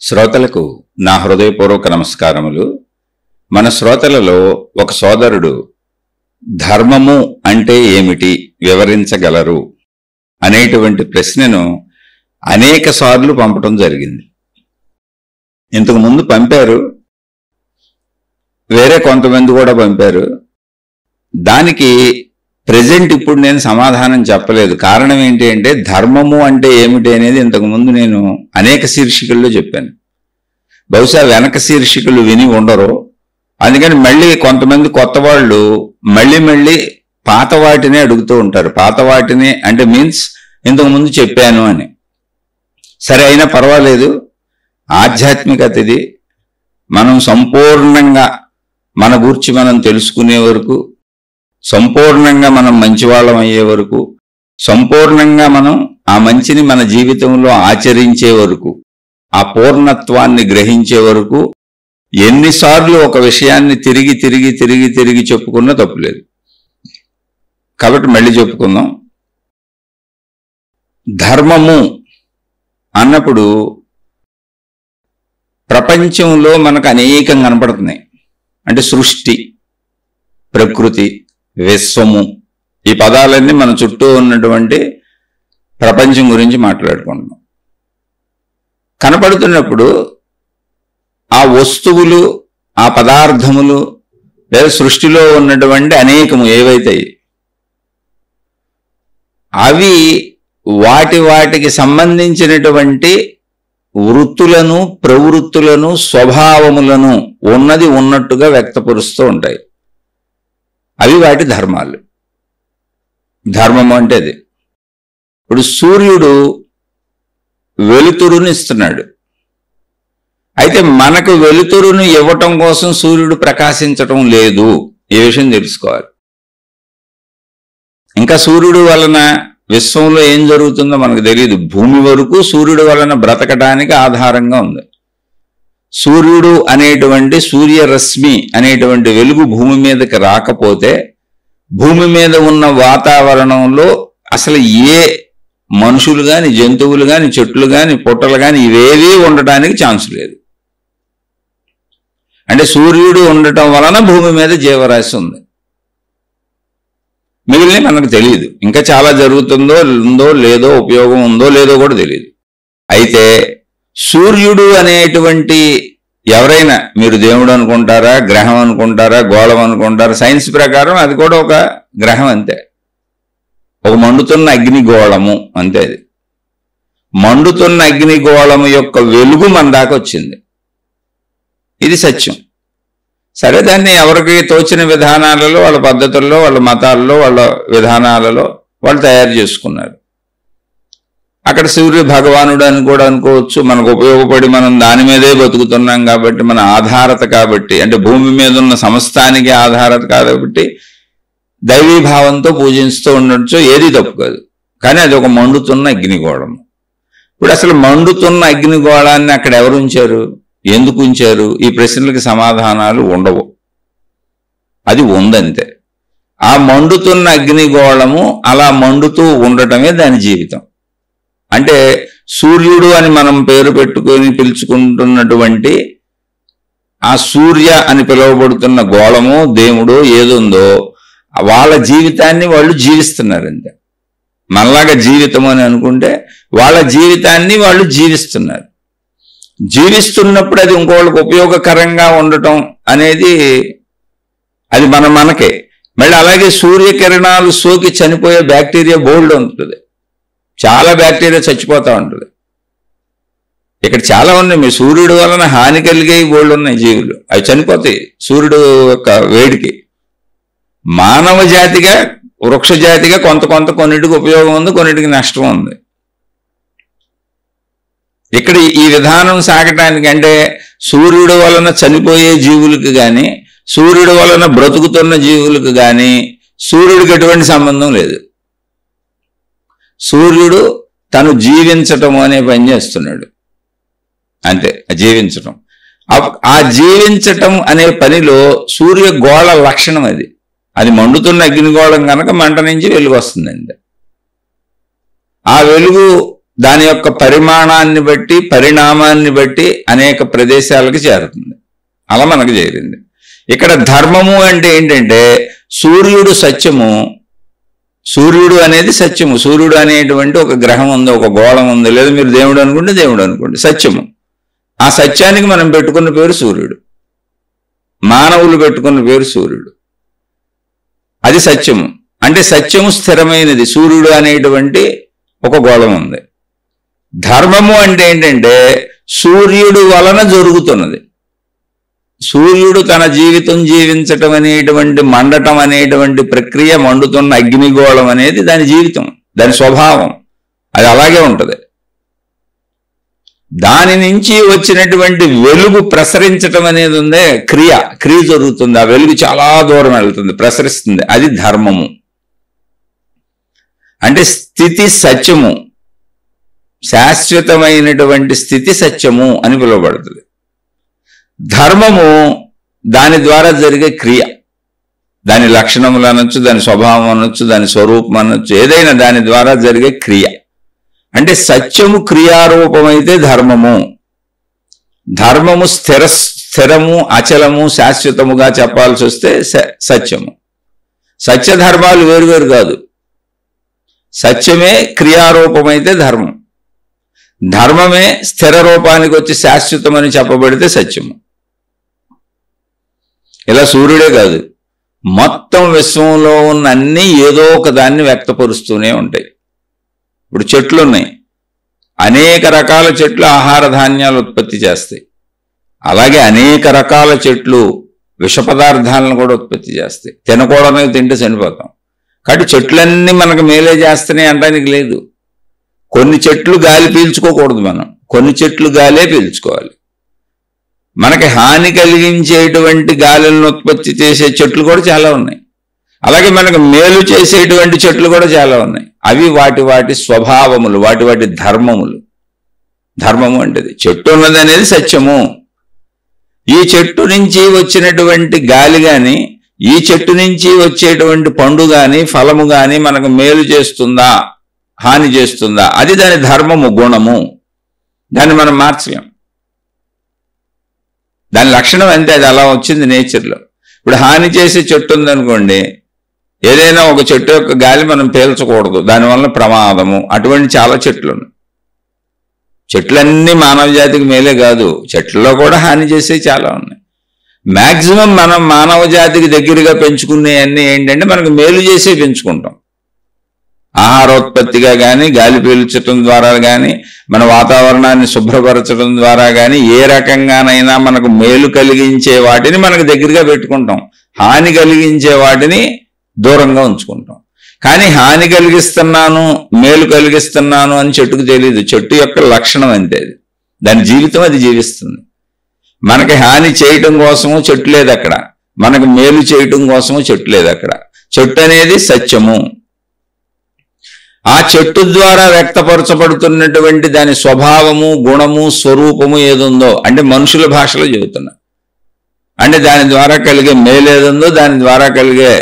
శ్రోతలకు నా హృదయపూర్వక నమస్కారములు. మన శ్రోతలలో ఒక సోదరుడు ధర్మము అంటే ఏమిటి వివరించగలరు అనేటువంటి ప్రశ్నను అనేక సార్లు పంపటం జరిగింది. ఇంతకు ముందు పంపారు, వేరే కొంతమంది కూడా పంపారు. దానికి ప్రెజెంట్ ఇప్పుడు నేను సమాధానం చెప్పలేదు. కారణం ఏంటి అంటే ధర్మము అంటే ఏమిటి అనేది ఇంతకుముందు నేను అనేక శీర్షికల్లో చెప్పాను. బహుశా వెనక శీర్షికలు విని ఉండరు. అందుకని మళ్ళీ కొంతమంది కొత్త వాళ్ళు మళ్ళీ పాత వాటినే అడుగుతూ ఉంటారు. పాత వాటిని అంటే మీన్స్ ఇంతకుముందు చెప్పాను అని. సరే, అయినా పర్వాలేదు. ఆధ్యాత్మికత ఇది. మనం సంపూర్ణంగా మన గురించి మనం తెలుసుకునే వరకు, సంపూర్ణంగా మనం మంచివాళ్ళం అయ్యే వరకు, సంపూర్ణంగా మనం ఆ మంచిని మన జీవితంలో ఆచరించే వరకు, ఆ పూర్ణత్వాన్ని గ్రహించే వరకు ఎన్నిసార్లు ఒక విషయాన్ని తిరిగి చెప్పుకున్నా తప్పులేదు. కాబట్టి మళ్ళీ చెప్పుకుందాం. ధర్మము అన్నప్పుడు ప్రపంచంలో మనకు అనేకం కనపడుతున్నాయి. అంటే సృష్టి, ప్రకృతి, విశ్వము, ఈ పదాలన్నీ మన చుట్టూ ఉన్నటువంటి ప్రపంచం గురించి మాట్లాడుకుంటున్నాం. కనపడుతున్నప్పుడు ఆ వస్తువులు, ఆ పదార్థములు లేదా సృష్టిలో ఉన్నటువంటి అనేకము ఏవైతే అవి వాటికి సంబంధించినటువంటి వృత్తులను, ప్రవృత్తులను, స్వభావములను ఉన్నది ఉన్నట్టుగా వ్యక్తపరుస్తూ ఉంటాయి. అవి వాటి ధర్మాలు. ధర్మము అంటే అది. ఇప్పుడు సూర్యుడు వెలుతురుని ఇస్తున్నాడు. అయితే మనకు వెలుతురును ఇవ్వటం కోసం సూర్యుడు ప్రకాశించటం లేదు. ఈ విషయం తెలుసుకోవాలి. ఇంకా సూర్యుడు వలన విశ్వంలో ఏం జరుగుతుందో మనకు తెలియదు. భూమి వరకు సూర్యుడు వలన బ్రతకడానికి ఆధారంగా ఉంది. సూర్యుడు అనేటువంటి సూర్యరశ్మి అనేటువంటి వెలుగు భూమి మీదకి రాకపోతే భూమి మీద ఉన్న వాతావరణంలో అసలు ఏ మనుషులు కానీ, జంతువులు కానీ, చెట్లు కానీ, పుట్టలు కానీ ఇవేవీ ఉండటానికి ఛాన్స్ లేదు. అంటే సూర్యుడు ఉండటం వలన భూమి మీద జీవరాశి ఉంది. మిగిలిన మనకు తెలియదు. ఇంకా చాలా జరుగుతుందో ఉందో లేదో, ఉపయోగం ఉందో లేదో కూడా తెలియదు. అయితే సూర్యుడు అనేటువంటి ఎవరైనా, మీరు దేవుడు అనుకుంటారా, గ్రహం అనుకుంటారా, గోళం అనుకుంటారా, సైన్స్ ప్రకారం అది కూడా ఒక గ్రహం అంతే. ఒక మండుతున్న అగ్నిగోళము అంతే. అది మండుతున్న అగ్నిగోళము యొక్క వెలుగు మన దాకా వచ్చింది. ఇది సత్యం. సరే, దాన్ని ఎవరికి తోచిన విధానాలలో, వాళ్ళ పద్ధతుల్లో, వాళ్ళ మతాల్లో, వాళ్ళ విధానాలలో వాళ్ళు తయారు చేసుకున్నారు. అక్కడ సూర్య భగవానుడు అని కూడా అనుకోవచ్చు. మనకు ఉపయోగపడి మనం దాని మీదే బతుకుతున్నాం కాబట్టి, మన ఆధారత కాబట్టి, అంటే భూమి మీద ఉన్న సమస్తానికి ఆధారత కాబట్టి దైవీభావంతో పూజిస్తూ ఉండొచ్చు. ఏది తప్పు కాదు. కానీ అది ఒక మండుతున్న అగ్నిగోళం. ఇప్పుడు అసలు మండుతున్న అగ్నిగోళాన్ని అక్కడ ఎవరు ఉంచారు, ఎందుకు ఉంచారు? ఈ ప్రశ్నలకు సమాధానాలు ఉండవు. అది ఉందంతే. ఆ మండుతున్న అగ్నిగోళము అలా మండుతూ ఉండటమే దాని జీవితం. అంటే సూర్యుడు అని మనం పేరు పెట్టుకొని పిలుచుకుంటున్నటువంటి ఆ సూర్య అని పిలువబడుతున్న గోళము, దేవుడు ఏదుందో వాళ్ళ జీవితాన్ని వాళ్ళు జీవిస్తున్నారు అంతే. మనలాగా జీవితం అని అనుకుంటే వాళ్ళ జీవితాన్ని వాళ్ళు జీవిస్తున్నారు. జీవిస్తున్నప్పుడు అది ఇంకోళ్ళకి ఉపయోగకరంగా ఉండటం అనేది అది మనకే. మళ్ళీ అలాగే సూర్యకిరణాలు సోకి చనిపోయే బ్యాక్టీరియా బోల్డ్ ఉంటుంది. చాలా బ్యాక్టీరియా చచ్చిపోతూ ఉంటుంది. ఇక్కడ చాలా ఉన్నాయి. మీ సూర్యుడు వలన హాని కలిగే బోల్డ్ ఉన్నాయి జీవులు, అవి చనిపోతాయి సూర్యుడు యొక్క వేడికి. మానవ జాతిగా, వృక్ష జాతిగా కొన్నిటికి ఉపయోగం ఉంది, కొన్నిటికి నష్టం ఉంది. ఇక్కడ ఈ విధానం సాగటానికి అంటే సూర్యుడు వలన చనిపోయే జీవులకు కానీ, సూర్యుడు వలన బ్రతుకుతున్న జీవులకు కానీ సూర్యుడికి ఎటువంటి సంబంధం లేదు. సూర్యుడు తను జీవించటం అనే పని చేస్తున్నాడు అంతే. జీవించటం, ఆ జీవించటం అనే పనిలో సూర్యగోళ లక్షణం అది. అది మండుతున్న అగ్నిగోళం కనుక మంట నుంచి వెలుగు వస్తుందండి. ఆ వెలుగు దాని యొక్క పరిమాణాన్ని బట్టి పరిణామాన్ని బట్టి అనేక ప్రదేశాలకు చేరుతుంది. అలా మనకు చేరింది. ఇక్కడ ధర్మము అంటే ఏంటంటే సూర్యుడు సత్యము, సూర్యుడు అనేది సత్యము. సూర్యుడు అనేటువంటి ఒక గ్రహం ఉంది, ఒక గోళం ఉంది, లేదా మీరు దేవుడు అనుకుంటే దేవుడు అనుకోండి, సత్యము. ఆ సత్యానికి మనం పెట్టుకున్న పేరు సూర్యుడు, మానవులు పెట్టుకున్న పేరు సూర్యుడు. అది సత్యము. అంటే సత్యము స్థిరమైనది. సూర్యుడు అనేటువంటి ఒక గోళం ఉంది. ధర్మము అంటే ఏంటంటే సూర్యుడు వలన జరుగుతున్నది. సూర్యుడు తన జీవితం జీవించటం అనేటువంటి మండటం అనేటువంటి ప్రక్రియ, మండుతున్న అగ్నిగోళం అనేది దాని జీవితం, దాని స్వభావం, అది అలాగే ఉంటుంది. దాని నుంచి వచ్చినటువంటి వెలుగు ప్రసరించటం అనేది ఉందే క్రియ జరుగుతుంది. ఆ వెలుగు చాలా దూరం వెళ్తుంది, ప్రసరిస్తుంది. అది ధర్మము. అంటే స్థితి సత్యము, శాశ్వతమైనటువంటి స్థితి సత్యము అని పిలువబడుతుంది. ధర్మము దాని ద్వారా జరిగే క్రియ, దాని లక్షణములు అనొచ్చు, దాని స్వభావం అనొచ్చు, దాని స్వరూపం అనొచ్చు, ఏదైనా దాని ద్వారా జరిగే క్రియ. అంటే సత్యము క్రియారూపమైతే ధర్మము. ధర్మము స్థిరము, అచలము, శాశ్వతముగా చెప్పాల్సి వస్తే సత్యము. సత్యధర్మాలు వేరువేరు కాదు. సత్యమే క్రియారూపమైతే ధర్మం, ధర్మమే స్థిర రూపానికి వచ్చి శాశ్వతమని చెప్పబడితే సత్యము. ఇలా సూర్యుడే కాదు, మొత్తం విశ్వంలో ఉన్న అన్నీ ఏదో ఒక దాన్ని వ్యక్తపరుస్తూనే ఉంటాయి. ఇప్పుడు చెట్లు ఉన్నాయి, అనేక రకాల చెట్లు ఆహార ధాన్యాలు ఉత్పత్తి చేస్తాయి. అలాగే అనేక రకాల చెట్లు విష పదార్థాలను కూడా ఉత్పత్తి చేస్తాయి. తినకూడనివి తింటే చనిపోతాం. కాబట్టి చెట్లన్నీ మనకు మేలే చేస్తున్నాయి అనడానికి లేదు. కొన్ని చెట్లు గాలి పీల్చుకోకూడదు, మనం కొన్ని చెట్లు గాలే పీల్చుకోవాలి. మనకి హాని కలిగించేటువంటి గాలులను ఉత్పత్తి చేసే చెట్లు కూడా చాలా ఉన్నాయి. అలాగే మనకు మేలు చేసేటువంటి చెట్లు కూడా చాలా ఉన్నాయి. అవి వాటి స్వభావములు, వాటి ధర్మములు. ధర్మము అంటే చెట్టు ఉన్నది అనేది సత్యము. ఈ చెట్టు నుంచి వచ్చినటువంటి గాలి కానీ, ఈ చెట్టు నుంచి వచ్చేటువంటి పండు కానీ, ఫలము కానీ మనకు మేలు చేస్తుందా, హాని చేస్తుందా, అది దాని ధర్మము, గుణము. దాన్ని మనం మార్చలేం. దాని లక్షణం అంతే, అది అలా వచ్చింది నేచర్లో. ఇప్పుడు హాని చేసే చెట్టు ఉందనుకోండి, ఏదైనా ఒక చెట్టు యొక్క గాలి మనం పీల్చకూడదు, దానివల్ల ప్రమాదము. అటువంటి చాలా చెట్లు ఉన్నాయి. చెట్లన్నీ మానవ జాతికి మేలే కాదు, చెట్లలో కూడా హాని చేసే చాలా ఉన్నాయి. మ్యాక్సిమం మనం మానవ జాతికి దగ్గరగా పెంచుకునే అన్నీ ఏంటంటే మనకు మేలు చేసే పెంచుకుంటాం. ఆహారోత్పత్తిగా కానీ, గాలి పీల్చడం ద్వారా కానీ, మన వాతావరణాన్ని శుభ్రపరచడం ద్వారా కానీ, ఏ రకంగానైనా మనకు మేలు కలిగించే వాటిని మనకు దగ్గరగా పెట్టుకుంటాం, హాని కలిగించే వాటిని దూరంగా ఉంచుకుంటాం. కానీ హాని కలిగిస్తున్నాను, మేలు కలిగిస్తున్నాను అని చెట్టుకు తెలియదు. చెట్టు యొక్క లక్షణం అంతే, అది దాని జీవితం, అది జీవిస్తుంది. మనకి హాని చేయటం కోసము చెట్టు లేదు అక్కడ, మనకు మేలు చేయటం కోసము చెట్టు లేదు అక్కడ. చెట్టు అనేది సత్యము. ఆ చెట్టు ద్వారా వ్యక్తపరచబడుతున్నటువంటి దాని స్వభావము, గుణము, స్వరూపము ఏదుందో, అంటే మనుషుల భాషలో చెబుతున్నా, అంటే దాని ద్వారా కలిగే మేలు ఏదుందో, దాని ద్వారా కలిగే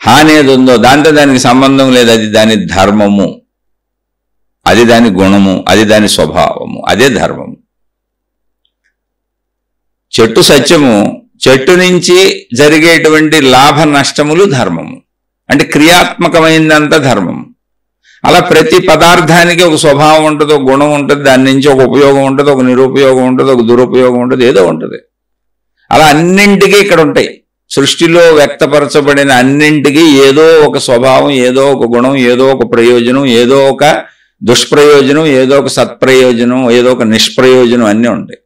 హాని ఏది ఉందో దాంతో దానికి సంబంధం లేదు. అది దాని ధర్మము, అది దాని గుణము, అది దాని స్వభావము, అదే ధర్మము. చెట్టు సత్యము, చెట్టు నుంచి జరిగేటువంటి లాభ నష్టములు ధర్మము. అంటే క్రియాత్మకమైందంతా ధర్మము. అలా ప్రతి పదార్థానికి ఒక స్వభావం ఉంటుంది, ఒక గుణం ఉంటుంది, దాని నుంచి ఒక ఉపయోగం ఉంటుంది, ఒక నిరుపయోగం ఉంటుంది, ఒక దురుపయోగం ఉంటుంది, ఏదో ఉంటుంది. అలా అన్నింటికీ ఇక్కడ ఉంటాయి. సృష్టిలో వ్యక్తపరచబడిన అన్నింటికీ ఏదో ఒక స్వభావం, ఏదో ఒక గుణం, ఏదో ఒక ప్రయోజనం, ఏదో ఒక దుష్ప్రయోజనం, ఏదో ఒక సత్ప్రయోజనం, ఏదో ఒక నిష్ప్రయోజనం అన్నీ ఉంటాయి.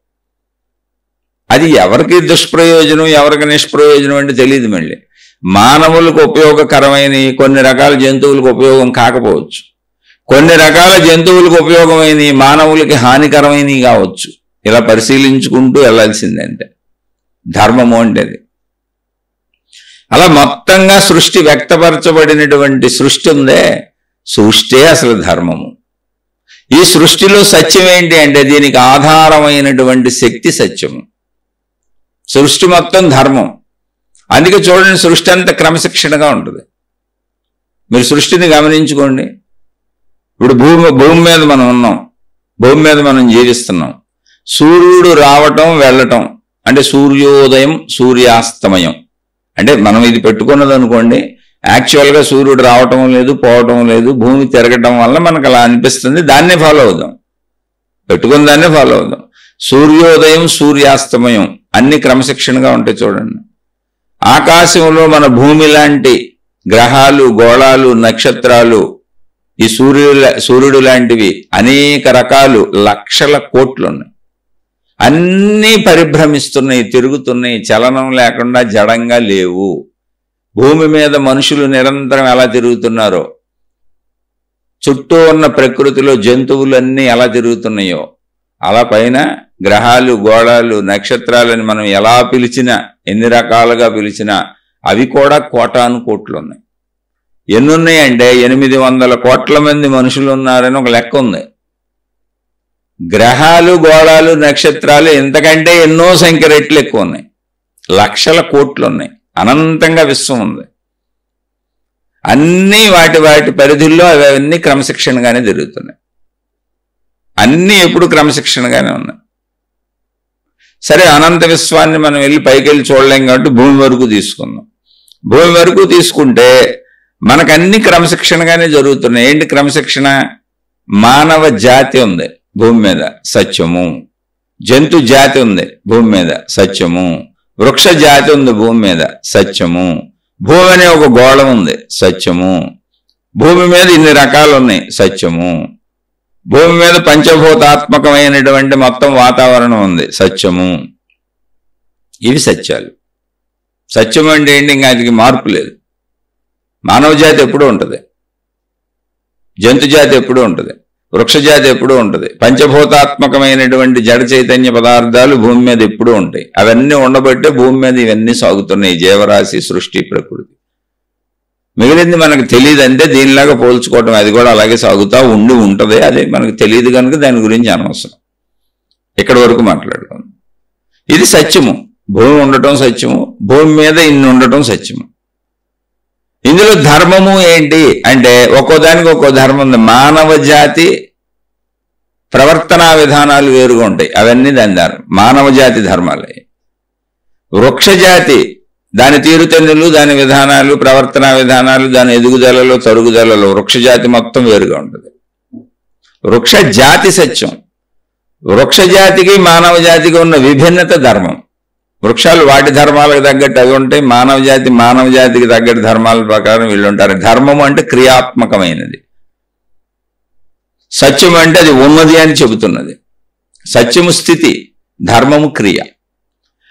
అది ఎవరికి దుష్ప్రయోజనం, ఎవరికి నిష్ప్రయోజనం అంటే తెలియదు. మళ్ళీ మానవులకు ఉపయోగకరమైన కొన్ని రకాల జంతువులకు ఉపయోగం కాకపోవచ్చు, కొన్ని రకాల జంతువులకు ఉపయోగమైన మానవులకి హానికరమైనవి కావచ్చు. ఇలా పరిశీలించుకుంటూ వెళ్ళాల్సిందంటే ధర్మము అంటే. అలా మొత్తంగా సృష్టి వ్యక్తపరచబడినటువంటి సృష్టి ఉందే, సృష్టి అసలు ధర్మము. ఈ సృష్టిలో సత్యం ఏంటి అంటే దీనికి ఆధారమైనటువంటి శక్తి సత్యము. సృష్టి మొత్తం ధర్మం. అందుకే చూడండి, సృష్టి అంతా క్రమశిక్షణగా ఉంటుంది. మీరు సృష్టిని గమనించుకోండి. ఇప్పుడు భూమి మీద మనం ఉన్నాం, భూమి మీద మనం జీవిస్తున్నాం. సూర్యుడు రావటం వెళ్ళటం అంటే సూర్యోదయం సూర్యాస్తమయం అంటే మనం ఇది పెట్టుకున్నది అనుకోండి, యాక్చువల్గా సూర్యుడు రావటం లేదు పోవటం లేదు, భూమి తిరగటం వల్ల మనకు అలా అనిపిస్తుంది. దాన్నే ఫాలో అవుదాం, పెట్టుకున్న దాన్నే ఫాలో అవుదాం. సూర్యోదయం సూర్యాస్తమయం అన్ని క్రమశిక్షణగా ఉంటాయి. చూడండి, ఆకాశంలో మన భూమి లాంటి గ్రహాలు, గోళాలు, నక్షత్రాలు, ఈ సూర్యుడు లాంటివి అనేక రకాలు, లక్షల కోట్లు ఉన్నాయి. అన్నీ పరిభ్రమిస్తున్నాయి, తిరుగుతున్నాయి, చలనం లేకుండా జడంగా లేవు. భూమి మీద మనుషులు నిరంతరం ఎలా తిరుగుతున్నారో, చుట్టూ ఉన్న ప్రకృతిలో జంతువులన్నీ ఎలా తిరుగుతున్నాయో, అలా పైన గ్రహాలు, గోళాలు, నక్షత్రాలని మనం ఎలా పిలిచినా, ఎన్ని రకాలుగా పిలిచినా అవి కూడా కోటాను కోట్లు ఉన్నాయి. ఎన్నున్నాయంటే 800 కోట్ల మంది మనుషులు ఉన్నారని ఒక లెక్క ఉంది. గ్రహాలు, గోళాలు, నక్షత్రాలు ఇంతకంటే ఎన్నో సంఖ్య రెట్లు ఎక్కువ ఉన్నాయి. లక్షల కోట్లు ఉన్నాయి. అనంతంగా విశ్వం ఉంది. అన్నీ వాటి పరిధుల్లో అవన్నీ క్రమశిక్షణగానే జరుగుతున్నాయి. అన్నీ ఎప్పుడు క్రమశిక్షణగానే ఉన్నాయి. సరే, అనంత విశ్వాన్ని మనం వెళ్ళి పైకి వెళ్ళి చూడలేం కాబట్టి భూమి వరకు తీసుకుందాం. భూమి వరకు తీసుకుంటే మనకన్నీ క్రమశిక్షణగానే జరుగుతున్నాయి. ఏంటి క్రమశిక్షణ? మానవ జాతి ఉంది భూమి మీద, సత్యము. జంతు జాతి ఉంది భూమి మీద, సత్యము. వృక్ష జాతి ఉంది భూమి మీద, సత్యము. భూమి అనే ఒక గోళం ఉంది, సత్యము. భూమి మీద ఇన్ని రకాలు ఉన్నాయి, సత్యము. భూమి మీద పంచభూతాత్మకమైనటువంటి మొత్తం వాతావరణం ఉంది, సత్యము. ఇవి సత్యాలు. సత్యం అంటే ఏంటి? ఇంకా అది మార్పు లేదు. మానవ జాతి ఎప్పుడూ ఉంటుంది, జంతు జాతి ఎప్పుడూ ఉంటుంది, వృక్ష జాతి ఎప్పుడూ ఉంటుంది. పంచభూతాత్మకమైనటువంటి జడ చైతన్య పదార్థాలు భూమి మీద ఎప్పుడూ ఉంటాయి. అవన్నీ ఉండబట్టే భూమి మీద ఇవన్నీ సాగుతున్నాయి, జీవరాశి, సృష్టి, ప్రకృతి. మిగిలింది మనకు తెలియదు అంటే దీనిలాగా పోల్చుకోవటం, అది కూడా అలాగే సాగుతూ ఉంటుంది. అది మనకు తెలియదు కనుక దాని గురించి అనవసరం. ఇక్కడ వరకు మాట్లాడుకోండి. ఇది సత్యము. భూమి ఉండటం సత్యము, భూమి మీద ఇన్ని ఉండటం సత్యము. ఇందులో ధర్మము ఏంటి అంటే ఒక్కో దానికి ఒక్కో ధర్మం ఉంది. మానవ జాతి ప్రవర్తనా విధానాలు వేరుగా ఉంటాయి, అవన్నీ దాని ధర్మం, మానవ జాతి ధర్మాలే. వృక్ష జాతి దాని తీరుతెన్నులు, దాని విధానాలు, ప్రవర్తనా విధానాలు, దాని ఎదుగుదలలో, తరుగుదలలో వృక్ష జాతి మొత్తం వేరుగా ఉంటుంది. వృక్ష జాతి సత్యం. వృక్ష జాతికి మానవ జాతికి ఉన్న విభిన్నత ధర్మం. వృక్షాలు వాటి ధర్మాలకు తగ్గట్టు అవి ఉంటాయి, మానవ జాతికి తగ్గట్టు ధర్మాల ప్రకారం వీళ్ళు ఉంటారు. ధర్మము అంటే క్రియాత్మకమైనది, సత్యం అంటే అది ఉన్నది అని చెబుతున్నది. సత్యము స్థితి, ధర్మము క్రియ.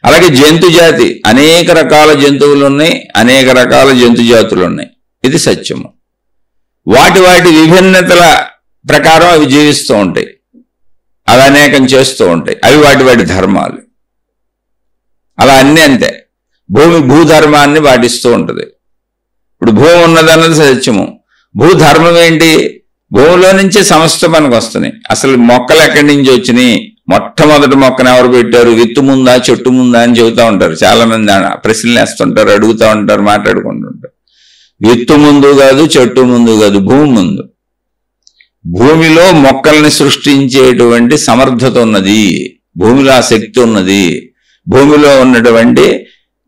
అలాగే జంతు జాతి, అనేక రకాల జంతువులు ఉన్నాయి, అనేక రకాల జంతు జాతులు ఉన్నాయి. ఇది సత్యము. వాటి విభిన్నతల ప్రకారం అవి జీవిస్తూ ఉంటాయి, అవి అనేకం చేస్తూ ఉంటాయి. అవి వాటి ధర్మాలు. అలా అన్నీ అంతే. భూమి భూధర్మాన్ని పాటిస్తూ ఉంటుంది. ఇప్పుడు భూమి ఉన్నదన్నది సత్యము. భూధర్మం ఏంటి? భూమిలో నుంచి సమస్త మనకు వస్తున్నాయి. అసలు మొక్కలు ఎక్కడి నుంచి వచ్చినాయి? మొట్టమొదటి మొక్కను ఎవరు పెట్టారు? విత్తు ముందా చెట్టు ముందా అని చెబుతూ ఉంటారు. చాలా మంది ప్రశ్నలు వేస్తుంటారు, అడుగుతూ ఉంటారు, మాట్లాడుకుంటుంటారు. విత్తు ముందు కాదు, చెట్టు ముందు కాదు, భూమి ముందు. భూమిలో మొక్కల్ని సృష్టించేటువంటి సమర్థత ఉన్నది, భూమిలో ఆ శక్తి ఉన్నది. భూమిలో ఉన్నటువంటి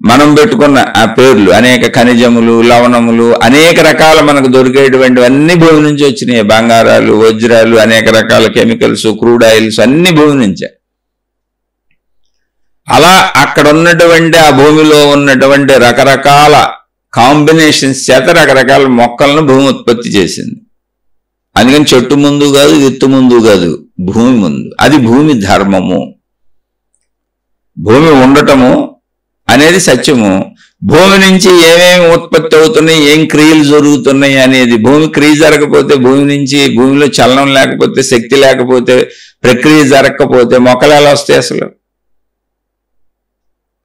మనం పెట్టుకున్న ఆ పేర్లు, అనేక ఖనిజములు, లవణములు, అనేక రకాల మనకు దొరికేటువంటివన్నీ భూమి నుంచి వచ్చినాయి. బంగారాలు, వజ్రాలు, అనేక రకాల కెమికల్స్, క్రూడ్ ఆయిల్స్ అన్ని భూమి నుంచే. అలా అక్కడ ఉన్నటువంటి ఆ భూమిలో ఉన్నటువంటి రకరకాల కాంబినేషన్స్ చేత రకరకాల మొక్కలను భూమి ఉత్పత్తి చేసింది. అందుకని చెట్టు ముందు కాదు, విత్తు ముందు కాదు, భూమి ముందు. అది భూమి ధర్మము. భూమి ఉండటము అనేది సత్యము. భూమి నుంచి ఏమేమి ఉత్పత్తి అవుతున్నాయి, ఏం క్రియలు జరుగుతున్నాయి అనేది. భూమి క్రియ జరగకపోతే, భూమి నుంచి భూమిలో చలనం లేకపోతే, శక్తి లేకపోతే, ప్రక్రియ జరగకపోతే మొక్కలు ఎలా వస్తాయి అసలు?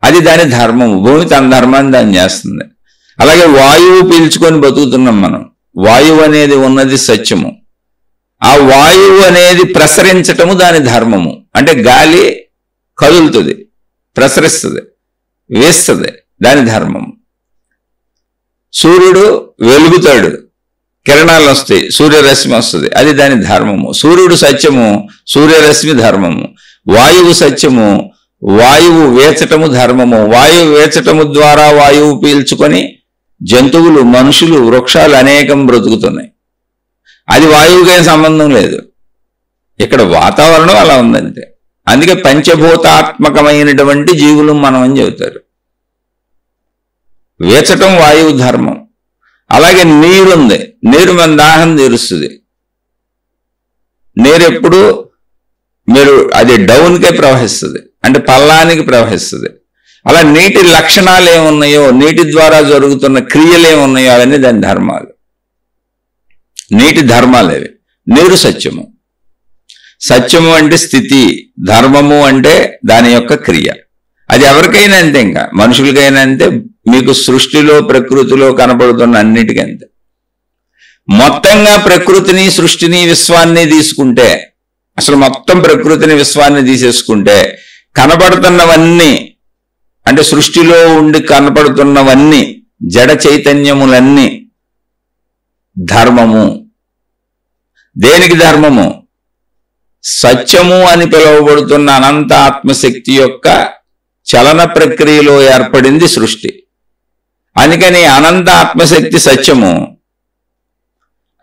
అది దాని ధర్మము. భూమి తన ధర్మాన్ని దాన్ని చేస్తుంది. అలాగే వాయువు పీల్చుకొని బతుకుతున్నాం మనం. వాయువు అనేది ఉన్నది సత్యము. ఆ వాయువు అనేది ప్రసరించటము దాని ధర్మము. అంటే గాలి కదులుతుంది, ప్రసరిస్తుంది, వేస్తుంది, దాని ధర్మము. సూర్యుడు వెలుగుతాడు, కిరణాలు వస్తాయి, సూర్యరశ్మి వస్తుంది, అది దాని ధర్మము. సూర్యుడు సత్యము, సూర్యరశ్మి ధర్మము. వాయువు సత్యము, వాయువు వేచటము ధర్మము. వాయువు వేచటము ద్వారా వాయువు పీల్చుకొని జంతువులు, మనుషులు, వృక్షాలు అనేకం బ్రతుకుతున్నాయి. అది వాయువుకేం సంబంధం లేదు, ఇక్కడ వాతావరణం అలా ఉందంతే. అందుకే పంచభూతాత్మకమైనటువంటి జీవులు మనం అని చెబుతారు. వేచటం వాయువు ధర్మం. అలాగే నీరుంది, నీరు మన దాహం తీరుస్తుంది. నీరు ఎప్పుడు మీరు అది డౌన్కే ప్రవహిస్తుంది, అంటే పల్లానికి ప్రవహిస్తుంది. అలా నీటి లక్షణాలు ఏమున్నాయో, నీటి ద్వారా జరుగుతున్న క్రియలు ఏమున్నాయో అవన్నీ దాని ధర్మాలు, నీటి ధర్మాలు అవి. నీరు సత్యము. సత్యము అంటే స్థితి, ధర్మము అంటే దాని యొక్క క్రియ. అది ఎవరికైనా అంతే, ఇంకా మనుషులకైనా అంతే, మీకు సృష్టిలో ప్రకృతిలో కనపడుతున్న అన్నిటికీ అంతే. మొత్తంగా ప్రకృతిని, సృష్టిని, విశ్వాన్ని తీసుకుంటే, అసలు మొత్తం ప్రకృతిని, విశ్వాన్ని తీసేసుకుంటే కనపడుతున్నవన్నీ, అంటే సృష్టిలో ఉండి కనపడుతున్నవన్నీ జడ చైతన్యములన్నీ ధర్మము. దేనికి ధర్మము? సత్యము అని పిలువబడుతున్న అనంత ఆత్మశక్తి యొక్క చలన ప్రక్రియలో ఏర్పడింది సృష్టి. అందుకని అనంత ఆత్మశక్తి సత్యము,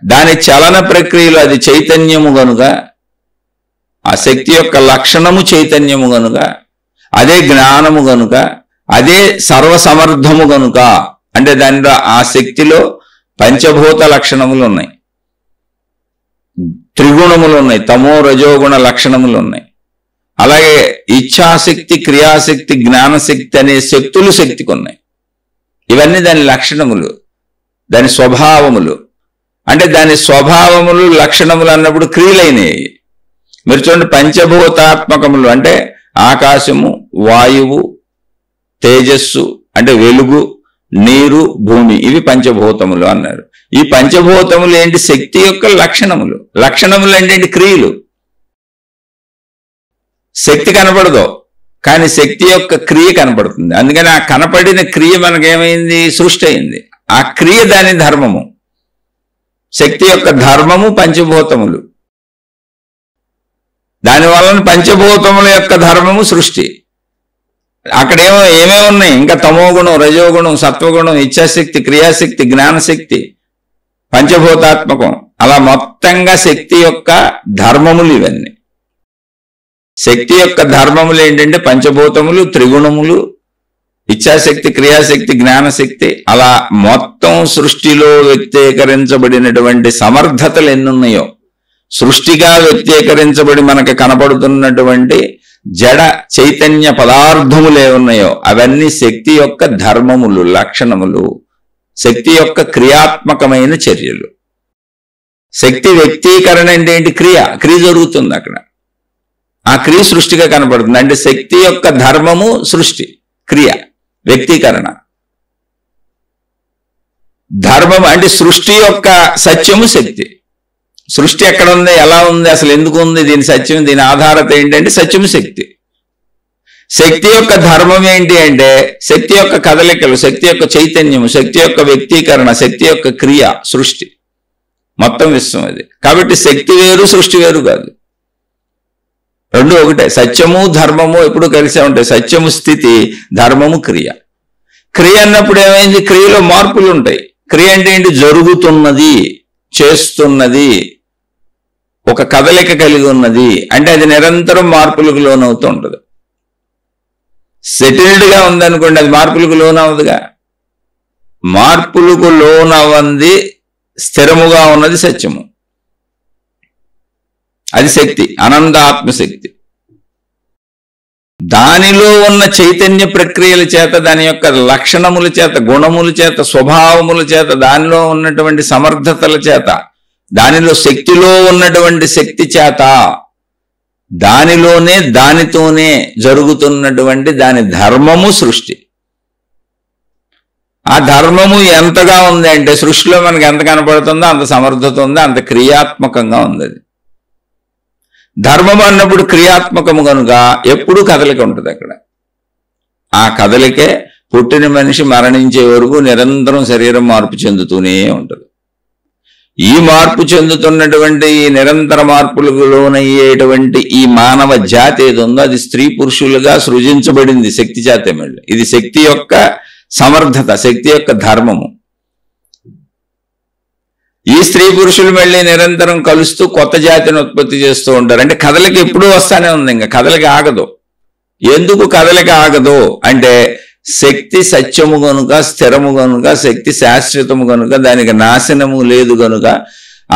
దాని చలన ప్రక్రియలో అది చైతన్యము గనుక, ఆ శక్తి యొక్క లక్షణము చైతన్యము గనుక, అదే జ్ఞానము గనుక, అదే సర్వసమర్థము గనుక, అంటే దానిలో ఆ శక్తిలో పంచభూత లక్షణములు ఉన్నాయి, త్రిగుణములు ఉన్నాయి, తమో రజోగుణ లక్షణములు ఉన్నాయి. అలాగే ఇచ్ఛాశక్తి, క్రియాశక్తి, జ్ఞానశక్తి అనే శక్తులు శక్తికి ఉన్నాయి. ఇవన్నీ దాని లక్షణములు, దాని స్వభావములు. అంటే దాని స్వభావములు, లక్షణములు అన్నప్పుడు క్రియలైనవి. మీరు చూడండి, పంచభూతాత్మకములు అంటే ఆకాశము, వాయువు, తేజస్సు అంటే వెలుగు, నీరు, భూమి, ఇవి పంచభూతములు అన్నారు. ఈ పంచభూతములు ఏంటి? శక్తి యొక్క లక్షణములు. లక్షణములు ఏంటంటే క్రియలు. శక్తి కనపడదు, కానీ శక్తి యొక్క క్రియ కనపడుతుంది. అందుకని ఆ కనపడిన క్రియ మనకేమైంది? సృష్టి అయింది. ఆ క్రియ దాని ధర్మము. శక్తి యొక్క ధర్మము పంచభూతములు. దానివలన పంచభూతముల యొక్క ధర్మము సృష్టి. అక్కడ ఏమేమి ఉన్నాయి? ఇంకా తమోగుణం, రజోగుణం, సత్వగుణం, ఇచ్ఛాశక్తి, క్రియాశక్తి, జ్ఞానశక్తి, పంచభూతాత్మకం. అలా మొత్తంగా శక్తి యొక్క ధర్మములు ఇవన్నీ. శక్తి యొక్క ధర్మములు ఏంటంటే పంచభూతములు, త్రిగుణములు, ఇచ్ఛాశక్తి, క్రియాశక్తి, జ్ఞానశక్తి. అలా మొత్తం సృష్టిలో వ్యక్తీకరించబడినటువంటి సమర్థతలు ఎన్నున్నాయో, సృష్టిగా వ్యక్తీకరించబడి మనకు కనపడుతున్నటువంటి జడ చైతన్య పదార్థములు ఏమున్నాయో అవన్నీ శక్తి యొక్క ధర్మములు, లక్షణములు, శక్తి యొక్క క్రియాత్మకమైన చర్యలు. శక్తి వ్యక్తీకరణ అంటే ఏంటి? క్రియ. క్రియ జరుగుతుంది అక్కడ. ఆ క్రియ సృష్టిగా కనపడుతుంది. అంటే శక్తి యొక్క ధర్మము సృష్టి, క్రియ, వ్యక్తీకరణ. ధర్మం అంటే సృష్టి యొక్క సత్యము శక్తి. సృష్టి ఎక్కడ ఉంది, ఎలా ఉంది, అసలు ఎందుకు ఉంది, దీని సత్యం, దీని ఆధారత ఏంటంటే సత్యము శక్తి. శక్తి యొక్క ధర్మం ఏంటి అంటే శక్తి యొక్క కదలికలు, శక్తి యొక్క చైతన్యము, శక్తి యొక్క వ్యక్తీకరణ, శక్తి యొక్క క్రియ, సృష్టి, మొత్తం విశ్వం అది. కాబట్టి శక్తి వేరు, సృష్టి వేరు కాదు, రెండు ఒకటే. సత్యము ధర్మము ఎప్పుడు కలిసే ఉంటాయి. సత్యము స్థితి, ధర్మము క్రియ. క్రియ అన్నప్పుడు ఏమైంది? క్రియలో మార్పులు ఉంటాయి. క్రియ అంటే ఏంటి? జరుగుతున్నది, చేస్తున్నది, ఒక కదలిక కలిగి ఉన్నది. అంటే అది నిరంతరం మార్పులకు లోనవుతూ ఉంటుంది. సెటిల్డ్గా ఉందనుకోండి, అది మార్పులకు లోనవదుగా. మార్పులకు లోనవంది స్థిరముగా ఉన్నది సత్యము, అది శక్తి, అనంత ఆత్మశక్తి. దానిలో ఉన్న చైతన్య ప్రక్రియల చేత, దాని యొక్క లక్షణముల చేత, గుణముల చేత, స్వభావముల చేత, దానిలో ఉన్నటువంటి సమర్థతల చేత, దానిలో శక్తిలో ఉన్నటువంటి శక్తి చేత, దానిలోనే దానితోనే జరుగుతున్నటువంటి దాని ధర్మము సృష్టి. ఆ ధర్మము ఎంతగా ఉంది అంటే సృష్టిలో మనకి ఎంత కనపడుతుందో అంత సమర్థత ఉంది, అంత క్రియాత్మకంగా ఉంది. అది ధర్మము అన్నప్పుడు క్రియాత్మకము కనుక ఎప్పుడూ కదలిక ఉంటుంది అక్కడ. ఆ కదలికే పుట్టిన మనిషి మరణించే వరకు నిరంతరం శరీరం మార్పు చెందుతూనే ఉంటుంది. ఈ మార్పు చెందుతున్నటువంటి ఈ నిరంతర మార్పులకు లోనయ్యేటువంటి ఈ మానవ జాతి ఏది ఉందో అది స్త్రీ పురుషులుగా సృజించబడింది శక్తి జాతి. మళ్ళీ ఇది శక్తి యొక్క సమర్థత, శక్తి యొక్క ధర్మము. ఈ స్త్రీ పురుషులు మళ్ళీ నిరంతరం కలుస్తూ కొత్త జాతిని ఉత్పత్తి చేస్తూ ఉంటారు. అంటే కదలిక ఎప్పుడూ వస్తానే ఉంది, ఇంకా కదలిక ఆగదు. ఎందుకు కదలిక ఆగదు అంటే శక్తి సత్యము గనుక, స్థిరము గనుక, శక్తి శాశ్వతము గనుక, దానికి నాశనము లేదు గనుక,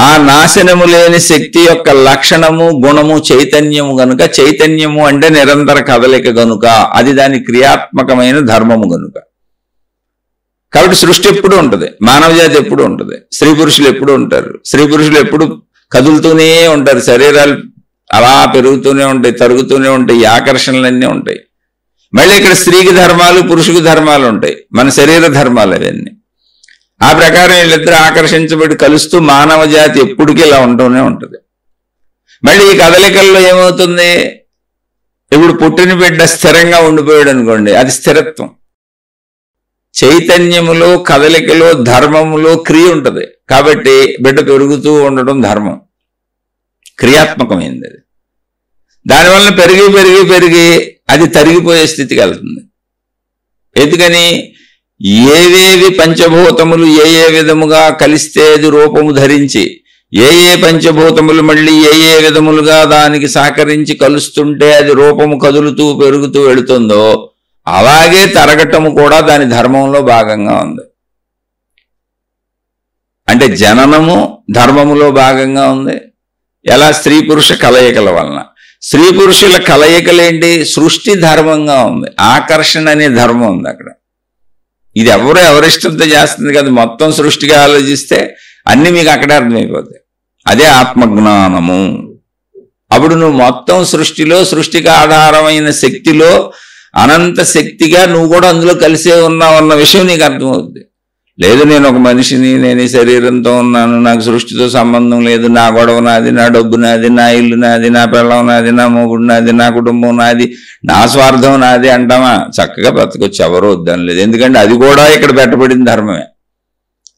ఆ నాశనము లేని శక్తి యొక్క లక్షణము గుణము చైతన్యము గనుక, చైతన్యము అంటే నిరంతర కదలిక గనుక, అది దాని క్రియాత్మకమైన ధర్మము గనుక. కాబట్టి సృష్టి ఎప్పుడు ఉంటుంది, మానవ జాతి ఎప్పుడు ఉంటుంది, స్త్రీ పురుషులు ఎప్పుడు ఉంటారు. స్త్రీ పురుషులు ఎప్పుడు కదులుతూనే ఉంటారు, శరీరాలు అలా పెరుగుతూనే ఉంటాయి, తరుగుతూనే ఉంటాయి, ఆకర్షణలన్నీ ఉంటాయి. మళ్ళీ ఇక్కడ స్త్రీకి ధర్మాలు, పురుషుకి ధర్మాలు ఉంటాయి, మన శరీర ధర్మాలు అవన్నీ. ఆ ప్రకారం వీళ్ళిద్దరూ ఆకర్షించబడి కలుస్తూ మానవ జాతి ఎప్పటికీ ఇలా ఉంటూనే ఉంటుంది. మళ్ళీ ఈ కదలికల్లో ఏమవుతుంది, ఇప్పుడు పుట్టిన బిడ్డ స్థిరంగా ఉండిపోయాడు అనుకోండి, అది స్థిరత్వం. చైతన్యములో, కదలికలో, ధర్మములో క్రియ ఉంటుంది. కాబట్టి బిడ్డ పెరుగుతూ ఉండటం ధర్మం, క్రియాత్మకమైంది. అది దానివల్ల పెరిగి పెరిగి పెరిగి అది తరిగిపోయే స్థితికి వెళ్తుంది. ఎందుకని ఏవేవి పంచభూతములు ఏ ఏ విధముగా కలిస్తే అది రూపము ధరించి, ఏ ఏ పంచభూతములు మళ్ళీ ఏ ఏ విధములుగా దానికి సహకరించి కలుస్తుంటే అది రూపము కదులుతూ పెరుగుతూ వెళుతుందో అలాగే తరగటము కూడా దాని ధర్మంలో భాగంగా ఉంది. అంటే జననము ధర్మములో భాగంగా ఉంది. ఎలా? స్త్రీ పురుష కలయికల వలన. స్త్రీ పురుషుల కలయికలేంటి? సృష్టి ధర్మంగా ఉంది, ఆకర్షణ అనే ధర్మం ఉంది అక్కడ. ఇది ఎవరిష్టంతో చేస్తుంది కదా, మొత్తం సృష్టిగా ఆలోచిస్తే అన్ని మీకు అక్కడే అర్థమైపోతాయి. అదే ఆత్మజ్ఞానము. అప్పుడు నువ్వు మొత్తం సృష్టిలో, సృష్టికి ఆధారమైన శక్తిలో అనంత శక్తిగా నువ్వు కూడా అందులో కలిసే ఉన్నావన్న విషయం నీకు అర్థమవుతుంది. లేదు నేను ఒక మనిషిని, నేను ఈ శరీరంతో ఉన్నాను, నాకు సృష్టితో సంబంధం లేదు, నా గొడవ నాది, నా డబ్బు నాది, నా ఇల్లు నాది, నా పిల్లం నాది, నా మొగుడు నాది, నా కుటుంబం నాది, నా స్వార్థం నాది అంటామా? చక్కగా బ్రతకొచ్చి ఎవరో వద్దాం లేదు. ఎందుకంటే అది కూడా ఇక్కడ పెట్టబడిన ధర్మమే.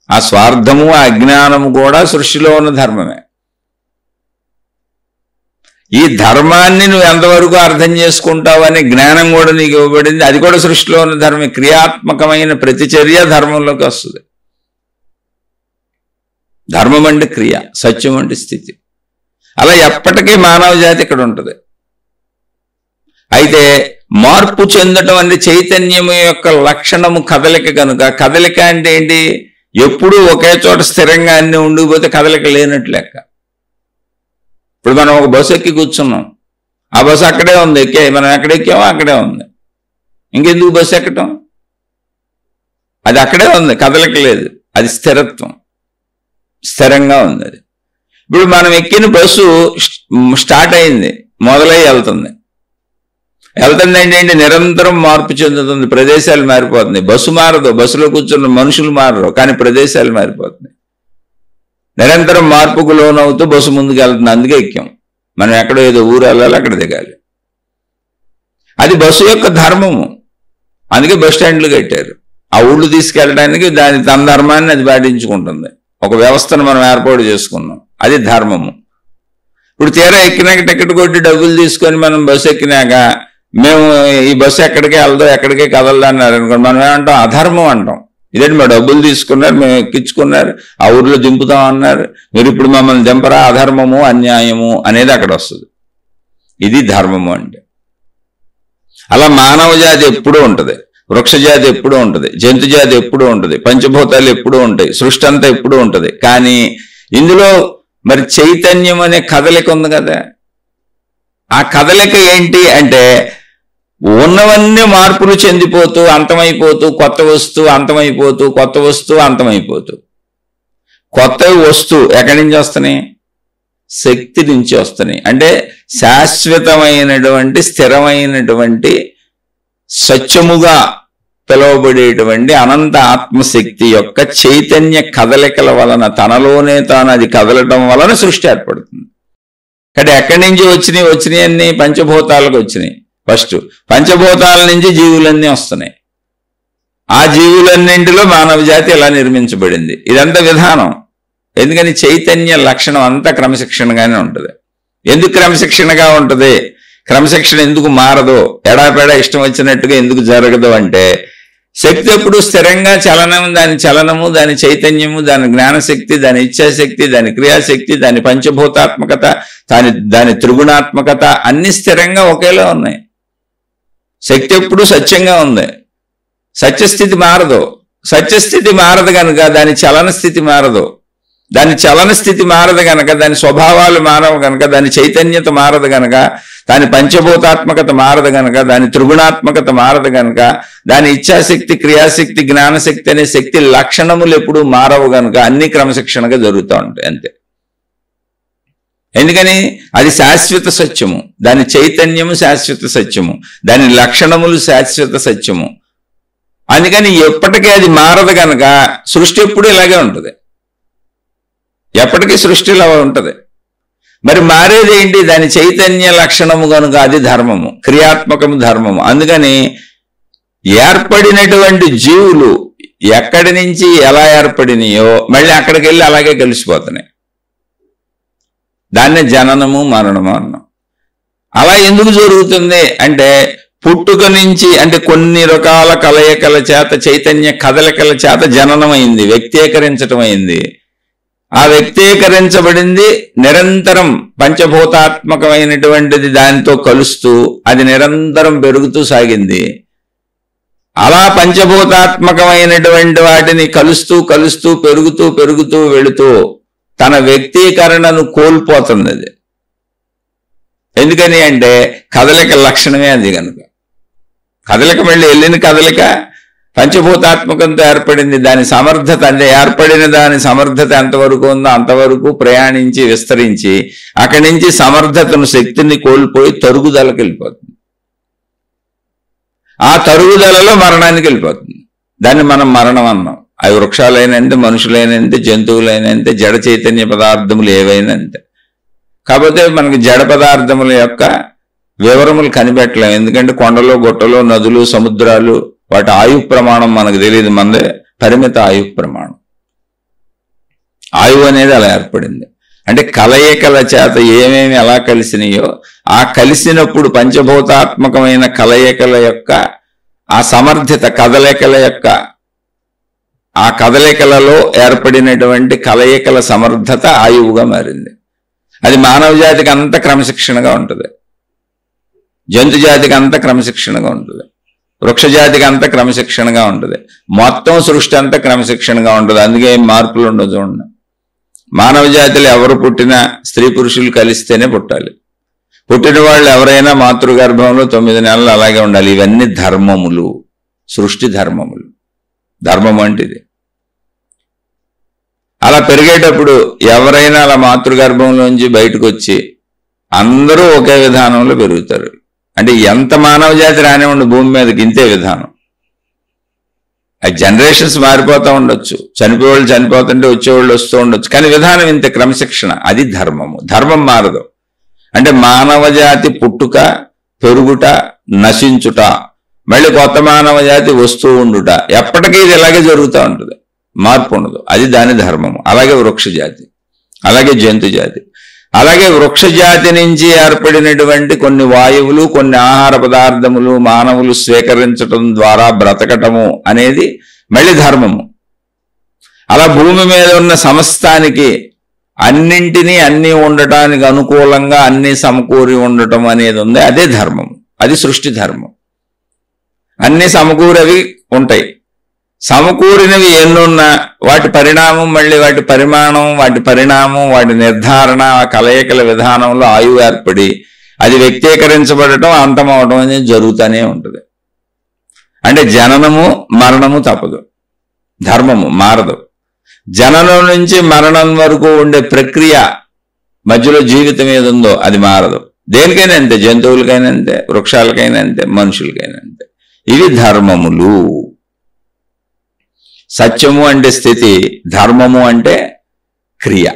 ఆ స్వార్థము, ఆ అజ్ఞానము కూడా సృష్టిలో ఉన్న ధర్మమే. ఈ ధర్మాన్ని నువ్వు ఎంతవరకు అర్థం చేసుకుంటావు అనే జ్ఞానం కూడా నీకు ఇవ్వబడింది. అది కూడా సృష్టిలో ఉన్న ధర్మే. క్రియాత్మకమైన ప్రతిచర్య ధర్మంలోకి వస్తుంది. ధర్మం అంటే క్రియ, సత్యం అంటే స్థితి. అలా ఎప్పటికీ మానవ జాతి ఇక్కడ ఉంటుంది. అయితే మార్పు చెందటం అంటే చైతన్యము యొక్క లక్షణము కదలిక కనుక. కదలిక అంటే ఏంటి? ఎప్పుడూ ఒకే చోట స్థిరంగా అన్ని ఉండిపోతే కదలిక లేనట్లు లెక్క. ఇప్పుడు మనం ఒక బస్సు ఎక్కి కూర్చున్నాం, ఆ బస్సు అక్కడే ఉంది, మనం ఎక్కడ ఎక్కామో అక్కడే ఉంది. ఇంకెందుకు బస్సు ఎక్కటం? అది అక్కడే ఉంది, కదలిక లేదు, అది స్థిరత్వం, స్థిరంగా ఉంది అది. ఇప్పుడు మనం ఎక్కిన బస్సు స్టార్ట్ అయింది, మొదలై వెళ్తుంది ఏంటంటే నిరంతరం మార్పు చెందుతుంది, ప్రదేశాలు మారిపోతుంది. బస్సు మారదు, బస్సులో కూర్చున్న మనుషులు మారరు, కానీ ప్రదేశాలు మారిపోతున్నాయి. నిరంతరం మార్పుకు లోనవుతూ బస్సు ముందుకు వెళ్తుంది. అందుకే ఎక్కాం. మనం ఎక్కడో ఏదో ఊరు వెళ్ళాలి, అక్కడ దిగాలి. అది బస్సు యొక్క ధర్మము. అందుకే బస్ స్టాండ్లు కట్టారు. ఆ ఊళ్ళు తీసుకెళ్ళడానికి తన ధర్మాన్ని అది పాటించుకుంటుంది. ఒక వ్యవస్థను మనం ఏర్పాటు చేసుకున్నాం, అది ధర్మము. ఇప్పుడు తీరా ఎక్కినాక టికెట్ కొట్టి డబ్బులు తీసుకొని మనం బస్సు ఎక్కినాక మేము ఈ బస్సు ఎక్కడికే వెళ్దాం, ఎక్కడికే కదలదా అన్నారు అనుకోండి, మనం ఏమంటాం? అధర్మం అంటాం. ఇదేంటి మా డబ్బులు తీసుకున్నారు, మేము ఎక్కించుకున్నారు, ఆ ఊర్లో దింపుతాం అన్నారు, మీరు ఇప్పుడు మమ్మల్ని దింపరా, అధర్మము అన్యాయము అనేది అక్కడ వస్తుంది. ఇది ధర్మము అంటే. అలా మానవ జాతి ఎప్పుడూ ఉంటుంది, వృక్ష జాతి ఎప్పుడూ ఉంటుంది, జంతు జాతి ఎప్పుడూ ఉంటుంది, పంచభూతాలు ఎప్పుడూ ఉంటాయి, సృష్టి అంతా ఎప్పుడూ ఉంటుంది. కానీ ఇందులో మరి చైతన్యం అనే కదలిక ఉంది కదా. ఆ కదలిక ఏంటి అంటే ఉన్నవన్నీ మార్పులు చెందిపోతూ అంతమైపోతూ, కొత్త వస్తువు అంతమైపోతూ, కొత్త వస్తువు అంతమైపోతూ. కొత్తవి వస్తూ ఎక్కడి నుంచి వస్తున్నాయి? శక్తి నుంచి వస్తున్నాయి. అంటే శాశ్వతమైనటువంటి స్థిరమైనటువంటి సత్యముగా పిలువబడేటువంటి అనంత ఆత్మశక్తి యొక్క చైతన్య కదలికల వలన, తనలోనే తాను అది కదలటం వలన సృష్టి ఏర్పడుతుంది. కాబట్టి ఎక్కడి నుంచి వచ్చినాయి అన్ని పంచభూతాలకు వచ్చినాయి. ఫస్ట్ పంచభూతాల నుంచి జీవులన్నీ వస్తున్నాయి. ఆ జీవులన్నింటిలో మానవ జాతి ఎలా నిర్మించబడింది. ఇదంతా విధానం. ఎందుకని చైతన్య లక్షణం అంతా క్రమశిక్షణగానే ఉంటుంది. ఎందుకు క్రమశిక్షణగా ఉంటుంది? క్రమశిక్షణ ఎందుకు మారదు, ఎడాపెడా ఇష్టం వచ్చినట్టుగా ఎందుకు జరగదు అంటే, శక్తి ఎప్పుడు స్థిరంగా దాని చలనము, దాని చైతన్యము, దాని జ్ఞానశక్తి, దాని ఇచ్ఛాశక్తి, దాని క్రియాశక్తి, దాని పంచభూతాత్మకత, దాని త్రిగుణాత్మకత అన్ని స్థిరంగా ఒకేలా ఉన్నాయి. శక్తి ఎప్పుడు సత్యంగా ఉంది. సత్యస్థితి మారదు. సత్యస్థితి మారదు కనుక దాని చలన స్థితి మారదు. దాని చలన స్థితి మారదు గనక దాని స్వభావాలు మారవు గనక, దాని చైతన్యత మారదు గనక, దాని పంచభూతాత్మకత మారదు గనక, దాని త్రిగుణాత్మకత మారదు గనక, దాని ఇచ్ఛాశక్తి, క్రియాశక్తి, జ్ఞానశక్తి అనే శక్తి లక్షణములు ఎప్పుడు మారవు గనక అన్ని క్రమశిక్షణగా జరుగుతూ ఉంటాయి అంతే. ఎందుకని అది శాశ్వత సత్యము, దాని చైతన్యము శాశ్వత సత్యము, దాని లక్షణములు శాశ్వత సత్యము. అందుకని ఎప్పటికీ అది మారదు గనక సృష్టి ఎప్పుడు ఇలాగే ఉంటుంది. ఎప్పటికీ సృష్టిలో ఉంటుంది. మరి మారేది ఏంటి? దాని చైతన్య లక్షణము కనుక అది ధర్మము, క్రియాత్మకము ధర్మము. అందుకని ఏర్పడినటువంటి జీవులు ఎక్కడి నుంచి ఎలా ఏర్పడినాయో మళ్ళీ అక్కడికి వెళ్ళి అలాగే కలిసిపోతున్నాయి. దాన్నే జననము మరణము అన్నాం. అలా ఎందుకు జరుగుతుంది అంటే, పుట్టుక నుంచి అంటే కొన్ని రకాల కలయికల చేత, చైతన్య కదలికల చేత జననం అయింది, వ్యక్తీకరించటం అయింది. ఆ వ్యక్తీకరించబడింది నిరంతరం పంచభూతాత్మకమైనటువంటిది దానితో కలుస్తూ అది నిరంతరం పెరుగుతూ సాగింది. అలా పంచభూతాత్మకమైనటువంటి వాటిని కలుస్తూ కలుస్తూ పెరుగుతూ పెరుగుతూ వెళుతూ తన వ్యక్తీకరణను కోల్పోతుంది అది. ఎందుకని అంటే కదలిక లక్షణమే అది కనుక. కదలిక మళ్ళీ వెళ్ళిన కదలిక పంచభూతాత్మకంతో ఏర్పడింది. దాని సమర్థత అంటే ఏర్పడిన దాని సమర్థత ఎంతవరకు ఉందో అంతవరకు ప్రయాణించి విస్తరించి అక్కడి నుంచి సమర్థతను, శక్తిని కోల్పోయి తరుగుదలకు వెళ్ళిపోతుంది. ఆ తరుగుదలలో మరణానికి వెళ్ళిపోతుంది. దాన్ని మనం మరణం అన్నాం. అవి వృక్షాలైనంతే, మనుషులైనంతే, జంతువులైనంతే, జడ చైతన్య పదార్థములు ఏవైనా అంతే. కాకపోతే మనకి జడ పదార్థముల యొక్క వివరములు కనిపెట్టలేం. ఎందుకంటే కొండలు, గుట్టలు, నదులు, సముద్రాలు వాటి ఆయు ప్రమాణం మనకు తెలియదు. మనదే పరిమిత ఆయు ప్రమాణం. ఆయువు అనేది అలా ఏర్పడింది. అంటే కలయికల చేత ఏమేమి ఎలా కలిసినాయో ఆ కలిసినప్పుడు పంచభూతాత్మకమైన కలయికల యొక్క ఆ సమర్థత, కదలికల యొక్క ఆ కదలికలలో ఏర్పడినటువంటి కలయికల సమర్థత ఆయువుగా మారింది. అది మానవ జాతికి అంత క్రమశిక్షణగా ఉంటుంది, జంతు జాతికి అంత క్రమశిక్షణగా ఉంటుంది, వృక్షజాతికి అంత క్రమశిక్షణగా ఉంటుంది, మొత్తం సృష్టి అంతా క్రమశిక్షణగా ఉంటుంది. అందుకే ఏం మార్పులు ఉండదు. చూడండి, మానవ జాతిలో ఎవరు పుట్టినా స్త్రీ పురుషులు కలిస్తేనే పుట్టాలి. పుట్టిన వాళ్ళు ఎవరైనా మాతృగర్భంలో 9 నెలలు అలాగే ఉండాలి. ఇవన్నీ ధర్మములు, సృష్టి ధర్మములు. ధర్మం అంటే ఇది. అలా పెరిగేటప్పుడు ఎవరైనా అలా మాతృగర్భంలోంచి బయటకు వచ్చి అందరూ ఒకే విధానంలో పెరుగుతారు. అంటే ఎంత మానవ జాతి రానివ్వండి భూమి మీదకి ఇంతే విధానం. ఆ జనరేషన్స్ మారిపోతూ ఉండొచ్చు, చనిపోయేవాళ్ళు చనిపోతుంటే వచ్చేవాళ్ళు వస్తూ ఉండొచ్చు, కానీ విధానం ఇంత క్రమశిక్షణ. అది ధర్మము. ధర్మం మారదు. అంటే మానవ జాతి పుట్టుక, పెరుగుట, నశించుట, మళ్ళీ కొత్త మానవ జాతి వస్తూ ఉండుట, ఎప్పటికీ ఇది ఇలాగే జరుగుతూ ఉంటుంది, మార్పు ఉండదు. అది దాని ధర్మము. అలాగే వృక్ష జాతి, అలాగే జంతు జాతి, అలాగే వృక్ష జాతి నుంచి ఏర్పడినటువంటి కొన్ని వాయువులు, కొన్ని ఆహార పదార్థములు మానవులు స్వీకరించటం ద్వారా బ్రతకటము అనేది మళ్ళీ ధర్మము. అలా భూమి మీద ఉన్న సమస్తానికి అన్నింటినీ అన్నీ ఉండటానికి అనుకూలంగా అన్నీ సమకూరి ఉండటం అనేది ఉంది, అదే ధర్మము. అది సృష్టి ధర్మం. అన్ని సమకూరవి ఉంటాయి. సమకూరినవి ఎన్నున్నా వాటి పరిణామం, మళ్ళీ వాటి పరిమాణం, వాటి పరిణామం, వాటి నిర్ధారణ, ఆ కలయికల విధానంలో ఆయువు ఏర్పడి అది వ్యక్తీకరించబడటం, అంతమవటం అనేది జరుగుతూనే ఉంటుంది. అంటే జననము మరణము తప్పదు, ధర్మము మారదు. జననం నుంచి మరణం వరకు ఉండే ప్రక్రియ మధ్యలో జీవితం ఏది ఉందో అది మారదు. దేనికైనా అంతే, జంతువులకైనా అంతే, వృక్షాలకైనా అంతే, మనుషులకైనా అంతే. ఇవి ధర్మములు. సత్యము అంటే స్థితి, ధర్మము అంటే క్రియ.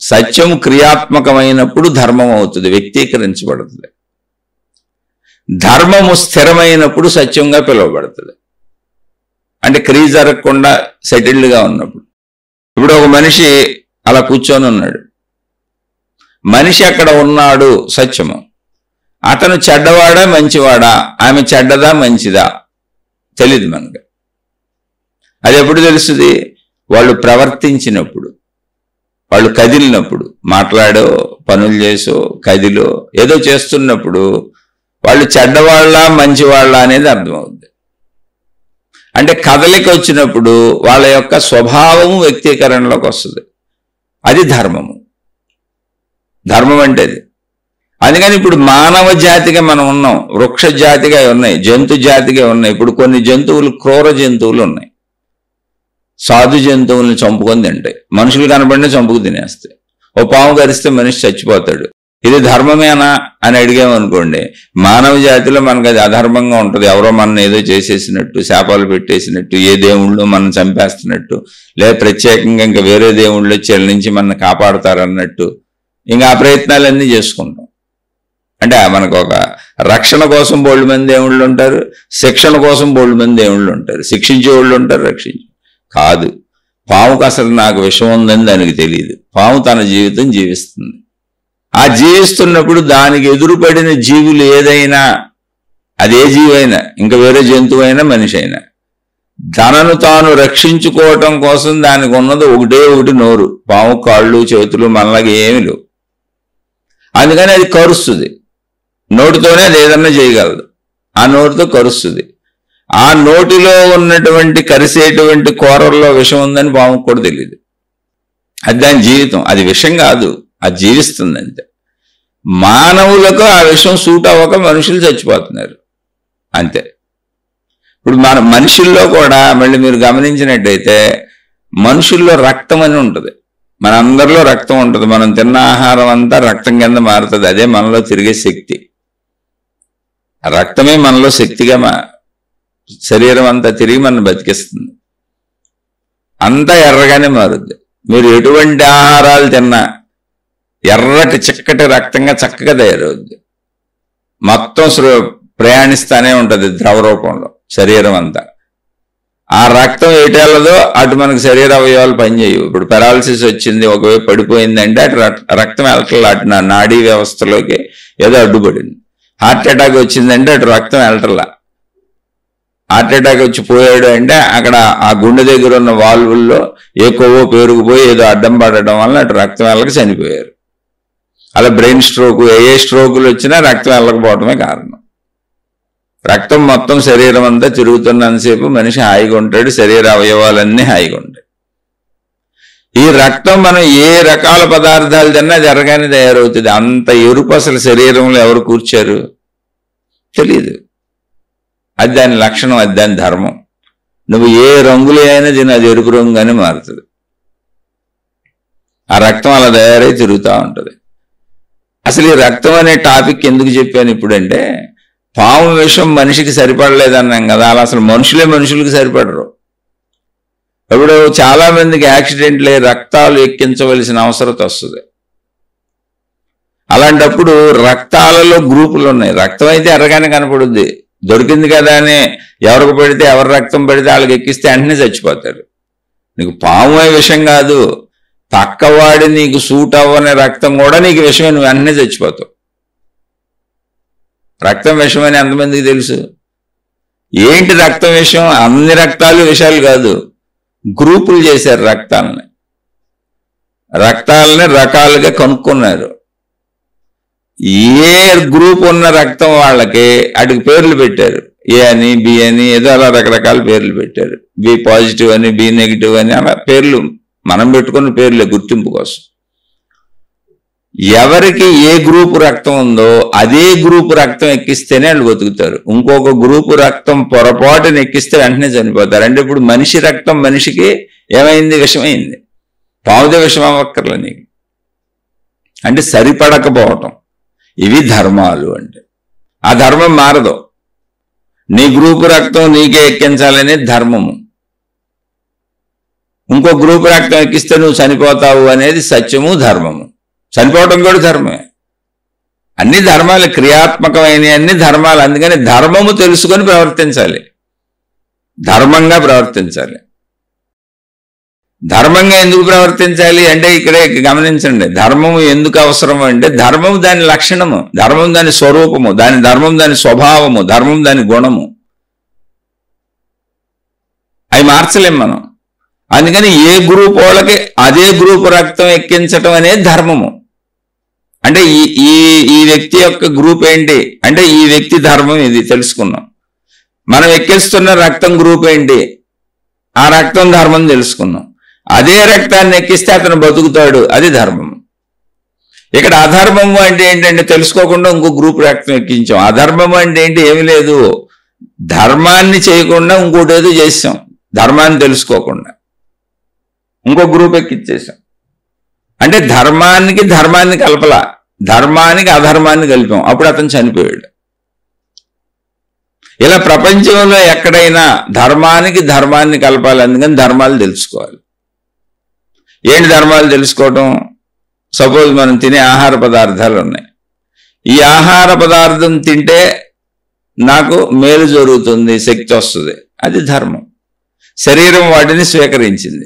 సత్యము క్రియాత్మకమైనప్పుడు ధర్మం అవుతుంది, వ్యక్తీకరించబడుతుంది. ధర్మము స్థిరమైనప్పుడు సత్యంగా పిలువబడుతుంది. అంటే క్రియ జరగకుండా సెటిల్డ్గా ఉన్నప్పుడు. ఇప్పుడు ఒక మనిషి అలా కూర్చొని ఉన్నాడు. మనిషి అక్కడ ఉన్నాడు సత్యము. అతను చెడ్డవాడా మంచివాడా, ఆమె చెడ్డదా మంచిదా తెలీదు మనకు. అది ఎప్పుడు తెలుస్తుంది? వాళ్ళు ప్రవర్తించినప్పుడు, వాళ్ళు కదిలినప్పుడు, మాట్లాడో పనులు చేసో కదిలో ఏదో చేస్తున్నప్పుడు వాళ్ళు చెడ్డవాళ్ళ మంచివాళ్ళ అనేది అర్థమవుతుంది. అంటే కదలిక వచ్చినప్పుడు వాళ్ళ యొక్క స్వభావము వ్యక్తీకరణలోకి వస్తుంది. అది ధర్మము. ధర్మం అంటే అది. అందుకని ఇప్పుడు మానవ జాతిగా మనం ఉన్నాం, వృక్ష జాతిగా ఉన్నాయి, జంతు జాతిగా ఉన్నాయి. ఇప్పుడు కొన్ని జంతువులు క్రూర జంతువులు ఉన్నాయి. సాధు జంతువుల్ని చంపుకొని తింటాయి. మనుషులు కనబడినా చంపుకు తినేస్తాయి. ఓ పాము కరిస్తే మనిషి చచ్చిపోతాడు. ఇది ధర్మమేనా అని అడిగామనుకోండి, మానవ జాతిలో మనకు అది అధర్మంగా ఉంటుంది. ఎవరో మనం ఏదో చేసేసినట్టు, శాపాలు పెట్టేసినట్టు, ఏ దేవుళ్ళు మనం చంపేస్తున్నట్టు, లేదా ప్రత్యేకంగా ఇంకా వేరే దేవుళ్ళు వచ్చి వీళ్ళ నుంచి మనం కాపాడుతారన్నట్టు ఇంకా ఆ ప్రయత్నాలన్నీ చేసుకుంటాం. అంటే మనకు ఒక రక్షణ కోసం బోల్డ్ మంది దేవుళ్ళు ఉంటారు, శిక్షణ కోసం బోల్డ్ మంది దేవుళ్ళు ఉంటారు. శిక్షించే వాళ్ళు ఉంటారు, రక్షించే కాదు. పాముకు అసలు నాకు విషం ఉందని దానికి తెలియదు. పాము తన జీవితం జీవిస్తుంది. ఆ జీవిస్తున్నప్పుడు దానికి ఎదురుపడిన జీవులు ఏదైనా, అదే జీవైనా, ఇంకా వేరే జంతువు అయినా మనిషి అయినా, తనను తాను రక్షించుకోవటం కోసం దానికి ఉన్నది ఒకటి నోరు. పాము కాళ్ళు చేతులు మనలాగా ఏమి లేవు. అందుకని అది కరుస్తుంది. నోటితోనే అది ఏదన్నా చేయగలదు. ఆ నోటితో కరుస్తుంది. ఆ నోటిలో ఉన్నటువంటి కరిసేటువంటి కూరల్లో విషం ఉందని పాముకు కూడా తెలియదు. అది దాని జీవితం. అది విషం కాదు, అది జీవిస్తుంది అంతే. మానవులకు ఆ విషయం సూట్ అవ్వక మనుషులు చచ్చిపోతున్నారు అంతే. ఇప్పుడు మన మనుషుల్లో కూడా మళ్ళీ మీరు గమనించినట్టయితే మనుషుల్లో రక్తం అని ఉంటుంది. మనందరిలో రక్తం ఉంటుంది. మనం తిన్న ఆహారం అంతా రక్తం కింద మారుతుంది. అదే మనలో తిరిగే శక్తి. రక్తమే మనలో శక్తిగా శరీరం అంతా తిరిగి మనం బతికిస్తుంది. అంతా ఎర్రగానే మారుద్ది. మీరు ఎటువంటి ఆహారాలు తిన్నా ఎర్రటి చిక్కటి రక్తంగా చక్కగా తయారవుద్ది. మొత్తం ప్రయాణిస్తానే ఉంటుంది ద్రవ రూపంలో శరీరం అంతా. ఆ రక్తం ఎటెళ్ళదో అటు మనకు శరీర అవయవాలు పనిచేయవు. ఇప్పుడు పెరాలసిస్ వచ్చింది, ఒకవైపు పడిపోయిందంటే అటు రక్తం వెళ్ళట్లా, అటు నాడీ వ్యవస్థలోకి ఏదో అడ్డుపడింది. హార్ట్ అటాక్ వచ్చిందంటే అటు రక్తం వెళ్ళట్లా. హార్ట్ అటాక్ వచ్చి పోయాడు అంటే అక్కడ ఆ గుండె దగ్గర ఉన్న వాల్వుల్లో ఏ కొవ్వో పేరుకుపోయి ఏదో అడ్డం పడడం వల్ల అటు రక్తం వెళ్ళక చనిపోయారు. అలా బ్రెయిన్ స్ట్రోక్, ఏ స్ట్రోకులు వచ్చినా రక్తం వెళ్ళకపోవటమే కారణం. రక్తం మొత్తం శరీరం అంతా తిరుగుతున్నంతసేపు మనిషి హాయిగా ఉంటాడు, శరీర అవయవాలన్నీ హాయిగా ఉంటాయి. ఈ రక్తం మనం ఏ రకాల పదార్థాలు తిన్నా జరగానే తయారవుతుంది. అంత ఎరుపు అసలు శరీరంలో ఎవరు కూర్చారు తెలీదు. అది దాని లక్షణం, అది దాని ధర్మం. నువ్వు ఏ రంగులు అయినా తిని అది ఎరుపు రంగుగానే మారుతుంది. ఆ రక్తం అలా తయారై తిరుగుతూ ఉంటుంది. అసలు ఈ రక్తం అనే టాపిక్ ఎందుకు చెప్పాను ఇప్పుడంటే, పాము విషం మనిషికి సరిపడలేదన్నాం కదా, అలా అసలు మనుషులకి సరిపడరు. ఇప్పుడు చాలా మందికి యాక్సిడెంట్లు రక్తాలు ఎక్కించవలసిన అవసరం వస్తుంది. అలాంటప్పుడు రక్తాలలో గ్రూపులు ఉన్నాయి. రక్తం అయితే ఎర్రగానే కనపడుద్ది. దొరికింది కదా అని ఎవరికి పడితే ఎవరి రక్తం పడితే వాళ్ళకి ఎక్కిస్తే వెంటనే చచ్చిపోతారు. నీకు పాము విషయం కాదు, పక్కవాడి నీకు సూట్ అవ్వని రక్తం కూడా నీకు విషమే, నువ్వు వెంటనే చచ్చిపోతావు. రక్తం విషమని ఎంతమందికి తెలుసు? ఏంటి రక్తం విషయం? అన్ని రక్తాలు విషయాలు కాదు, గ్రూపులు చేశారు రక్తాలని రకాలుగా కనుక్కున్నారు. ఏ గ్రూప్ ఉన్న రక్తం వాళ్ళకి వాటికి పేర్లు పెట్టారు. ఏ అని, బి అని, ఏదో అలా రకరకాల పేర్లు పెట్టారు. బి పాజిటివ్ అని, బి నెగిటివ్ అని, అలా పేర్లు మనం పెట్టుకున్న పేర్లే గుర్తింపు కోసం. ఎవరికి ఏ గ్రూపు రక్తం ఉందో అదే గ్రూపు రక్తం ఎక్కిస్తేనే వాళ్ళు బతుకుతారు. ఇంకొక గ్రూపు రక్తం పొరపాటుని ఎక్కిస్తే వెంటనే చనిపోతారు. అంటే ఇప్పుడు మనిషి రక్తం మనిషికి ఏమైంది? విషమైంది. పావుదే విషం అవ్వక్కర్లే నీకు. అంటే సరిపడకపోవటం. ఇవి ధర్మాలు. అంటే ఆ ధర్మం మారదు. నీ గ్రూపు రక్తం నీకే ఎక్కించాలనే ధర్మము. ఇంకో గ్రూపు రక్తం ఎక్కిస్తే నువ్వు చనిపోతావు అనేది సత్యము, ధర్మము. చనిపోవటం కూడా ధర్మమే. అన్ని ధర్మాలు క్రియాత్మకమైన అన్ని ధర్మాలు. అందుకని ధర్మము తెలుసుకొని ప్రవర్తించాలి, ధర్మంగా ప్రవర్తించాలి. ధర్మంగా ఎందుకు ప్రవర్తించాలి అంటే ఇక్కడే గమనించండి, ధర్మము ఎందుకు అవసరము అంటే ధర్మం దాని లక్షణము, ధర్మం దాని స్వరూపము, ధర్మం దాని స్వభావము, ధర్మం దాని గుణము. అవి మార్చలేం మనం. అందుకని ఏ గ్రూప్ వాళ్ళకి అదే గ్రూప్ రక్తం ఎక్కించటం అనేది ధర్మము. అంటే ఈ వ్యక్తి యొక్క గ్రూప్ ఏంటి అంటే ఈ వ్యక్తి ధర్మం ఇది తెలుసుకున్నాం. మనం ఎక్కిస్తున్న రక్తం గ్రూప్ ఏంటి, ఆ రక్తం ధర్మం తెలుసుకున్నాం. అదే రక్తాన్ని ఎక్కిస్తే అతను బతుకుతాడు, అది ధర్మం. ఇక్కడ అధర్మము అంటే ఏంటంటే తెలుసుకోకుండా ఇంకో గ్రూప్ రక్తం ఎక్కించాం. అధర్మము అంటే ఏంటి, ఏమి లేదు, ధర్మాన్ని చేయకుండా ఇంకోటి ఏదో చేసాం, ధర్మాన్ని తెలుసుకోకుండా ఇంకో గ్రూప్ ఎక్కిచ్చేసాం. అంటే ధర్మాన్ని కలపలా, ధర్మానికి అధర్మాన్ని కలిపాం, అప్పుడు అతను చనిపోయాడు. ఇలా ప్రపంచంలో ఎక్కడైనా ధర్మాన్ని కలపాలి, అందుకని ధర్మాలు తెలుసుకోవాలి. ఏంటి ధర్మాలు తెలుసుకోవటం? సపోజ్ మనం తినే ఆహార పదార్థాలు ఉన్నాయి, ఈ ఆహార పదార్థం తింటే నాకు మేలు జరుగుతుంది, శక్తి వస్తుంది, అది ధర్మం. శరీరం వాటిని స్వీకరించింది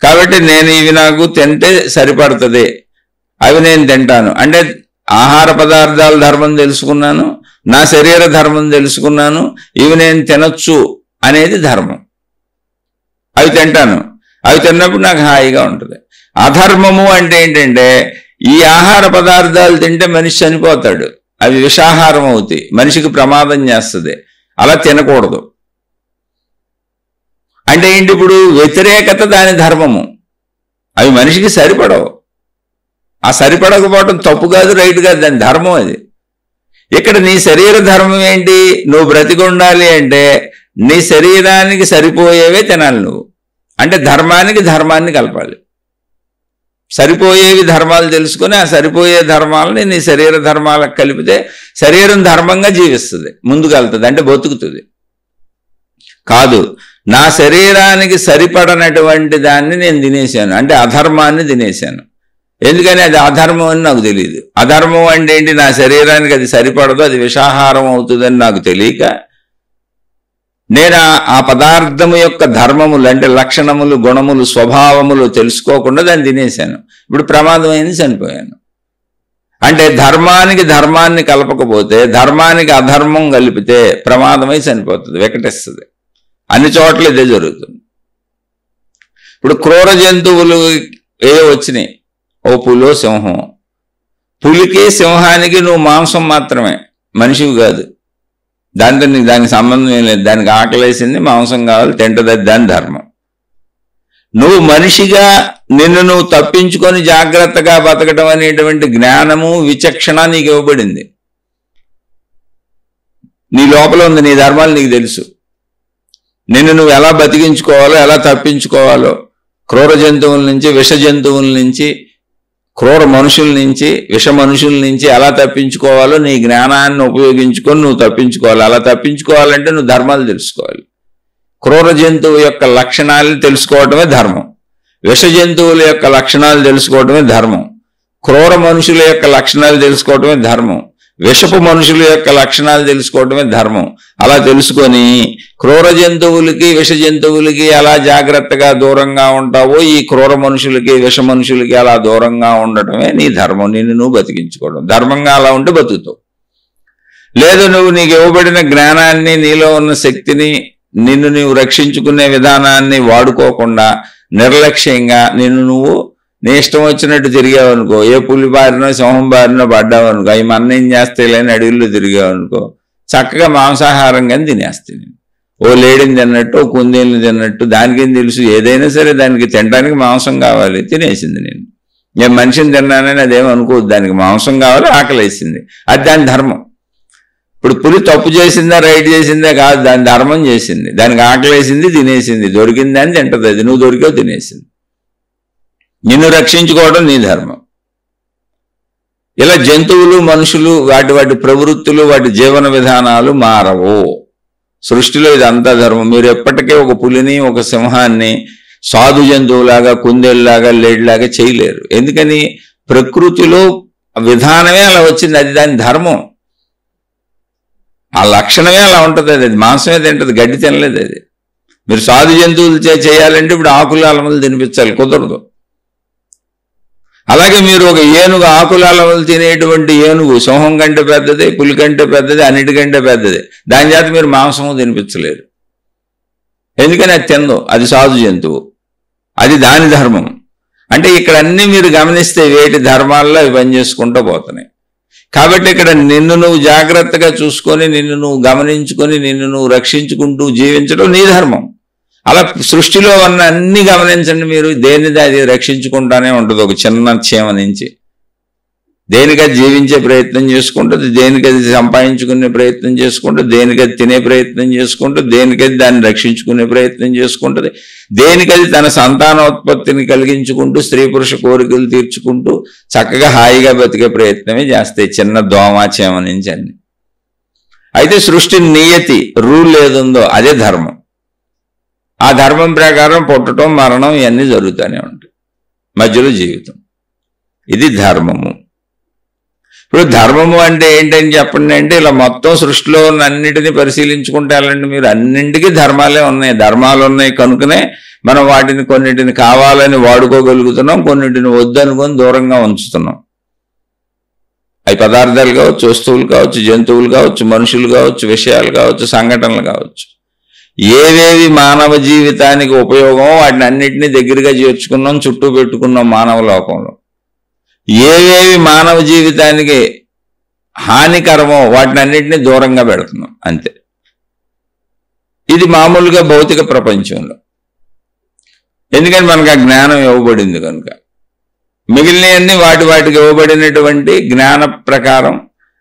కాబట్టి నేను ఇవి నాకు తింటే సరిపడుతుంది, అవి నేను తింటాను అంటే ఆహార పదార్థాల ధర్మం తెలుసుకున్నాను, నా శరీర ధర్మం తెలుసుకున్నాను, ఇవి నేను తినొచ్చు అనేది ధర్మం. అవి తింటాను, అవి తిన్నప్పుడు నాకు హాయిగా ఉంటుంది. అధర్మము అంటే ఏంటంటే ఈ ఆహార పదార్థాలు తింటే మనిషి చనిపోతాడు, అవి విషాహారం అవుతాయి, మనిషికి ప్రమాదం చేస్తుంది, అలా తినకూడదు. అంటే ఏంటి, ఇప్పుడు వ్యతిరేకత దాని ధర్మము, అవి మనిషికి సరిపడవు. ఆ సరిపడకపోవటం తప్పు కాదు, రైట్ కాదు, దాని ధర్మం అది. ఇక్కడ నీ శరీర ధర్మం ఏంటి, నువ్వు బ్రతికుండాలి అంటే నీ శరీరానికి సరిపోయేవే తినాలి నువ్వు. అంటే ధర్మాన్ని కలపాలి. సరిపోయేవి ధర్మాలు తెలుసుకొని ఆ సరిపోయే ధర్మాలని నీ శరీర ధర్మాలకు కలిపితే శరీరం ధర్మంగా జీవిస్తుంది, ముందుకు వెళ్తుంది, అంటే బతుకుతుంది. కాదు, నా శరీరానికి సరిపడనటువంటి దాన్ని నేను తినేశాను అంటే అధర్మాన్ని తినేశాను. ఎందుకని అది అధర్మం అని నాకు తెలియదు. అధర్మం అంటే ఏంటి, నా శరీరానికి అది సరిపడదు, అది విషాహారం అవుతుందని నాకు తెలియక నేను ఆ పదార్థము యొక్క ధర్మములు అంటే లక్షణములు, గుణములు, స్వభావములు తెలుసుకోకుండా దాన్ని తినేశాను. ఇప్పుడు ప్రమాదం అయింది, చనిపోయాను. అంటే ధర్మాన్ని కలపకపోతే, ధర్మానికి అధర్మం కలిపితే ప్రమాదమై చనిపోతుంది, వికటిస్తుంది. అన్ని చోట్ల ఇదే జరుగుతుంది. ఇప్పుడు క్రూర జంతువులు ఏ వచ్చినాయి, ఓ పులో సింహం. పులికి సింహానికి నువ్వు మాంసం మాత్రమే, మనిషివి కాదు. దానికి సంబంధం ఏం లేదు. దానికి ఆకలేసింది, మాంసం కావాలి, తింటది, దాని ధర్మం. నువ్వు మనిషిగా నిన్ను నువ్వు తప్పించుకొని జాగ్రత్తగా బతకడం అనేటువంటి జ్ఞానము, విచక్షణ నీకు ఇవ్వబడింది. నీ లోపల ఉంది, నీ ధర్మాలు నీకు తెలుసు. నిన్ను నువ్వు ఎలా బతికించుకోవాలో, ఎలా తప్పించుకోవాలో, క్రూర జంతువుల నుంచి, విష జంతువుల నుంచి, క్రూర మనుషుల నుంచి, విష మనుషుల నుంచి ఎలా తప్పించుకోవాలో నీ జ్ఞానాన్ని ఉపయోగించుకొని నువ్వు తప్పించుకోవాలి. అలా తప్పించుకోవాలంటే నువ్వు ధర్మాలు తెలుసుకోవాలి. క్రూర జంతువు యొక్క లక్షణాలను తెలుసుకోవటమే ధర్మం, విష జంతువుల యొక్క లక్షణాలు తెలుసుకోవటమే ధర్మం, క్రూర మనుషుల యొక్క లక్షణాలు తెలుసుకోవటమే ధర్మం, విషపు మనుషుల యొక్క లక్షణాలు తెలుసుకోవటమే ధర్మం. అలా తెలుసుకొని క్రూర జంతువులకి, విష జంతువులకి ఎలా జాగ్రత్తగా దూరంగా ఉంటావో ఈ క్రూర మనుషులకి, విష మనుషులకి అలా దూరంగా ఉండటమే నీ ధర్మం. నిన్ను నువ్వు బతికించుకోవడం, ధర్మంగా అలా ఉంటే బతుకుతావు. లేదు, నువ్వు నీకు ఇవ్వబడిన జ్ఞానాన్ని, నీలో ఉన్న శక్తిని, నిన్ను నీవు రక్షించుకునే విధానాన్ని వాడుకోకుండా నిర్లక్ష్యంగా నిన్ను నువ్వు నీ ఇష్టం వచ్చినట్టు తిరిగావు అనుకో, ఏ పులి బారినో సింహం బారినో పడ్డావు అనుకో, అవి మన ఏం చేస్తే లేని అడవుల్లో తిరిగావు అనుకో, చక్కగా మాంసాహారంగానే తినేస్తాయి. ఓ లేడిని తిన్నట్టు, ఓ కుందేళ్ళని తిన్నట్టు, దానికేం తెలుసు, ఏదైనా సరే దానికి తినడానికి మాంసం కావాలి, తినేసింది. నేను మనిషిని తిన్నానని అదేమో అనుకోవద్దు, దానికి మాంసం కావాలి, ఆకలేసింది, అది దాని ధర్మం. ఇప్పుడు పులి తప్పు చేసిందా, రైట్ చేసిందా కాదు, దాని ధర్మం చేసింది. దానికి ఆకలేసింది, తినేసింది, దొరికింది అని తింటది, అది నువ్వు దొరికావు, తినేసింది. నిన్ను రక్షించుకోవడం నీ ధర్మం. ఇలా జంతువులు, మనుషులు, వాటి ప్రవృత్తులు, వాటి జీవన విధానాలు మారవు. సృష్టిలో ఇదంతా ధర్మం. మీరు ఎప్పటికే ఒక పులిని, ఒక సింహాన్ని సాధు జంతువులాగా, కుందేళ్ళలాగా, లేడిలాగా చేయలేరు. ఎందుకని, ప్రకృతిలో విధానమే అలా వచ్చింది, అది దాని ధర్మం. ఆ లక్షణమే అలా ఉంటుంది. అది మాంసమే తింటది, గడ్డి తినలేదు. అది మీరు సాధు జంతువులు చేయాలంటే ఇప్పుడు ఆకులు అలమలు తినిపించాలి, కుదరదు. అలాగే మీరు ఒక ఏనుగు ఆకులు అలమలు తినేటువంటి ఏనుగు సింహం కంటే పెద్దది, పులి కంటే పెద్దది, అన్నిటికంటే పెద్దది, దాని చేత మీరు మాంసము తినిపించలేరు. ఎందుకని అది తిందో, అది సాధు జంతువు, అది దాని ధర్మం. అంటే ఇక్కడ అన్ని మీరు గమనిస్తే వేటి ధర్మాల్లో అవి పనిచేసుకుంటూ పోతున్నాయి. కాబట్టి ఇక్కడ నిన్ను నువ్వు జాగ్రత్తగా చూసుకొని, నిన్ను నువ్వు గమనించుకొని, నిన్ను నువ్వు రక్షించుకుంటూ జీవించడం నీ ధర్మం. అలా సృష్టిలో ఉన్న అన్ని గమనించండి మీరు, దేనిది అది రక్షించుకుంటానే ఉంటుంది. ఒక చిన్న చీమ నుంచి దేనికది జీవించే ప్రయత్నం చేసుకుంటుంది, దేనికది సంపాదించుకునే ప్రయత్నం చేసుకుంటుంది, దేనికది తినే ప్రయత్నం చేసుకుంటుంది, దేనికది దాన్ని రక్షించుకునే ప్రయత్నం చేసుకుంటుంది, దేనికది తన సంతానోత్పత్తిని కలిగించుకుంటూ స్త్రీ పురుష కోరికలు తీర్చుకుంటూ చక్కగా హాయిగా బతికే ప్రయత్నమే చేస్తాయి, చిన్న దోమ చీమ నుంచి అన్ని. అయితే సృష్టి నియతి రూల్ ఏదుందో అదే ధర్మం. ఆ ధర్మం ప్రకారం పుట్టడం మరణం ఇవన్నీ జరుగుతూనే ఉంటాయి, మధ్యలో జీవితం. ఇది ధర్మము. ఇప్పుడు ధర్మము అంటే ఏంటని చెప్పండి అంటే, ఇలా మొత్తం సృష్టిలో ఉన్న అన్నిటినీ పరిశీలించుకుంటే వెళ్ళండి మీరు, అన్నింటికీ ధర్మాలే ఉన్నాయి. ధర్మాలు ఉన్నాయి కనుకనే మనం వాటిని కొన్నిటిని కావాలని వాడుకోగలుగుతున్నాం, కొన్నిటిని వద్దనుకొని దూరంగా ఉంచుతున్నాం. అవి పదార్థాలు కావచ్చు, వస్తువులు కావచ్చు, జంతువులు కావచ్చు, మనుషులు కావచ్చు, విషయాలు కావచ్చు, సంఘటనలు కావచ్చు. ఏవేవి మానవ జీవితానికి ఉపయోగమో వాటిని అన్నిటినీ దగ్గరగా చేర్చుకున్నాం, చుట్టూ పెట్టుకున్నాం మానవ లోకంలో. ఏవేవి మానవ జీవితానికి హానికరమో వాటిని అన్నిటినీ దూరంగా పెడుతున్నాం, అంతే. ఇది మామూలుగా భౌతిక ప్రపంచంలో. ఎందుకని మనకు ఆ జ్ఞానం ఇవ్వబడింది కనుక. మిగిలినవన్నీ వాటికి ఇవ్వబడినటువంటి జ్ఞాన ప్రకారం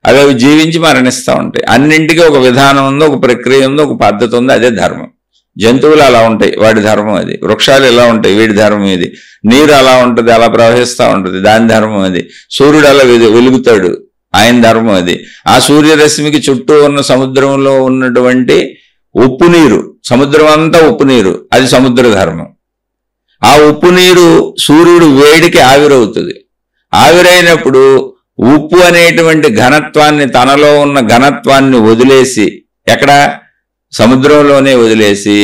అవి జీవించి మరణిస్తూ ఉంటాయి. అన్నింటికీ ఒక విధానం ఉంది, ఒక ప్రక్రియ ఉంది, ఒక పద్ధతి ఉంది, అదే ధర్మం. జంతువులు అలా ఉంటాయి, వాడి ధర్మం అది. వృక్షాలు ఎలా ఉంటాయి, వీడి ధర్మం ఇది. నీరు అలా ఉంటుంది, అలా ప్రవహిస్తూ ఉంటుంది, దాని ధర్మం అది. సూర్యుడు అలా వెలుగుతాడు, ఆయన ధర్మం అది. ఆ సూర్యరశ్మికి చుట్టూ ఉన్న సముద్రంలో ఉన్నటువంటి ఉప్పు నీరు, సముద్రం అంతా ఉప్పు నీరు, అది సముద్ర ధర్మం. ఆ ఉప్పు నీరు సూర్యుడు వేడికి ఆవిరవుతుంది. ఆవిరైనప్పుడు ఉప్పు అనేటువంటి ఘనత్వాన్ని, తనలో ఉన్న ఘనత్వాన్ని వదిలేసి, ఎక్కడ సముద్రంలోనే వదిలేసి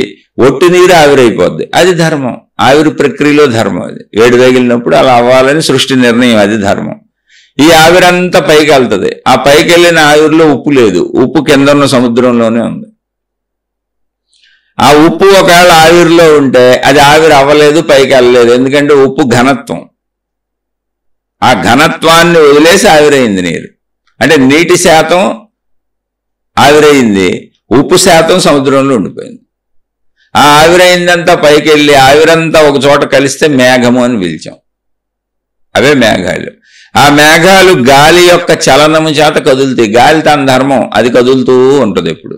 ఒట్టి నీరు ఆవిరైపోద్ది, అది ధర్మం. ఆవిరి ప్రక్రియలో ధర్మం అది. వేడి తగిలినప్పుడు అలా అవ్వాలని సృష్టి నిర్ణయం, అది ధర్మం. ఈ ఆవిరంతా పైకి వెళ్తుంది. ఆ పైకి వెళ్ళిన ఆవిరిలో ఉప్పు లేదు, ఉప్పు కింద ఉన్న సముద్రంలోనే ఉంది. ఆ ఉప్పు ఒకవేళ ఆవిరిలో ఉంటే అది ఆవిరి అవ్వలేదు, పైకి వెళ్ళలేదు. ఎందుకంటే ఉప్పు ఘనత్వం, ఆ ఘనత్వాన్ని వదిలేసి ఆవిరైంది నీరు. అంటే నీటి శాతం ఆవిరైంది, ఉప్పు శాతం సముద్రంలో ఉండిపోయింది. ఆ ఆవిరైందంతా పైకి వెళ్ళి ఆవిరంతా ఒక చోట కలిస్తే మేఘము అని పిలిచాం. అవే మేఘాలు. ఆ మేఘాలు గాలి యొక్క చలనము చేత కదులుతాయి. గాలి తన ధర్మం, అది కదులుతూ ఉంటుంది, ఎప్పుడు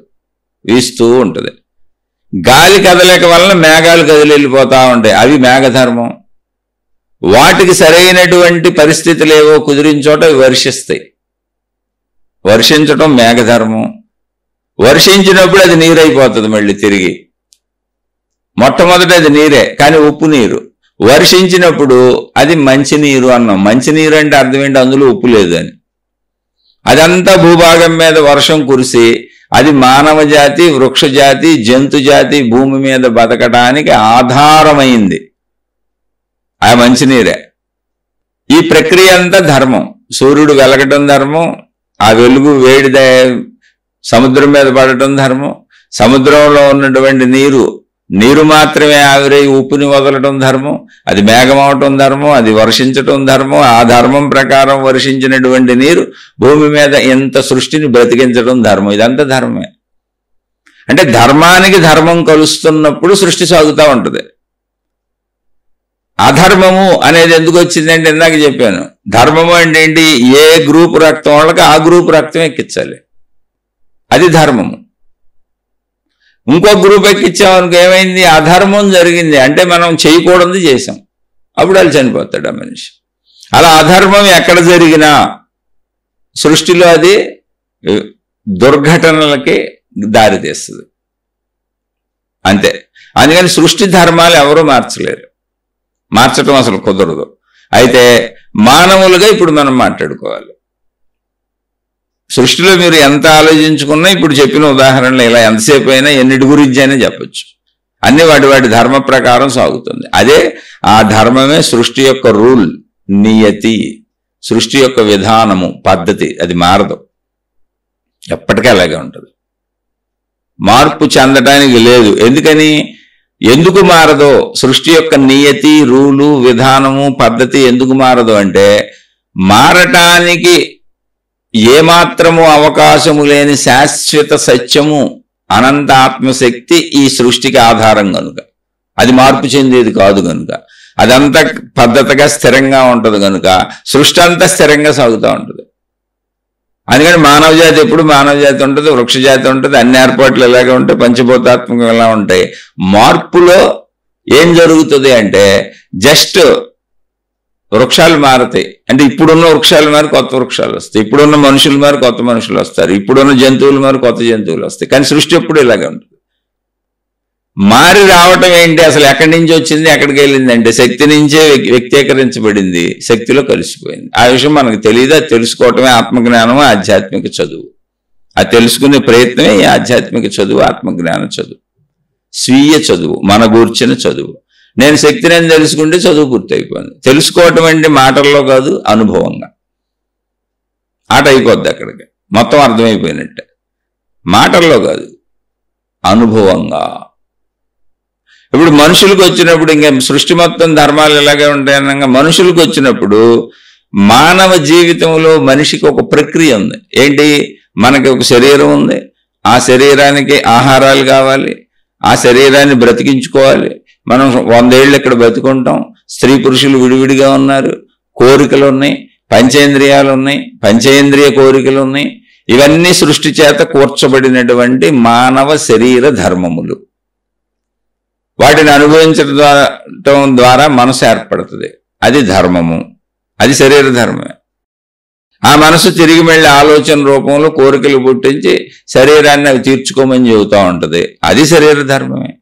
వీస్తూ ఉంటుంది. గాలి కదలిక వలన మేఘాలు కదిలి వెళ్ళిపోతూ ఉంటాయి, అవి మేఘధర్మం. వాటికి సరైనటువంటి పరిస్థితులు ఏవో కుదిరిన చోట వర్షిస్తాయి. వర్షించటం మేఘధర్మం. వర్షించినప్పుడు అది నీరైపోతుంది మళ్ళీ తిరిగి. మొట్టమొదట అది నీరే, కానీ ఉప్పు నీరు. వర్షించినప్పుడు అది మంచినీరు అన్నాం. మంచినీరు అంటే అర్థం ఏంటి, అందులో ఉప్పు లేదు అని. అదంతా భూభాగం మీద వర్షం కురిసి అది మానవ జాతి, వృక్ష జాతి, జంతు జాతి భూమి మీద బతకడానికి ఆధారమైంది ఆ మంచినీరే. ఈ ప్రక్రియ అంతా ధర్మం. సూర్యుడు వెలగటం ధర్మం, ఆ వెలుగు వేడి సముద్రం మీద పడటం ధర్మం. సముద్రంలో ఉన్నటువంటి నీరు మాత్రమే ఆవిరై ఉప్పుని వదలటం ధర్మం. అది మేఘం అవటం ధర్మం, అది వర్షించటం ధర్మం. ఆ ధర్మం ప్రకారం వర్షించినటువంటి నీరు భూమి మీద ఎంత సృష్టిని బ్రతికించడం ధర్మం. ఇదంతా ధర్మమే. అంటే ధర్మానికి ధర్మం కలుస్తున్నప్పుడు సృష్టి సాగుతూ ఉంటుంది. అధర్మము అనేది ఎందుకు వచ్చిందంటే ఇందాక చెప్పాను. ధర్మము అంటే ఏంటి, ఏ గ్రూప్ రక్తం వాళ్ళకి ఆ గ్రూప్ రక్తం ఎక్కించాలి, అది ధర్మము. ఇంకో గ్రూప్ ఎక్కించామనుకో ఏమైంది, అధర్మం జరిగింది. అంటే మనం చేయకూడదు చేసాం, అప్పుడు వాళ్ళు చనిపోతాడు ఆ మనిషి. అలా అధర్మం ఎక్కడ జరిగినా సృష్టిలో అది దుర్ఘటనలకి దారితీస్తుంది, అంతే. అందుకని సృష్టి ధర్మాలు ఎవరూ మార్చలేరు, మార్చటం అసలు కుదరదు. అయితే మానవులుగా ఇప్పుడు మనం మాట్లాడుకోవాలి. సృష్టిలో మీరు ఎంత ఆలోచించుకున్నా ఇప్పుడు చెప్పిన ఉదాహరణలు ఇలా ఎంతసేపు అయినా ఎన్నిటి గురించి అయినా చెప్పచ్చు. అన్ని వాటి వాటి ధర్మ ప్రకారం సాగుతుంది. అదే ఆ ధర్మమే సృష్టి యొక్క రూల్, నియతి, సృష్టి యొక్క విధానము, పద్ధతి. అది మారదు, ఎప్పటికీ అలాగే ఉంటుంది. మార్పు చెందటానికి లేదు. ఎందుకు మారదో, సృష్టి యొక్క నియతి, రూలు, విధానము, పద్ధతి ఎందుకు మారదు అంటే మారటానికి ఏమాత్రము అవకాశము లేని శాశ్వత సత్యము, అనంత ఆత్మశక్తి ఈ సృష్టికి ఆధారం కనుక, అది మార్పు చెందేది కాదు కనుక, అదంతా పద్ధతిగా స్థిరంగా ఉంటుంది కనుక సృష్టి అంతా స్థిరంగా సాగుతూ ఉంటుంది. అందుకని మానవ జాతి ఎప్పుడు మానవ జాతి ఉంటుంది, వృక్ష జాతి ఉంటుంది, అన్ని ఏర్పాట్లు ఇలాగే ఉంటాయి, పంచభూతాత్మకం ఎలా ఉంటాయి. మార్పులో ఏం జరుగుతుంది అంటే జస్ట్ వృక్షాలు మారతాయి. అంటే ఇప్పుడున్న వృక్షాలు మారి కొత్త వృక్షాలు వస్తాయి, ఇప్పుడున్న మనుషులు మారి కొత్త మనుషులు వస్తారు, ఇప్పుడున్న జంతువులు మారి కొత్త జంతువులు వస్తాయి. కానీ సృష్టి ఎప్పుడు ఇలాగే ఉంటుంది. మారి రావటం ఏంటి, అసలు ఎక్కడి నుంచి వచ్చింది, ఎక్కడికి వెళ్ళింది అంటే శక్తి నుంచే వ్యక్తీకరించబడింది, శక్తిలో కలిసిపోయింది. ఆ విషయం మనకు తెలియదు. అది తెలుసుకోవటమే ఆత్మజ్ఞానము, ఆధ్యాత్మిక చదువు. అది తెలుసుకునే ప్రయత్నమే ఈ ఆధ్యాత్మిక చదువు, ఆత్మజ్ఞాన చదువు, స్వీయ చదువు, మన గూర్చిన చదువు. నేను శక్తిని తెలుసుకుంటే చదువు పూర్తయిపోయింది. తెలుసుకోవటం అంటే మాటల్లో కాదు, అనుభవంగా. ఆట అయిపోద్ది అక్కడికి, మొత్తం అర్థమైపోయినట్టే. మాటల్లో కాదు, అనుభవంగా. ఇప్పుడు మనుషులకు వచ్చినప్పుడు, ఇంకా సృష్టి మొత్తం ధర్మాలు ఎలాగే ఉంటాయనగా మనుషులకు వచ్చినప్పుడు మానవ జీవితంలో మనిషికి ఒక ప్రక్రియ ఉంది. ఏంటి, మనకి ఒక శరీరం ఉంది, ఆ శరీరానికి ఆహారాలు కావాలి, ఆ శరీరాన్ని బ్రతికించుకోవాలి. మనం 100 ఏళ్ళు ఇక్కడ బతుకుంటాం. స్త్రీ పురుషులు విడివిడిగా ఉన్నారు, కోరికలు ఉన్నాయి, పంచేంద్రియాలు ఉన్నాయి, పంచేంద్రియ కోరికలు ఉన్నాయి. ఇవన్నీ సృష్టి చేత కూర్చబడినటువంటి మానవ శరీర ధర్మములు. వాటిని అనుభవించడం ద్వారా మనసు ఏర్పడుతుంది, అది ధర్మము, అది శరీర ధర్మమే. ఆ మనసు తిరిగి మళ్ళీ ఆలోచన రూపంలో కోరికలు పుట్టించి శరీరాన్ని అవి తీర్చుకోమని చెబుతూ ఉంటుంది, అది శరీర ధర్మమే.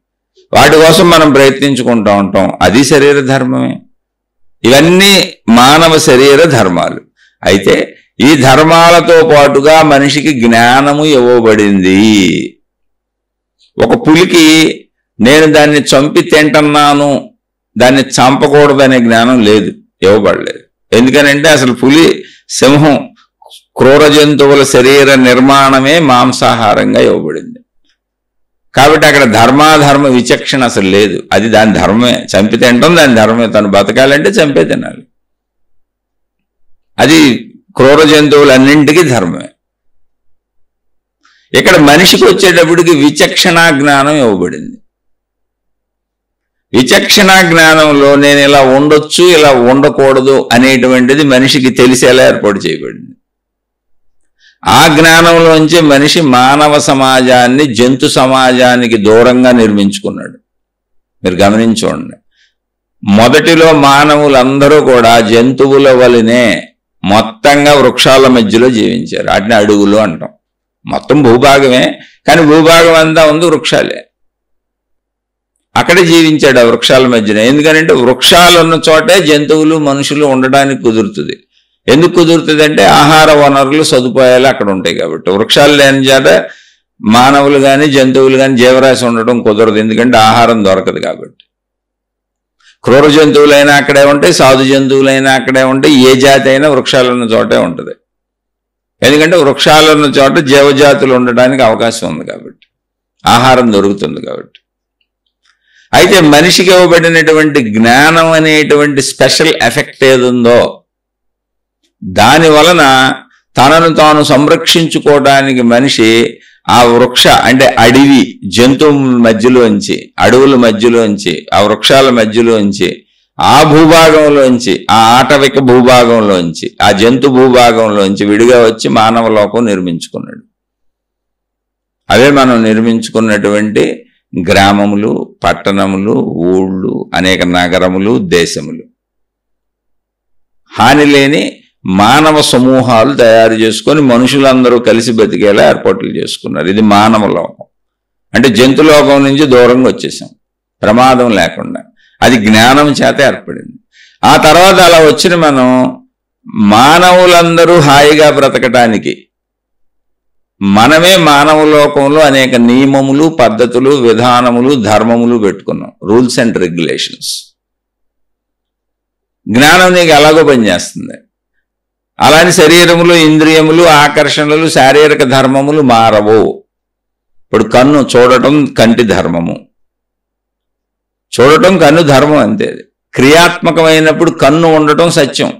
వాటి కోసం మనం ప్రయత్నించుకుంటూ ఉంటాం, అది శరీర ధర్మమే. ఇవన్నీ మానవ శరీర ధర్మాలు. అయితే ఈ ధర్మాలతో పాటుగా మనిషికి జ్ఞానము ఇవ్వబడింది. ఒక పులికి నేను దాన్ని చంపి తింటున్నాను, దాన్ని చంపకూడదనే జ్ఞానం లేదు, ఇవ్వబడలేదు. ఎందుకనంటే అసలు పులి, సింహం, క్రూర జంతువుల శరీర నిర్మాణమే మాంసాహారంగా ఇవ్వబడింది. కాబట్టి అక్కడ ధర్మాధర్మ విచక్షణ అసలు లేదు, అది దాని ధర్మమే. చంపి తింటాం దాని ధర్మమే, తను బతకాలంటే చంపే తినాలి, అది క్రూర జంతువులన్నింటికీ ధర్మమే. ఇక్కడ మనిషికి వచ్చేటప్పటికి విచక్షణా జ్ఞానం ఇవ్వబడింది. విచక్షణా జ్ఞానంలో నేను ఇలా ఉండొచ్చు, ఇలా ఉండకూడదు అనేటువంటిది మనిషికి తెలిసేలా ఏర్పాటు చేయబడింది. ఆ జ్ఞానంలోంచి మనిషి మానవ సమాజాన్ని జంతు సమాజానికి దూరంగా నిర్మించుకున్నాడు. మీరు గమనించండి, మొదటిలో మానవులందరూ కూడా జంతువుల వలనే మొత్తంగా వృక్షాల మధ్యలో జీవించారు. వాటిని అడుగులు అంటాం. మొత్తం భూభాగమే, కానీ భూభాగం అంతా ఉంది వృక్షాలే. అక్కడే జీవించాడు ఆ వృక్షాల మధ్యన. ఎందుకంటే వృక్షాలు ఉన్న చోటే జంతువులు మనుషులు ఉండడానికి కుదురుతుంది. ఎందుకు కుదురుతుంది అంటే ఆహార వనరులు సదుపాయాలు అక్కడ ఉంటాయి కాబట్టి. వృక్షాలు లేని చేత మానవులు కానీ జంతువులు కానీ జీవరాశి ఉండడం కుదరదు, ఎందుకంటే ఆహారం దొరకదు కాబట్టి. క్రూర జంతువులైనా అక్కడే ఉంటాయి, సాధు జంతువులైనా అక్కడే ఉంటాయి, ఏ జాతి అయినా వృక్షాలున్న చోటే ఉంటుంది. ఎందుకంటే వృక్షాలున్న చోట జీవజాతులు ఉండడానికి అవకాశం ఉంది కాబట్టి, ఆహారం దొరుకుతుంది కాబట్టి. అయితే మనిషికి ఇవ్వబడినటువంటి జ్ఞానం అనేటువంటి స్పెషల్ ఎఫెక్ట్ ఏదుందో దాని వలన తనను తాను సంరక్షించుకోవడానికి మనిషి ఆ వృక్ష అంటే అడవి జంతువుల మధ్యలోంచి, అడవుల మధ్యలోంచి, ఆ వృక్షాల మధ్యలోంచి, ఆ భూభాగంలోంచి, ఆ ఆటవిక భూభాగంలోంచి, ఆ జంతు భూభాగంలోంచి విడిగా వచ్చి మానవ లోకం నిర్మించుకున్నాడు. అవే మనం నిర్మించుకున్నటువంటి గ్రామములు, పట్టణములు, ఊళ్ళు, అనేక నగరములు, దేశములు. హాని లేని మానవ సమూహాలు తయారు చేసుకొని మనుషులందరూ కలిసి బతికేలా ఏర్పాట్లు చేసుకున్నారు. ఇది మానవ లోకం. అంటే జంతులోకం నుంచి దూరంగా వచ్చేసాం, ప్రమాదం లేకుండా. అది జ్ఞానం చేత ఏర్పడింది. ఆ తర్వాత అలా వచ్చిన మనం మానవులందరూ హాయిగా బ్రతకటానికి, మనమే మానవ లోకంలో అనేక నియమములు, పద్ధతులు, విధానములు, ధర్మములు పెట్టుకున్నాం, రూల్స్ అండ్ రెగ్యులేషన్స్. జ్ఞానం నీకు ఎలాగో పనిచేస్తుంది. అలాని శరీరములు, ఇంద్రియములు, ఆకర్షణలు, శారీరక ధర్మములు మారవు. ఇప్పుడు కన్ను చూడటం కంటి ధర్మము, చూడటం కన్ను ధర్మం అంతే. క్రియాత్మకమైనప్పుడు కన్ను ఉండటం సత్యం,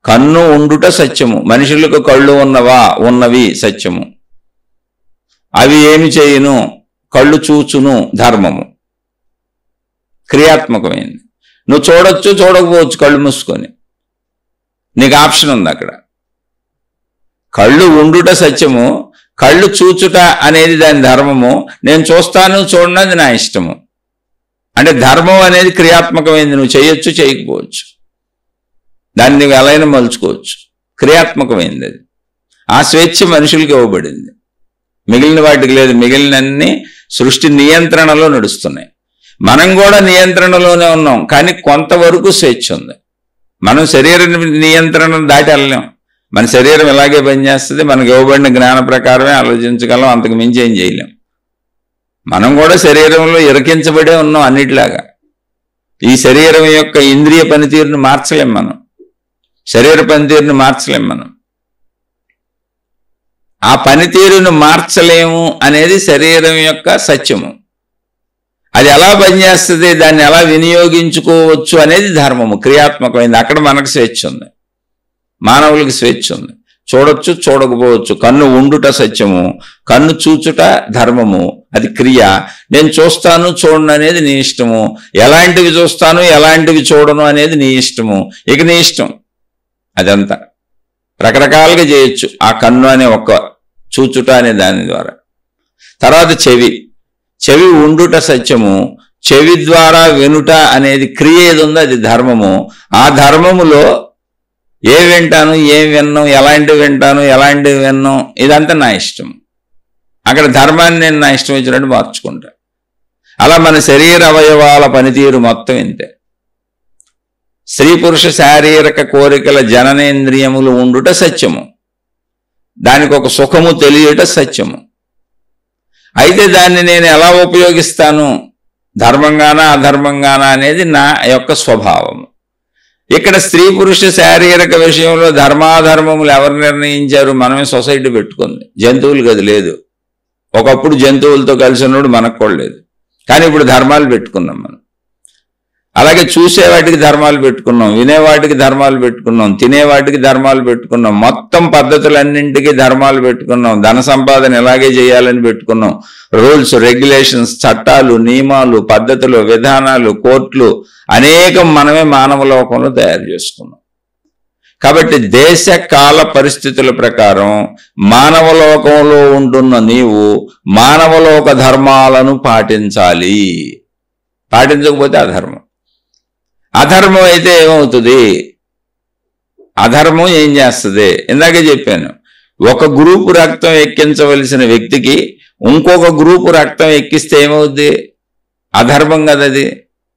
కన్ను ఉండుట సత్యము. మనుషులకు కళ్ళు ఉన్నవి సత్యము. అవి ఏమి చేయును? కళ్ళు చూచును ధర్మము, క్రియాత్మకమైంది. నువ్వు చూడొచ్చు, చూడకపోవచ్చు కళ్ళు మూసుకొని, నీకు ఆప్షన్ ఉంది అక్కడ. కళ్ళు ఉండుట సత్యము, కళ్ళు చూచుట అనేది దాని ధర్మము. నేను చూస్తాను, చూడనది నా ఇష్టము. అంటే ధర్మం అనేది క్రియాత్మకమైంది, నువ్వు చేయొచ్చు, చేయకపోవచ్చు, దాన్ని నువ్వు ఎలా అయినా మలుచుకోవచ్చు. క్రియాత్మకమైంది అది. ఆ స్వేచ్ఛ మనుషులకి ఇవ్వబడింది, మిగిలిన వాటికి లేదు. మిగిలినన్ని సృష్టి నియంత్రణలో నడుస్తున్నాయి. మనం కూడా నియంత్రణలోనే ఉన్నాం, కానీ కొంతవరకు స్వేచ్ఛ ఉంది. మనం శరీర నియంత్రణ దాటి వెళ్ళలేం. మన శరీరం ఇలాగే పనిచేస్తుంది, మనకు ఇవ్వబడిన జ్ఞాన ప్రకారమే ఆలోచించగలం, అంతకు మించి ఏం చేయలేం. మనం కూడా శరీరంలో ఇరకించబడే ఉన్నాం అన్నిటిలాగా. ఈ శరీరం యొక్క ఇంద్రియ పనితీరును మార్చలేం మనం, శరీర పనితీరును మార్చలేం మనం. ఆ పనితీరును మార్చలేము అనేది శరీరం యొక్క సత్యము. అది ఎలా పనిచేస్తుంది, దాన్ని ఎలా వినియోగించుకోవచ్చు అనేది ధర్మము, క్రియాత్మకమైంది. అక్కడ మనకు స్వేచ్ఛ ఉంది, మానవులకి స్వేచ్ఛ ఉంది. చూడొచ్చు, చూడకపోవచ్చు. కన్ను ఉండుట సత్యము, కన్ను చూచుట ధర్మము, అది క్రియ. నేను చూస్తాను, చూడను అనేది నీ ఇష్టము. ఎలాంటివి చూస్తాను, ఎలాంటివి చూడను అనేది నీ ఇష్టము. ఇక నీ ఇష్టం అదంతా. రకరకాలుగా చేయొచ్చు ఆ కన్ను అనే ఒక చూచుట అనే దాని ద్వారా. తర్వాత చెవి ఉండుట సత్యము, చెవి ద్వారా వినుట అనేది క్రియ ఏది ఉందో అది ధర్మము. ఆ ధర్మములో ఏ వింటాను, ఏం విన్నాం, ఎలాంటివి వింటాను, ఎలాంటివి విన్నాం, ఇదంతా నా ఇష్టం. అక్కడ ధర్మాన్ని నేను నా ఇష్టం వచ్చినట్టు మార్చుకుంటా. అలా మన శరీర అవయవాల పనితీరు మొత్తం ఇంతే. స్త్రీ పురుష శారీరక కోరికల జననేంద్రియములు ఉండుట సత్యము, దానికి ఒక సుఖము తెలియట సత్యము. అయితే దాన్ని నేను ఎలా ఉపయోగిస్తాను, ధర్మంగానా అధర్మంగానా అనేది నా యొక్క స్వభావము. ఇక్కడ స్త్రీ పురుష శారీరక విషయంలో ధర్మాధర్మములు ఎవరు నిర్ణయించారు? మనమే సొసైటీ పెట్టుకుంది. జంతువులకు అది లేదు. ఒకప్పుడు జంతువులతో కలిసి ఉన్నప్పుడు మనకు కూడా లేదు, కానీ ఇప్పుడు ధర్మాలు పెట్టుకున్నాం మనం. అలాగే చూసేవాటికి ధర్మాలు పెట్టుకున్నాం, వినేవాటికి ధర్మాలు పెట్టుకున్నాం, తినేవాటికి ధర్మాలు పెట్టుకున్నాం, మొత్తం పద్ధతులన్నింటికి ధర్మాలు పెట్టుకున్నాం. ధన సంపాదన ఎలాగే చేయాలని పెట్టుకున్నాం. రూల్స్, రెగ్యులేషన్స్, చట్టాలు, నియమాలు, పద్ధతులు, విధానాలు, కోర్టులు అనేకం మనమే మానవ లోకంలో తయారు చేసుకున్నాం. కాబట్టి దేశ కాల పరిస్థితుల ప్రకారం మానవ లోకంలో ఉంటున్న నీవు మానవలోక ధర్మాలను పాటించాలి. పాటించకపోతే అధర్మం. అధర్మం అయితే ఏమవుతుంది? అధర్మం ఏం చేస్తుంది? ఇందాకే చెప్పాను, ఒక గ్రూపు రక్తం ఎక్కించవలసిన వ్యక్తికి ఇంకొక గ్రూపు రక్తం ఎక్కిస్తే ఏమవుద్ది? అధర్మం కదా అది.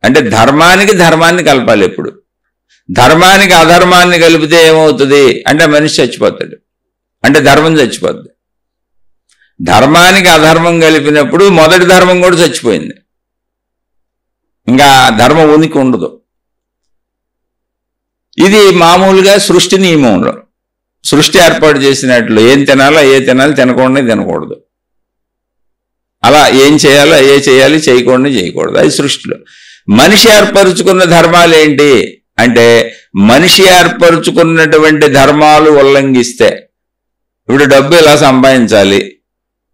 అంటే ధర్మానికి ధర్మాన్ని కలపాలి. ఎప్పుడు ధర్మానికి అధర్మాన్ని కలిపితే ఏమవుతుంది అంటే మనిషి చచ్చిపోతాడు, అంటే ధర్మం చచ్చిపోద్ది. ధర్మానికి అధర్మం కలిపినప్పుడు మొదటి ధర్మం కూడా చచ్చిపోయింది, ఇంకా ధర్మం ఉనికి ఉండదు. ఇది మామూలుగా సృష్టి నియమంలో సృష్టి ఏర్పాటు చేసినట్లు ఏం తినాలో ఏ తినాలి, తినకూడదు తినకూడదు, అలా ఏం చేయాలో ఏ చేయాలి, చేయకూడదు చేయకూడదు, అది సృష్టిలో. మనిషి ఏర్పరుచుకున్న ధర్మాలు ఏంటి అంటే, మనిషి ఏర్పరుచుకున్నటువంటి ధర్మాలు ఉల్లంఘిస్తే, ఇప్పుడు డబ్బు ఎలా సంపాదించాలి,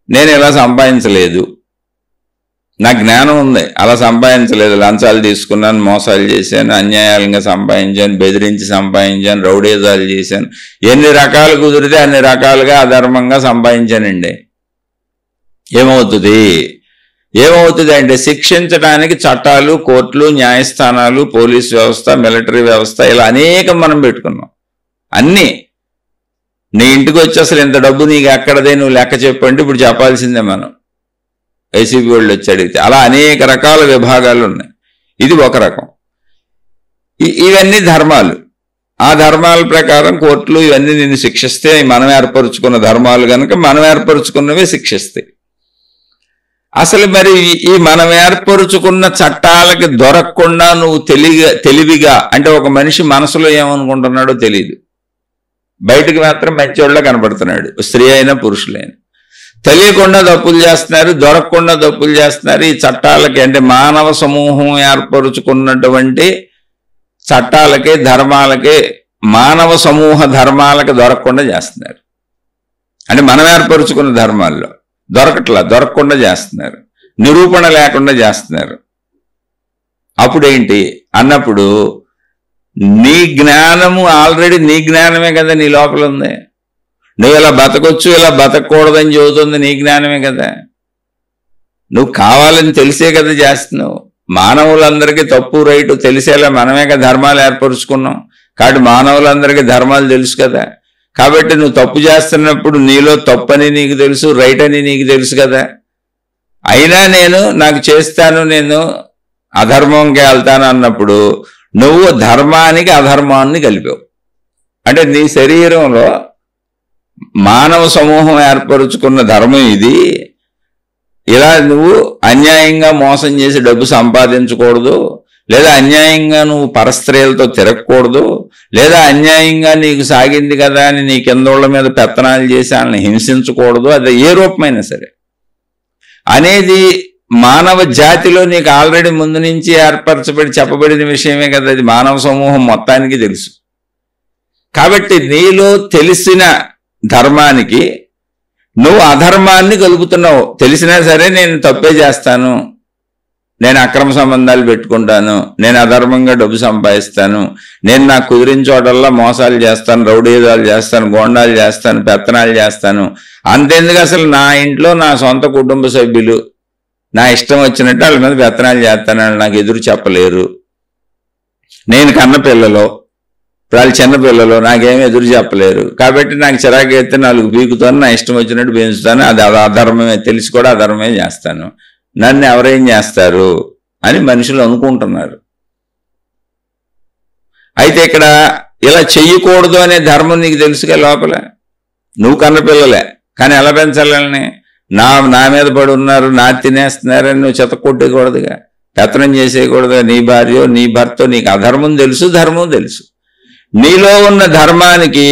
నేను ఎలా సంపాదించలేదు, నా జ్ఞానం ఉంది, అలా సంపాదించలేదు, లంచాలు తీసుకున్నాను, మోసాలు చేశాను, అన్యాయాలంగా సంపాదించాను, బెదిరించి సంపాదించాను, రౌడీజాలు చేశాను, ఎన్ని రకాలు కుదిరితే అన్ని రకాలుగా అధర్మంగా సంపాదించానండి. ఏమవుతుంది అంటే, శిక్షించడానికి చట్టాలు, కోర్టులు, న్యాయస్థానాలు, పోలీస్ వ్యవస్థ, మిలిటరీ వ్యవస్థ, ఇలా అనేకం మనం పెట్టుకున్నాం. అన్నీ నీ ఇంటికి వచ్చి అసలు ఇంత డబ్బు నీకు ఎక్కడదే నువ్వు లెక్క చెప్పండి, ఇప్పుడు చెప్పాల్సిందే మనం. ఏసీబీ వాళ్ళు వచ్చి అడిగితే అలా అనేక రకాల విభాగాలు ఉన్నాయి. ఇది ఒక రకం. ఇవన్నీ ధర్మాలు. ఆ ధర్మాల ప్రకారం కోర్టులు ఇవన్నీ నిన్ను శిక్షిస్తే, మనం ఏర్పరుచుకున్న ధర్మాలు కనుక మనం ఏర్పరుచుకున్నవే శిక్షిస్తాయి. అసలు మరి ఈ మనం ఏర్పరుచుకున్న చట్టాలకి దొరకకుండా నువ్వు తెలివిగా, అంటే ఒక మనిషి మనసులో ఏమనుకుంటున్నాడో తెలియదు, బయటకు మాత్రం మంచివాళ్ళ కనపడుతున్నాడు, స్త్రీ అయినా పురుషులైనా. తెలియకుండా తప్పులు చేస్తున్నారు, దొరకకుండా తప్పులు చేస్తున్నారు. ఈ చట్టాలకి, అంటే మానవ సమూహం ఏర్పరుచుకున్నటువంటి చట్టాలకి, ధర్మాలకి, మానవ సమూహ ధర్మాలకి దొరకకుండా చేస్తున్నారు. అంటే మనం ఏర్పరుచుకున్న ధర్మాల్లో దొరకకుండా చేస్తున్నారు, నిరూపణ లేకుండా చేస్తున్నారు. అప్పుడేంటి అన్నప్పుడు నీ జ్ఞానము ఆల్రెడీ నీ జ్ఞానమే కదా నీ లోపల ఉంది. నువ్వు ఇలా బతకొచ్చు, ఇలా బతకూడదని చెబుతుంది నీ జ్ఞానమే కదా. నువ్వు కావాలని తెలిసే కదా చేస్తున్నావు. మానవులందరికీ తప్పు రైటు తెలిసేలా మనమే కదా ధర్మాలు ఏర్పరుచుకున్నాం. కాబట్టి మానవులందరికీ ధర్మాలు తెలుసు కదా. కాబట్టి నువ్వు తప్పు చేస్తున్నప్పుడు నీలో తప్పని నీకు తెలుసు, రైట్ అని నీకు తెలుసు కదా. అయినా నాకు చేస్తాను, నేను అధర్మంకి వెళ్తాను అన్నప్పుడు నువ్వు ధర్మానికి అధర్మాన్ని కలిపావు. అంటే నీ శరీరంలో మానవ సమూహం ఏర్పరుచుకున్న ధర్మం ఇది. ఇలా నువ్వు అన్యాయంగా మోసం చేసి డబ్బు సంపాదించకూడదు, లేదా అన్యాయంగా నువ్వు పరస్త్రీలతో తిరగకూడదు, లేదా అన్యాయంగా నీకు సాగింది కదా అని నీ కిందోళ్ళ మీద పెత్తనాలు చేసి వాళ్ళని హింసించకూడదు. అది ఏ రూపమైనా సరే అనేది మానవ జాతిలో నీకు ఆల్రెడీ ముందు నుంచి ఏర్పరచబడి చెప్పబడిన విషయమే కదా. అది మానవ సమూహం మొత్తానికి తెలుసు. కాబట్టి నీలో తెలిసిన ధర్మానికి నువ్వు అధర్మాన్ని కలుపుతున్నావు. తెలిసినా సరే నేను తప్పే చేస్తాను, నేను అక్రమ సంబంధాలు పెట్టుకుంటాను, నేను అధర్మంగా డబ్బు సంపాదిస్తాను, నేను నాకు కుదిరిన చోటల్లా మోసాలు చేస్తాను, రౌడీజాలు చేస్తాను, గోండాలు చేస్తాను, పెత్తనాలు చేస్తాను. అంతెందుకు, అసలు నా ఇంట్లో నా సొంత కుటుంబ సభ్యులు నా ఇష్టం వచ్చినట్టు వాళ్ళ మీద పెత్తనాలు చేస్తాను, వాళ్ళు నాకు ఎదురు చెప్పలేరు. నేను కన్న పిల్లలు, వాళ్ళు చిన్న పిల్లలు, నాకేమీ ఎదురు చెప్పలేరు. కాబట్టి నాకు చిరాకు ఎత్తే 4 పీకుతాను, నా ఇష్టం వచ్చినట్టు పెంచుతాను. అది అధర్మమే, తెలిసి కూడా అధర్మమే చేస్తాను. నన్ను ఎవరేం చేస్తారు అని మనుషులు అనుకుంటున్నారు. అయితే ఇక్కడ ఇలా చెయ్యకూడదు అనే ధర్మం నీకు తెలుసుగా లోపల. నువ్వు కన్నపిల్లలే, కానీ ఎలా పెంచాలని నా మీద పడి ఉన్నారు, నా తినేస్తున్నారని నువ్వు చెతకొట్టకూడదుగా, పెత్తనం చేసేయకూడదుగా. నీ భార్య నీ భర్త, నీకు అధర్మం తెలుసు, ధర్మం తెలుసు. నీలో ఉన్న ధర్మానికి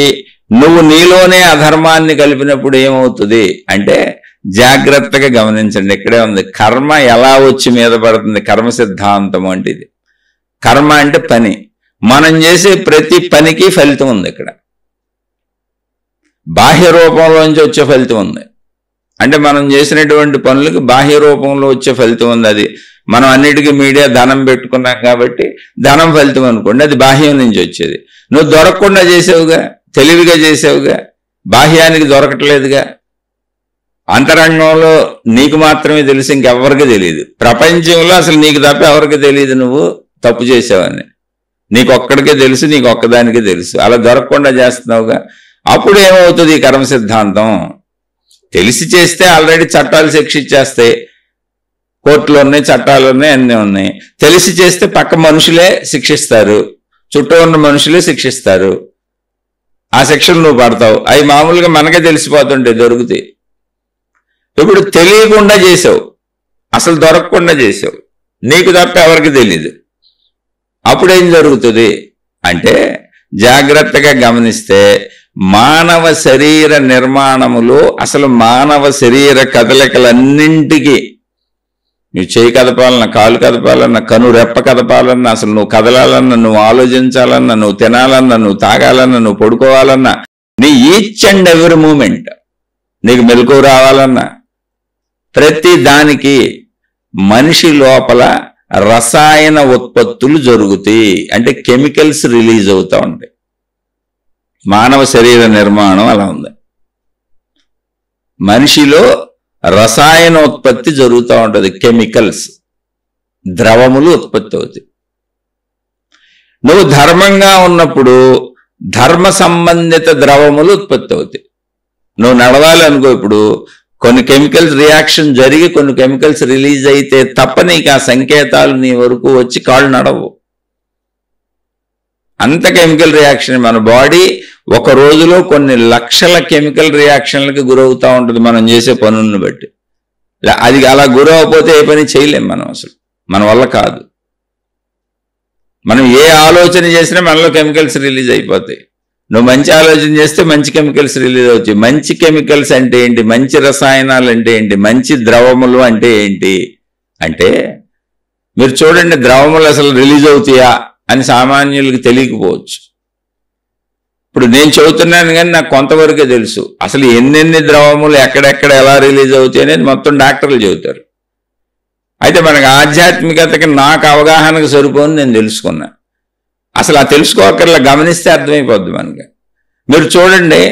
నువ్వు నీలోనే అధర్మాన్ని కలిపినప్పుడు ఏమవుతుంది అంటే, జాగ్రత్తగా గమనించండి, ఇక్కడే ఉంది. కర్మ ఎలా వచ్చి మీద పడుతుంది, కర్మ సిద్ధాంతం అంటే ఇది. కర్మ అంటే పని, మనం చేసే ప్రతి పనికి ఫలితం ఉంది. ఇక్కడ బాహ్య రూపంలోంచి వచ్చే ఫలితం ఉంది. అంటే మనం చేసినటువంటి పనులకి బాహ్య రూపంలో వచ్చే ఫలితం ఉంది. అది మనం అన్నిటికీ మీడియా ధనం పెట్టుకున్నాం కాబట్టి ధనం ఫలితం అనుకోండి, అది బాహ్యం నుంచి వచ్చేది. నువ్వు దొరకకుండా చేసావుగా, తెలివిగా చేసావుగా, బాహ్యానికి దొరకట్లేదుగా. అంతరంగంలో నీకు మాత్రమే తెలుసు, ఇంకెవరికి తెలియదు. ప్రపంచంలో అసలు నీకు తప్ప ఎవరికి తెలియదు నువ్వు తప్పు చేసావని. నీకు ఒక్కడికే తెలుసు, నీకు ఒక్కదానికే తెలుసు. అలా దొరకకుండా చేస్తున్నావుగా. అప్పుడు ఏమవుతుంది ఈ కర్మ సిద్ధాంతం? తెలిసి చేస్తే ఆల్రెడీ చట్టాలు శిక్షించేస్తాయి, కోర్టులు ఉన్నాయి, చట్టాలు ఉన్నాయి, అన్నీ ఉన్నాయి. తెలిసి చేస్తే పక్క మనుషులే శిక్షిస్తారు, చుట్టూ ఉన్న మనుషులే శిక్షిస్తారు. ఆ శిక్షలు నువ్వు పడతావు. అవి మామూలుగా మనకే తెలిసిపోతుంటాయి, దొరుకుతాయి. ఇప్పుడు తెలియకుండా చేసావు, అసలు దొరకకుండా చేసావు, నీకు తప్ప ఎవరికి తెలీదు. అప్పుడేం జరుగుతుంది అంటే, జాగ్రత్తగా గమనిస్తే మానవ శరీర నిర్మాణములో అసలు మానవ శరీర కదలికలన్నింటికి, నువ్వు చేయి కదపాలన్నా, కాలు కదపాలన్నా, కను రెప్ప కదపాలన్నా, అసలు నువ్వు కదలాలన్నా, నువ్వు ఆలోచించాలన్నా, నువ్వు తినాలన్నా, నువ్వు తాగాలన్నా, నువ్వు పడుకోవాలన్నా, నీ ఈచ్ అండ్ ఎవరి మూమెంట్, నీకు మెలకువ రావాలన్నా, ప్రతి దానికి మనిషి లోపల రసాయన ఉత్పత్తులు జరుగుతాయి. అంటే కెమికల్స్ రిలీజ్ అవుతూ ఉంటాయి. మానవ శరీర నిర్మాణం అలా ఉంది. మనిషిలో రసాయన ఉత్పత్తి జరుగుతూ ఉంటుంది, కెమికల్స్, ద్రవములు ఉత్పత్తి అవుతాయి. నువ్వు ధర్మంగా ఉన్నప్పుడు ధర్మ సంబంధిత ద్రవములు ఉత్పత్తి అవుతాయి. నువ్వు నడవాలి అనుకో, ఇప్పుడు కొన్ని కెమికల్స్ రియాక్షన్ జరిగి కొన్ని కెమికల్స్ రిలీజ్ అయితే తప్ప నీకు ఆ సంకేతాలు నీ వరకు వచ్చి కాళ్ళు నడవు. అంత కెమికల్ రియాక్షన్. మన బాడీ ఒక రోజులో కొన్ని లక్షల కెమికల్ రియాక్షన్లకి గురవుతూ ఉంటుంది మనం చేసే పనులను బట్టి. అది అలా గురవకపోతే ఏ పని చేయలేం మనం, అసలు మన వల్ల కాదు. మనం ఏ ఆలోచన చేసినా మనలో కెమికల్స్ రిలీజ్ అయిపోతాయి. నువ్వు మంచి ఆలోచన చేస్తే మంచి కెమికల్స్ రిలీజ్ అవుతాయి. మంచి కెమికల్స్ అంటే ఏంటి, మంచి రసాయనాలు అంటే ఏంటి, మంచి ద్రవములు అంటే ఏంటి అంటే, మీరు చూడండి ద్రవములు అసలు రిలీజ్ అవుతాయా అని సామాన్యులకి తెలియకపోవచ్చు. ఇప్పుడు నేను చెబుతున్నాను కానీ నాకు కొంతవరకే తెలుసు. అసలు ఎన్నెన్ని ద్రవములు ఎక్కడెక్కడ ఎలా రిలీజ్ అవుతాయి అనేది మొత్తం డాక్టర్లు చెబుతారు. అయితే మనకు ఆధ్యాత్మికతకి నాకు అవగాహనకు సరిపోని నేను తెలుసుకున్నా. అసలు ఆ తెలుసుకోకర్లా గమనిస్తే అర్థమైపోద్ది మనకి. మీరు చూడండి,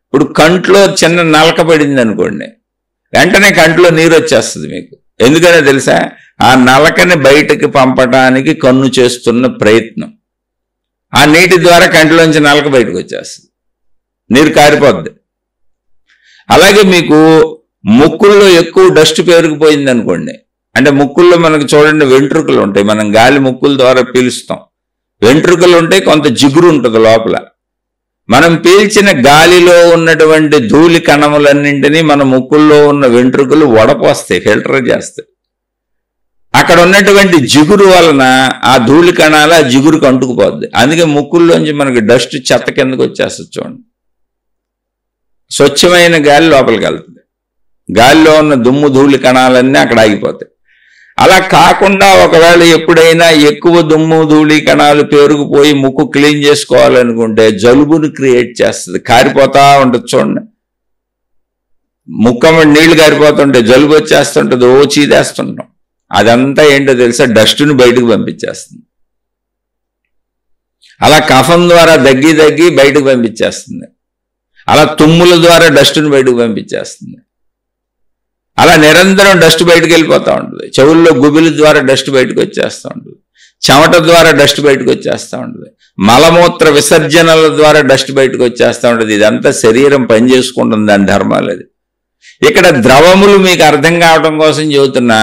ఇప్పుడు కంట్లో చిన్న నలక పడింది అనుకోండి, వెంటనే కంట్లో నీరు వచ్చేస్తుంది మీకు. ఎందుకనే తెలుసా? ఆ నలకని బయటకు పంపడానికి కన్ను చేస్తున్న ప్రయత్నం. ఆ నీటి ద్వారా కంటిలోంచి నలక బయటకు వచ్చేస్తుంది, నీరు కారిపోద్ది. అలాగే మీకు ముక్కుల్లో ఎక్కువ డస్ట్ పేరుకుపోయింది అనుకోండి, అంటే ముక్కుల్లో మనకు చూడండి వెంట్రుకలు ఉంటాయి, మనం గాలి ముక్కుల ద్వారా పీలుస్తాం. వెంట్రుకలు ఉంటాయి, కొంత జిగురు ఉంటుంది లోపల. మనం పీల్చిన గాలిలో ఉన్నటువంటి ధూళి కణములన్నింటినీ మన ముక్కుల్లో ఉన్న వెంట్రుకలు వడపోస్తాయి, ఫిల్టర్ చేస్తాయి. అక్కడ ఉన్నటువంటి జిగురు వలన ఆ ధూళి కణాలు ఆ జిగురుకు అంటుకుపోద్ది. అందుకే ముక్కుల్లోంచి మనకి డస్ట్ చెత్త కిందకు వచ్చేస్తుంది. చూడండి, స్వచ్ఛమైన గాలి లోపలికి వెళ్తుంది, గాలిలో ఉన్న దుమ్ము ధూళి కణాలన్నీ అక్కడ ఆగిపోతాయి. అలా కాకుండా ఒకవేళ ఎప్పుడైనా ఎక్కువ దుమ్ము ధూళి కణాలు పేరుకుపోయి ముక్కు క్లీన్ చేసుకోవాలనుకుంటే జలుబుని క్రియేట్ చేస్తుంది, కారిపోతా ఉంటుంది. చూడండి, ముక్కమ్మ నీళ్లు కారిపోతుంటే జలుబు వచ్చేస్తుంటుంది, ఓ చీదేస్తుంటాం. అదంతా ఏంటో తెలుసా? డస్ట్ను బయటకు పంపించేస్తుంది. అలా కఫం ద్వారా దగ్గి బయటకు పంపించేస్తుంది. అలా తుమ్ముల ద్వారా డస్ట్ను బయటకు పంపించేస్తుంది. అలా నిరంతరం డస్ట్ బయటకు వెళ్ళిపోతూ ఉంటుంది. చెవుల్లో గుబిల ద్వారా డస్ట్ బయటకు వచ్చేస్తూ ఉంటుంది, చెమట ద్వారా డస్ట్ బయటకు వచ్చేస్తూ ఉంటుంది, మలమూత్ర విసర్జనల ద్వారా డస్ట్ బయటకు వచ్చేస్తూ ఉంటుంది. ఇదంతా శరీరం పనిచేసుకుంటుంది, దాని ధర్మాలు. అది ఇక్కడ ద్రవములు మీకు అర్థం కావడం కోసం చెబుతున్నా.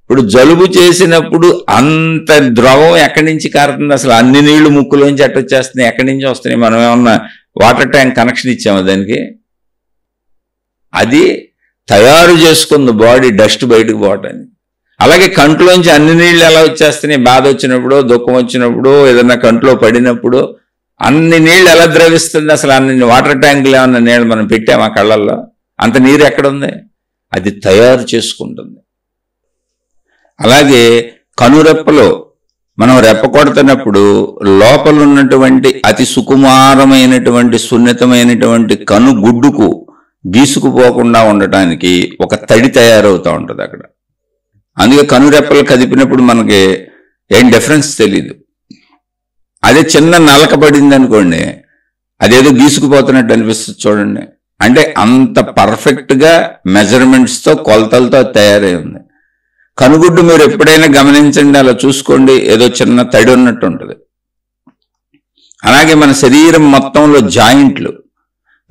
ఇప్పుడు జలుబు చేసినప్పుడు అంత ద్రవం ఎక్కడి నుంచి కారుతుంది? అసలు అన్ని నీళ్లు ముక్కులోంచి అట్టొచ్చేస్తున్నాయి, ఎక్కడి నుంచి వస్తున్నాయి? మనం ఏమన్నా వాటర్ ట్యాంక్ కనెక్షన్ ఇచ్చాము దానికి? అది తయారు చేసుకుంది బాడీ డస్ట్ బయటకు పోవటానికి. అలాగే కంట్లోంచి అన్ని నీళ్ళు ఎలా వచ్చేస్తున్నాయి? బాధ వచ్చినప్పుడు, దుఃఖం వచ్చినప్పుడు, ఏదన్నా కంట్లో పడినప్పుడు అన్ని నీళ్ళు ఎలా ద్రవిస్తుంది? అసలు అన్ని వాటర్ ట్యాంకులు ఏమన్నా నీళ్ళు మనం పెట్టాము ఆ కళ్ళల్లో? అంత నీరు ఎక్కడుంది? అది తయారు చేసుకుంటుంది. అలాగే కనురెప్పలో మనం రెప్ప కొడుతున్నప్పుడు లోపల ఉన్నటువంటి అతి సుకుమారమైనటువంటి సున్నితమైనటువంటి కనుగుడ్డుకు గీసుకుపోకుండా ఉండటానికి ఒక తడి తయారవుతూ ఉంటుంది అక్కడ. అందుకే కనురెప్పలు కదిపినప్పుడు మనకి ఏం డిఫరెన్స్ తెలీదు. అదే చిన్న నలక పడింది అనుకోండి, అదేదో గీసుకుపోతున్నట్టు అనిపిస్తుంది. చూడండి, అంటే అంత పర్ఫెక్ట్గా మెజర్మెంట్స్తో కొలతలతో తయారై ఉంది. కనుగుడ్డు మీరు ఎప్పుడైనా గమనించండి, అలా చూసుకోండి, ఏదో చిన్న తడి ఉన్నట్టు ఉంటుంది. అలాగే మన శరీరం మొత్తంలో జాయింట్లు,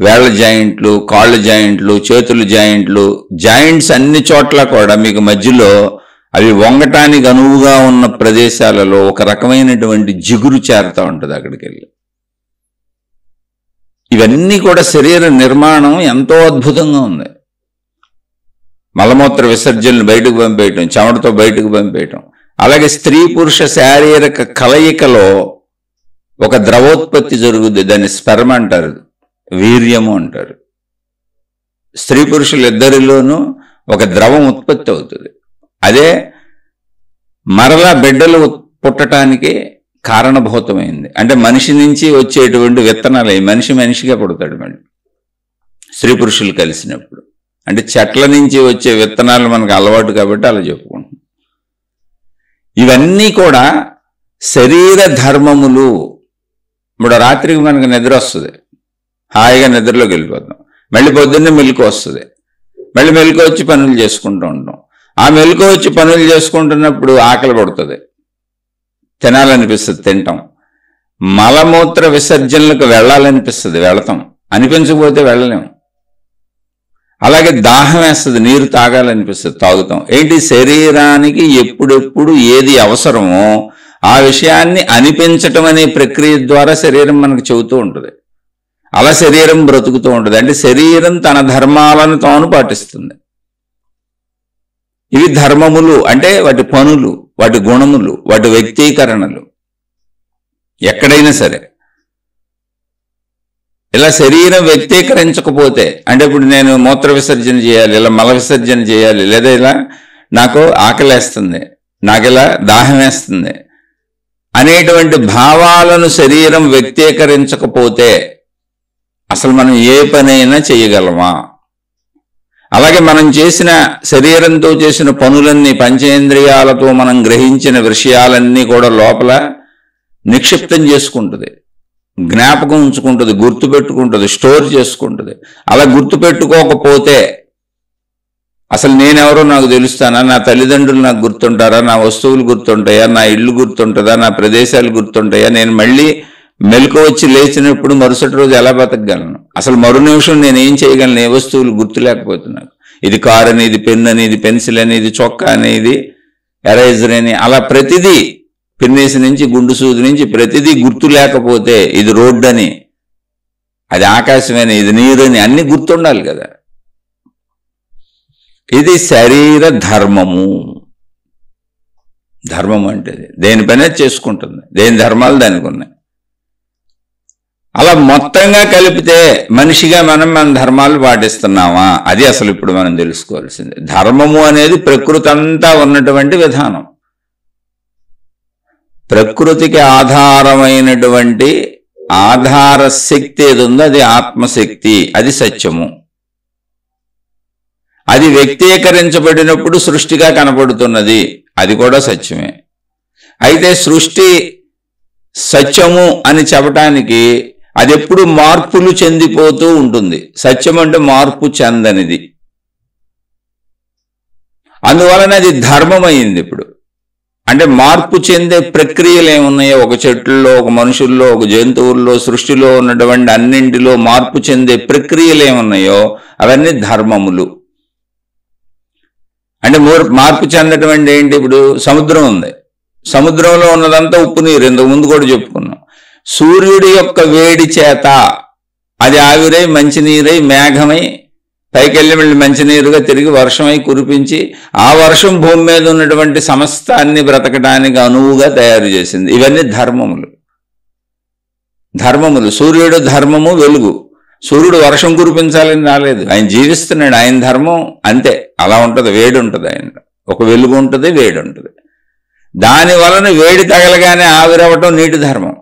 వేళ్ల జాయింట్లు, కాళ్ళ జాయింట్లు, చేతుల జాయింట్లు, జాయింట్స్ అన్ని చోట్ల కూడా మీకు మధ్యలో అవి వంగటానికి అనువుగా ఉన్న ప్రదేశాలలో ఒక రకమైనటువంటి జిగురు చేరుతూ ఉంటుంది అక్కడికి వెళ్ళి. ఇవన్నీ కూడా శరీర నిర్మాణం ఎంతో అద్భుతంగా ఉంది. మలమూత్ర విసర్జనలు బయటకు పంపేయటం, చెమటతో బయటకు పంపేయటం. అలాగే స్త్రీ పురుష శారీరక కలయికలో ఒక ద్రవోత్పత్తి జరుగుద్ది, దాన్ని స్పెర్మ్ అంటారు, వీర్యము అంటారు. స్త్రీ పురుషులు ఇద్దరిలోనూ ఒక ద్రవం ఉత్పత్తి అవుతుంది. అదే మరలా బిడ్డలు పుట్టడానికి కారణభూతమైంది. అంటే మనిషి నుంచి వచ్చేటువంటి విత్తనాలు, మనిషిగా పుడతాడు మళ్ళీ స్త్రీ పురుషులు కలిసినప్పుడు. అంటే చెట్ల నుంచి వచ్చే విత్తనాలు మనకు అలవాటు కాబట్టి అలా చెప్పుకుంటున్నాం. ఇవన్నీ కూడా శరీర ధర్మములు. ఇప్పుడు రాత్రికి మనకు నిద్ర వస్తుంది, హాయిగా నిద్రలోకి వెళ్ళిపోతాం. మళ్ళీ పొద్దున్నే మెలకు వస్తుంది, మళ్ళీ మెలకు వచ్చి పనులు చేసుకుంటూ ఉంటాం. ఆ మెలకు వచ్చి పనులు చేసుకుంటున్నప్పుడు ఆకలి పడుతుంది, తినాలనిపిస్తుంది, తింటాం. మలమూత్ర విసర్జనలకు వెళ్ళాలనిపిస్తుంది, వెళతాం. అనిపించకపోతే వెళ్ళలేము. అలాగే దాహం వేస్తుంది, నీరు తాగాలనిపిస్తుంది, తాగుతాం. ఏంటి? శరీరానికి ఎప్పుడెప్పుడు ఏది అవసరమో ఆ విషయాన్ని అనిపించటం అనే ప్రక్రియ ద్వారా శరీరం మనకు చెబుతూ ఉంటుంది. అలా శరీరం బ్రతుకుతూ ఉంటుంది. అంటే శరీరం తన ధర్మాలను తాను పాటిస్తుంది. ఇవి ధర్మములు అంటే వాటి పనులు, వాటి గుణములు, వాటి వ్యక్తీకరణలు. ఎక్కడైనా సరే ఇలా శరీరం వ్యక్తీకరించకపోతే, అంటే ఇప్పుడు నేను మూత్ర విసర్జన చేయాలి, ఇలా మల విసర్జన చేయాలి, లేదా ఇలా నాకు ఆకలేస్తుంది, నాకు ఇలా దాహం వేస్తుంది అనేటువంటి భావాలను శరీరం వ్యక్తీకరించకపోతే అసలు మనం ఏ పనైనా చేయగలమా? అలాగే మనం చేసిన శరీరంతో చేసిన పనులన్నీ, పంచేంద్రియాలతో మనం గ్రహించిన విషయాలన్నీ కూడా లోపల నిక్షిప్తం చేసుకుంటుంది, జ్ఞాపకం ఉంచుకుంటుంది, గుర్తుపెట్టుకుంటుంది, స్టోర్ చేసుకుంటుంది. అలా గుర్తుపెట్టుకోకపోతే అసలు నేనెవరో నాకు తెలుస్తానా? నా తల్లిదండ్రులు నాకు గుర్తుంటారా? నా వస్తువులు గుర్తుంటాయా? నా ఇల్లు గుర్తుంటుందా? నా ప్రదేశాలు గుర్తుంటాయా? నేను మళ్ళీ మెలకు వచ్చి లేచినప్పుడు మరుసటి రోజు ఎలా బతకగలను? అసలు మరు నిమిషం నేను ఏం చేయగలను? ఏ వస్తువులు గుర్తు లేకపోతే నాకు, ఇది కార్ అని, ఇది పెన్ అని, ఇది పెన్సిల్ అని, ఇది చొక్కా అని, ఇది ఎరేజర్ అని, అలా ప్రతిదీ పిన్నేసి నుంచి గుండు సూది నుంచి ప్రతిదీ గుర్తు లేకపోతే, ఇది రోడ్డు అని, అది ఆకాశమని, ఇది నీరు అని అన్ని గుర్తుండాలి కదా. ఇది శరీర ధర్మము. ధర్మం అంటే దేని పనే చేసుకుంటుంది, దేని ధర్మాలు దానికి ఉన్నాయి. అలా మొత్తంగా కలిపితే మనిషిగా మనం మన ధర్మాలు పాటిస్తున్నామా? అది అసలు ఇప్పుడు మనం తెలుసుకోవాల్సింది. ధర్మము అనేది ప్రకృతి అంతా ఉన్నటువంటి విధానం. ప్రకృతికి ఆధారమైనటువంటి ఆధార శక్తి ఏది ఉందో అది ఆత్మశక్తి, అది సత్యము. అది వ్యక్తీకరించబడినప్పుడు సృష్టిగా కనపడుతున్నది, అది కూడా సత్యమే. అయితే సృష్టి సత్యము అని చెప్పటానికి అది ఎప్పుడు మార్పులు చెందిపోతూ ఉంటుంది. సత్యం అంటే మార్పు చెందనిది, అందువలన అది ధర్మమైంది. ఇప్పుడు అంటే మార్పు చెందే ప్రక్రియలు ఏమున్నాయో, ఒక చెట్లలో, ఒక మనుషుల్లో, ఒక జంతువుల్లో, సృష్టిలో ఉన్నటువంటి అన్నింటిలో మార్పు చెందే ప్రక్రియలు ఏమున్నాయో అవన్నీ ధర్మములు. అంటే మార్పు చెందటం అంటే ఏంటి? ఇప్పుడు సముద్రం ఉంది, సముద్రంలో ఉన్నదంతా ఉప్పు నీరు, ఇంతకు ముందు కూడా చెప్పుకున్నాం. సూర్యుడి యొక్క వేడి చేత అది ఆవిరై మంచినీరై మేఘమై పైకెళ్ళి మళ్ళీ మంచినీరుగా తిరిగి వర్షమై కురిపించి ఆ వర్షం భూమి మీద ఉన్నటువంటి సమస్తాన్ని బ్రతకడానికి అనువుగా తయారు చేసింది. ఇవన్నీ ధర్మములు. ధర్మములు. సూర్యుడు ధర్మము, వెలుగు. సూర్యుడు వర్షం కురిపించాలని రాలేదు, ఆయన జీవిస్తున్నాడు, ఆయన ధర్మం అంతే. అలా ఉంటుంది, వేడి ఉంటుంది, ఆయన ఒక వెలుగు ఉంటుంది, వేడి ఉంటుంది. దాని వలన వేడి తగలగానే ఆవిరవటం నీటి ధర్మం.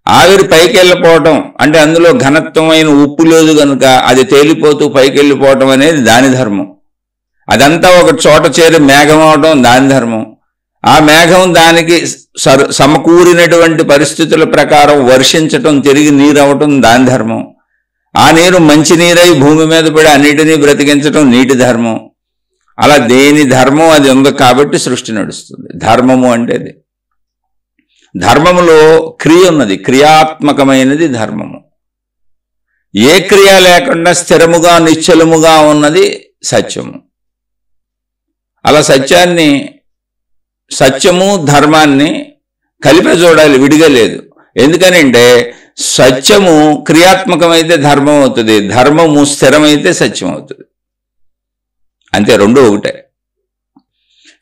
ఆవిరి పైకి వెళ్ళిపోవటం అంటే అందులో ఘనత్వమైన ఉప్పు లేదు కనుక అది తేలిపోతూ పైకి వెళ్ళిపోవటం అనేది దాని ధర్మం. అదంతా ఒక చోట చేరి మేఘం అవటం దాని ధర్మం. ఆ మేఘం దానికి సమకూరినటువంటి పరిస్థితుల ప్రకారం వర్షించటం, తిరిగి నీరు అవటం దాని ధర్మం. ఆ నీరు మంచి నీరై భూమి మీద పడి అన్నిటినీ బ్రతికించటం నీటి ధర్మం. అలా దేని ధర్మం అది ఉంది కాబట్టి సృష్టి నడుస్తుంది. ధర్మము అంటే అది. ధర్మములో క్రియ ఉన్నది, క్రియాత్మకమైనది ధర్మము. ఏ క్రియ లేకుండా స్థిరముగా నిశ్చలముగా ఉన్నది సత్యము. అలా సత్యము ధర్మాన్ని కలిపే చూడాలి, విడిగా లేదు. ఎందుకనంటే సత్యము క్రియాత్మకమైతే ధర్మం అవుతుంది, ధర్మము స్థిరమైతే సత్యం అవుతుంది. అంతే, రెండు ఒకటే.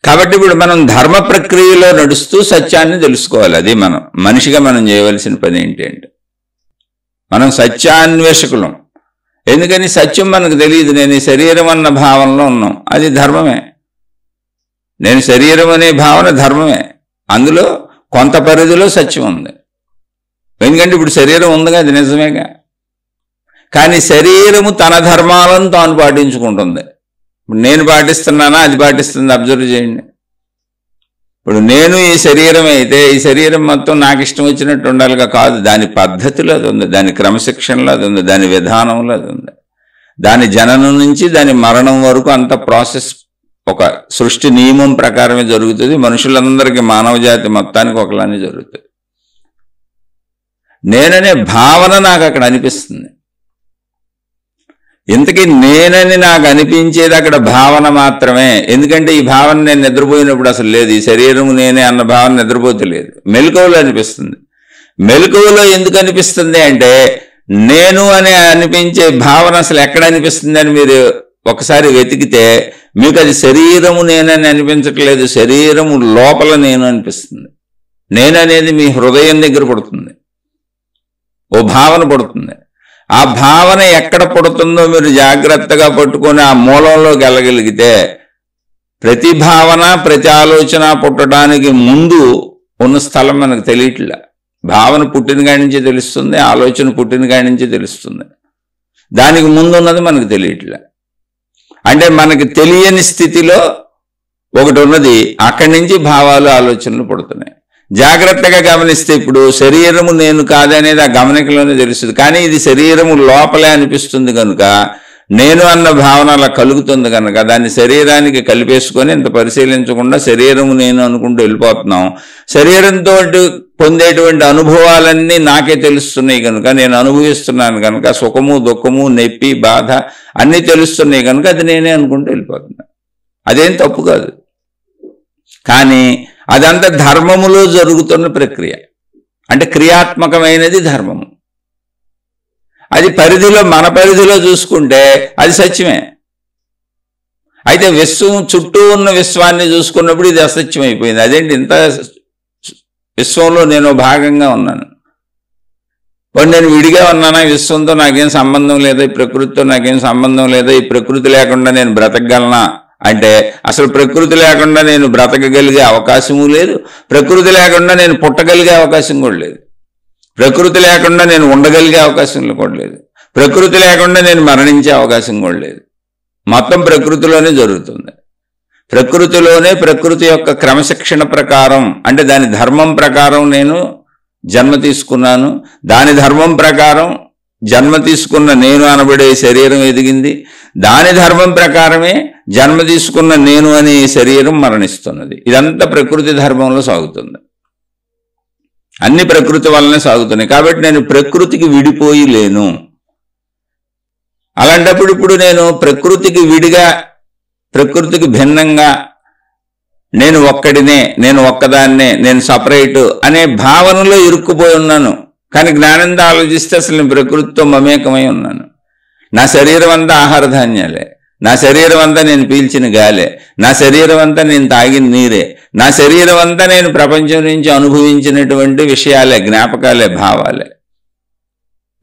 కాబట్టి ఇప్పుడు మనం ధర్మ ప్రక్రియలో నడుస్తూ సత్యాన్ని తెలుసుకోవాలి. అది మనిషిగా మనం చేయవలసిన పని ఏంటి అంటే మనం సత్యాన్వేషకులం. ఎందుకని సత్యం మనకు తెలియదు. నేను ఈ శరీరం అన్న భావనలో ఉన్నాం, అది ధర్మమే. నేను శరీరం అనే భావన ధర్మమే, అందులో కొంత పరిధిలో సత్యం ఉంది. ఎందుకంటే ఇప్పుడు శరీరం ఉందిగా, అది నిజమేగా. కానీ శరీరము తన ధర్మాలను తాను పాటించుకుంటుంది. ఇప్పుడు నేను పాటిస్తున్నానా, అది పాటిస్తుంది. అబ్జర్వ్ చేయండి. ఇప్పుడు నేను ఈ శరీరం అయితే ఈ శరీరం మొత్తం నాకు ఇష్టం వచ్చినట్టు ఉండాలిగా, కాదు. దాని పద్ధతిలో అది ఉంది, దాని క్రమశిక్షణలో అది ఉంది, దాని విధానంలో అది ఉంది. దాని జననం నుంచి దాని మరణం వరకు అంత ప్రాసెస్ ఒక సృష్టి నియమం ప్రకారమే జరుగుతుంది. మనుషులందరికీ, మానవ జాతి మొత్తానికి ఒకలానే జరుగుతుంది. నేననే భావన నాకు అక్కడ అనిపిస్తుంది. ఇంతకీ నేనని నాకు అనిపించేది అక్కడ భావన మాత్రమే. ఎందుకంటే ఈ భావన నేను నిద్రపోయినప్పుడు అసలు లేదు. ఈ శరీరము నేనే అన్న భావన నిద్రపోతే లేదు, మెలకువలో అనిపిస్తుంది. మెలకువలో ఎందుకు అనిపిస్తుంది అంటే నేను అని అనిపించే భావన అసలు ఎక్కడ అనిపిస్తుంది అని మీరు ఒకసారి వెతికితే మీకు అది శరీరము నేనని అనిపించట్లేదు, శరీరము లోపల నేను అనిపిస్తుంది. నేననేది మీ హృదయం దగ్గర పుడుతుంది, ఓ భావన పుడుతుంది. ఆ భావన ఎక్కడ పుడుతుందో మీరు జాగ్రత్తగా పట్టుకొని ఆ మూలంలోకి వెళ్ళగలిగితే ప్రతి భావన ప్రతి ఆలోచన పుట్టడానికి ముందు ఉన్న స్థలం మనకు తెలియట్లే. భావన పుట్టిన కాడి నుంచి తెలుస్తుంది, ఆలోచన పుట్టిన కాడి నుంచి తెలుస్తుంది. దానికి ముందు ఉన్నది మనకు తెలియట్లే. అంటే మనకి తెలియని స్థితిలో ఒకటి ఉన్నది, అక్కడి నుంచి భావాలు ఆలోచనలు పుడుతున్నాయి. జాగ్రత్తగా గమనిస్తే ఇప్పుడు శరీరము నేను కాదనేది ఆ గమనికలోనే తెలుస్తుంది. కానీ ఇది శరీరము లోపలే అనిపిస్తుంది కనుక నేను అన్న భావన అలా కలుగుతుంది కనుక దాన్ని శరీరానికి కలిపేసుకొని ఇంత పరిశీలించకుండా శరీరము నేను అనుకుంటూ వెళ్ళిపోతున్నాం. శరీరంతో పొందేటువంటి అనుభవాలన్నీ నాకే తెలుస్తున్నాయి కనుక, నేను అనుభవిస్తున్నాను కనుక, సుఖము దుఃఖము నొప్పి బాధ అన్నీ తెలుస్తున్నాయి కనుక అది నేనే అనుకుంటూ వెళ్ళిపోతున్నాను. అదేం తప్పు కాదు. కానీ అదంతా ధర్మములో జరుగుతున్న ప్రక్రియ. అంటే క్రియాత్మకమైనది ధర్మము. అది పరిధిలో, మన పరిధిలో చూసుకుంటే అది సత్యమే. అయితే విశ్వం చుట్టూ ఉన్న విశ్వాన్ని చూసుకున్నప్పుడు ఇది అసత్యం అయిపోయింది. అదేంటి ఇంత విశ్వంలో నేను భాగంగా ఉన్నాను, నేను విడిగా ఉన్నానా, విశ్వంతో నాకేం సంబంధం లేదా, ఈ ప్రకృతితో నాకేం సంబంధం లేదా, ఈ ప్రకృతి లేకుండా నేను బ్రతకగలనా అంటే అసలు ప్రకృతి లేకుండా నేను బ్రతకగలిగే అవకాశము లేదు, ప్రకృతి లేకుండా నేను పుట్టగలిగే అవకాశం కూడా లేదు, ప్రకృతి లేకుండా నేను ఉండగలిగే అవకాశం కూడా లేదు, ప్రకృతి లేకుండా నేను మరణించే అవకాశం కూడా లేదు. మొత్తం ప్రకృతిలోనే జరుగుతుంది. ప్రకృతిలోనే ప్రకృతి యొక్క క్రమశిక్షణ ప్రకారం, అంటే దాని ధర్మం ప్రకారం నేను జన్మ తీసుకున్నాను. దాని ధర్మం ప్రకారం జన్మ తీసుకున్న నేను అనబడే శరీరం ఎదిగింది. దాని ధర్మం ప్రకారమే జన్మ తీసుకున్న నేను అనే శరీరం మరణిస్తున్నది. ఇదంతా ప్రకృతి ధర్మంలో సాగుతుంది. అన్ని ప్రకృతి వల్లనే సాగుతున్నాయి. కాబట్టి నేను ప్రకృతికి విడిపోయి లేను. అలాంటప్పుడు ఇప్పుడు నేను ప్రకృతికి విడిగా, ప్రకృతికి భిన్నంగా నేను ఒక్కడినే, నేను ఒక్కదాన్నే, నేను సపరేటు అనే భావనలో ఇరుక్కుపోయి ఉన్నాను. కానీ జ్ఞానంతో ఆలోచిస్తే అసలు నేను ప్రకృతితో మమేకమై ఉన్నాను. నా శరీరం అంతా ఆహార ధాన్యాలే, నా శరీరం అంతా నేను పీల్చిన గాలే, నా శరీరం అంతా నేను తాగిన నీరే, నా శరీరం అంతా నేను ప్రపంచం నుంచి అనుభవించినటువంటి విషయాలే, జ్ఞాపకాలే, భావాలే.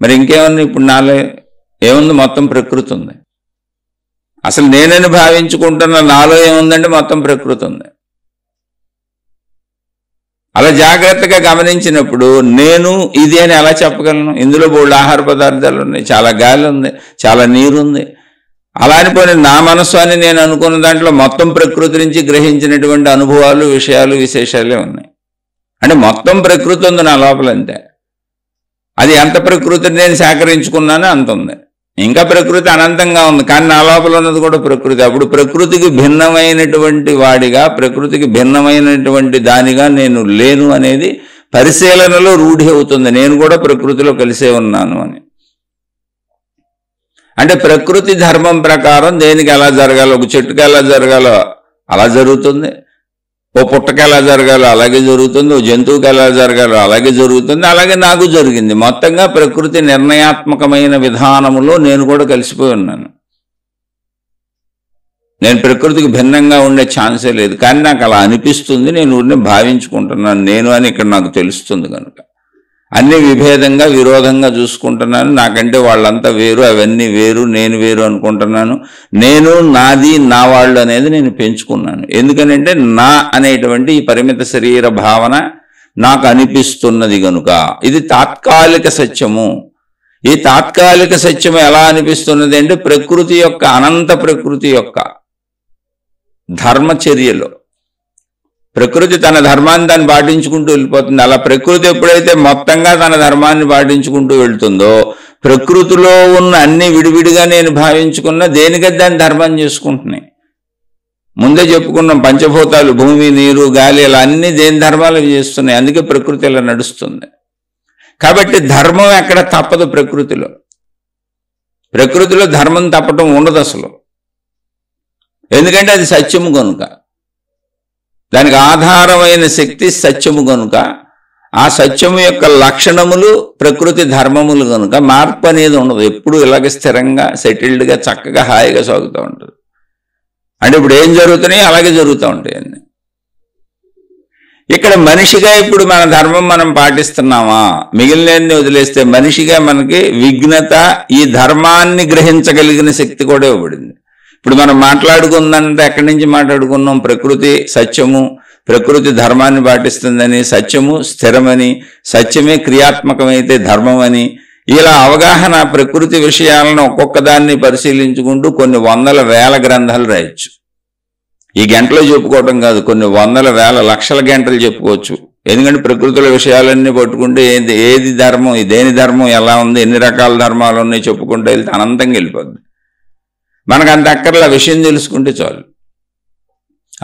మరి ఇంకేముంది ఇప్పుడు నాలో? ఏముంది? మొత్తం ప్రకృతి ఉంది. అసలు నేనని భావించుకుంటున్న నాలో ఏముందంటే మొత్తం ప్రకృతి ఉంది. అలా జాగ్రత్తగా గమనించినప్పుడు నేను ఇది అని ఎలా చెప్పగలను? ఇందులో బోల్డ్ ఆహార పదార్థాలు ఉన్నాయి, చాలా గాలి ఉంది, చాలా నీరు ఉంది. అలా అనిపోయి నా మనస్సు అని నేను అనుకున్న దాంట్లో మొత్తం ప్రకృతి నుంచి గ్రహించినటువంటి అనుభవాలు, విషయాలు, విశేషాలే ఉన్నాయి. అంటే మొత్తం ప్రకృతి ఉంది నా లోపల. అంతే. అది ఎంత ప్రకృతిని నేను సేకరించుకున్నానో అంత ఉంది. ఇంకా ప్రకృతి అనంతంగా ఉంది, కానీ నా లోపల ఉన్నది కూడా ప్రకృతి. అప్పుడు ప్రకృతికి భిన్నమైనటువంటి వాడిగా, ప్రకృతికి భిన్నమైనటువంటి దానిగా నేను లేను అనేది పరిశీలనలో రూఢి అవుతుంది. నేను కూడా ప్రకృతిలో కలిసే ఉన్నాను అని. అంటే ప్రకృతి ధర్మం ప్రకారం దేనికి ఎలా జరగాలో, ఒక చెట్టుకి ఎలా జరగాలో అలా జరుగుతుంది, ఓ పుట్టకి ఎలా జరగాలో అలాగే జరుగుతుంది, ఓ జంతువుకి ఎలా జరగాలో అలాగే జరుగుతుంది. అలాగే నాకు జరిగింది. మొత్తంగా ప్రకృతి నిర్ణయాత్మకమైన విధానములో నేను కూడా కలిసిపోయి ఉన్నాను. నేను ప్రకృతికి భిన్నంగా ఉండే ఛాన్సే లేదు. కానీ నాకు అలా అనిపిస్తుంది, నేను భావించుకుంటున్నాను నేను అని ఇక్కడ నాకు తెలుస్తుంది కనుక అన్ని విభేదంగా, విరోధంగా చూసుకుంటున్నాను. నాకంటే వాళ్ళంతా వేరు, అవన్నీ వేరు, నేను వేరు అనుకుంటున్నాను. నేను, నాది, నా వాళ్ళు అనేది నేను పెంచుకున్నాను. ఎందుకనంటే నా అనేటువంటి ఈ పరిమిత శరీర భావన నాకు అనిపిస్తున్నది కనుక. ఇది తాత్కాలిక సత్యము. ఈ తాత్కాలిక సత్యము ఎలా అనిపిస్తున్నది అంటే ప్రకృతి యొక్క, అనంత ప్రకృతి యొక్క ధర్మచర్యలో ప్రకృతి తన ధర్మాన్ని దాన్ని పాటించుకుంటూ వెళ్ళిపోతుంది. అలా ప్రకృతి ఎప్పుడైతే మొత్తంగా తన ధర్మాన్ని పాటించుకుంటూ వెళ్తుందో, ప్రకృతిలో ఉన్న అన్ని విడివిడిగా నేను భావించుకున్న దేనికది దాని ధర్మాన్ని చేసుకుంటున్నాయి. ముందే చెప్పుకున్నాం, పంచభూతాలు భూమి, నీరు, గాలి ఇలా అన్ని దేని ధర్మాలు చేస్తున్నాయి. అందుకే ప్రకృతి ఇలా నడుస్తుంది. కాబట్టి ధర్మం ఎక్కడ తప్పదు ప్రకృతిలో. ప్రకృతిలో ధర్మం తప్పటం ఉండదు అసలు. ఎందుకంటే అది సత్యము కనుక, దానికి ఆధారమైన శక్తి సత్యము కనుక, ఆ సత్యము యొక్క లక్షణములు ప్రకృతి ధర్మములు కనుక మార్పు అనేది ఉండదు. ఎప్పుడు ఇలాగ స్థిరంగా సెటిల్డ్గా చక్కగా హాయిగా సాగుతూ ఉంటుంది. అంటే ఇప్పుడు ఏం జరుగుతున్నాయి అలాగే జరుగుతూ ఉంటాయి అన్నీ. ఇక్కడ మనిషిగా ఇప్పుడు మన ధర్మం మనం పాటిస్తున్నామా, మిగిలినన్ని వదిలేస్తే మనిషిగా మనకి విఘ్నత, ఈ ధర్మాన్ని గ్రహించగలిగిన శక్తి కూడా ఇవ్వబడింది. ఇప్పుడు మనం మాట్లాడుకుందంటే ఎక్కడి నుంచి మాట్లాడుకున్నాం? ప్రకృతి సత్యము, ప్రకృతి ధర్మాన్ని పాటిస్తుందని, సత్యము స్థిరమని, సత్యమే క్రియాత్మకమైతే ధర్మం అని, ఇలా అవగాహన ప్రకృతి విషయాలను ఒక్కొక్క దాన్ని పరిశీలించుకుంటూ కొన్ని వందల వేల గ్రంథాలు రాయొచ్చు. ఈ గంటలో చెప్పుకోవటం కాదు, కొన్ని వందల వేల లక్షల గంటలు చెప్పుకోవచ్చు. ఎందుకంటే ప్రకృతిలో విషయాలన్నీ పట్టుకుంటే ఏది ధర్మం, దేని ధర్మం ఎలా ఉంది, ఎన్ని రకాల ధర్మాలు ఉన్నాయి చెప్పుకుంటే వెళ్తే అనంతంగా వెళ్ళిపోద్ది. మనకు అంత అక్కర్లా, విషయం తెలుసుకుంటే చాలు.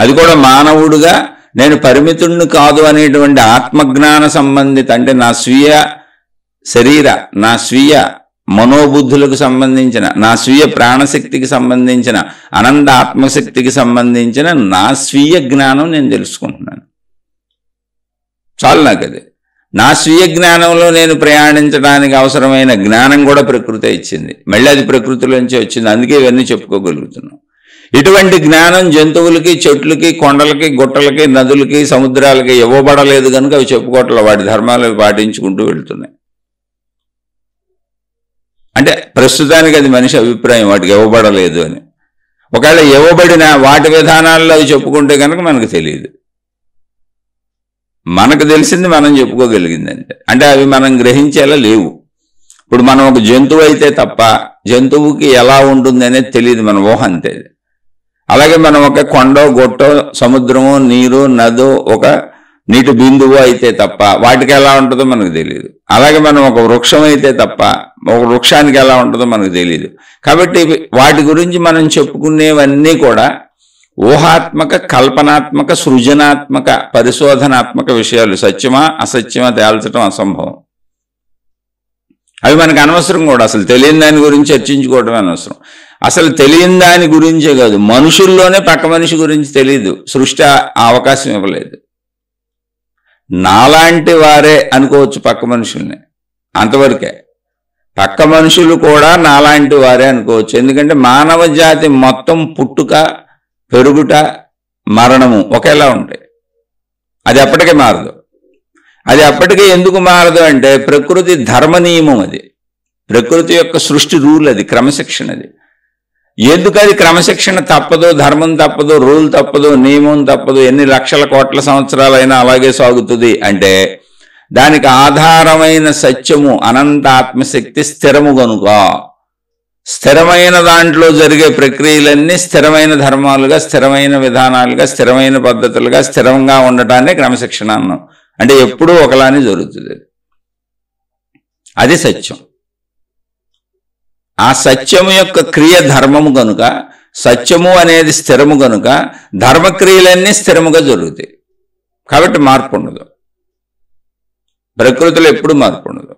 అది కూడా మానవుడుగా నేను పరిమితుడిని కాదు అనేటువంటి ఆత్మజ్ఞాన సంబంధిత, అంటే నా స్వీయ శరీర, నా స్వీయ మనోబుద్ధులకు సంబంధించిన, నా స్వీయ ప్రాణశక్తికి సంబంధించిన, అనంత ఆత్మశక్తికి సంబంధించిన నా స్వీయ జ్ఞానం నేను తెలుసుకుంటున్నాను. చాలు నాకు అది. నా స్వీయ జ్ఞానంలో నేను ప్రయాణించడానికి అవసరమైన జ్ఞానం కూడా ప్రకృతి ఇచ్చింది. మళ్ళీ అది ప్రకృతిలోంచి వచ్చింది. అందుకే ఇవన్నీ చెప్పుకోగలుగుతున్నాం. ఇటువంటి జ్ఞానం జంతువులకి, చెట్లకి, కొండలకి, గుట్టలకి, నదులకి, సముద్రాలకి ఇవ్వబడలేదు కనుక అవి చెప్పుకోవట్ల, వాటి ధర్మాలు పాటించుకుంటూ వెళ్తున్నాయి. అంటే ప్రస్తుతానికి అది మనిషి అభిప్రాయం, వాటికి ఇవ్వబడలేదు అని. ఒకవేళ ఇవ్వబడిన వాటి విధానాల్లో అవి చెప్పుకుంటే కనుక మనకు తెలియదు. మనకు తెలిసింది మనం చెప్పుకోగలిగిందంటే, అంటే అవి మనం గ్రహించేలా లేవు. ఇప్పుడు మనం ఒక జంతువు అయితే తప్ప జంతువుకి ఎలా ఉంటుంది అనేది తెలియదు, మన ఊహ అంతే. అలాగే మనం ఒక కొండో, గొట్టో, సముద్రమో, నీరు, నదో, ఒక నీటి బిందువు అయితే తప్ప వాటికి ఎలా ఉంటుందో మనకు తెలియదు. అలాగే మనం ఒక వృక్షం అయితే తప్ప ఒక వృక్షానికి ఎలా ఉంటుందో మనకు తెలియదు. కాబట్టి వాటి గురించి మనం చెప్పుకునేవన్నీ కూడా ఊహాత్మక, కల్పనాత్మక, సృజనాత్మక, పరిశోధనాత్మక విషయాలు. సత్యమా అసత్యమా తేల్చడం అసంభవం. అవి మనకు అనవసరం కూడా. అసలు తెలియని దాని గురించి చర్చించుకోవడం అనవసరం. అసలు తెలియని దాని గురించే కాదు, మనుషుల్లోనే పక్క మనిషి గురించి తెలియదు. సృష్టి అవకాశం ఇవ్వలేదు. నాలాంటి వారే అనుకోవచ్చు పక్క మనుషుల్ని, అంతవరకే. పక్క మనుషులు కూడా నాలాంటి వారే అనుకోవచ్చు. ఎందుకంటే మానవ జాతి మొత్తం పుట్టుక, పెరుగుట, మరణము ఒకేలా ఉంటాయి. అది ఎప్పటికీ మారదు. అది అప్పటికే ఎందుకు మారదు అంటే ప్రకృతి ధర్మ నియమం. అది ప్రకృతి యొక్క సృష్టి రూల్, అది క్రమశిక్షణ. అది ఎందుకు అది క్రమశిక్షణ తప్పదో, ధర్మం తప్పదో, రూల్ తప్పదో, నియమం తప్పదో, ఎన్ని లక్షల కోట్ల సంవత్సరాలైనా అలాగే సాగుతుంది అంటే దానికి ఆధారమైన సత్యము అనంత ఆత్మశక్తి స్థిరము కనుక. స్థిరమైన దాంట్లో జరిగే ప్రక్రియలన్నీ స్థిరమైన ధర్మాలుగా, స్థిరమైన విధానాలుగా, స్థిరమైన పద్ధతులుగా, స్థిరంగా ఉండటాన్ని క్రమశిక్షణ అన్నాం. అంటే ఎప్పుడూ ఒకలానే జరుగుతుంది. అది సత్యం. ఆ సత్యము యొక్క క్రియ ధర్మము కనుక, సత్యము అనేది స్థిరము కనుక ధర్మక్రియలన్నీ స్థిరముగా జరుగుతాయి. కాబట్టి మార్పు ఉండదు. ప్రకృతిలో ఎప్పుడు మార్పు ఉండదు,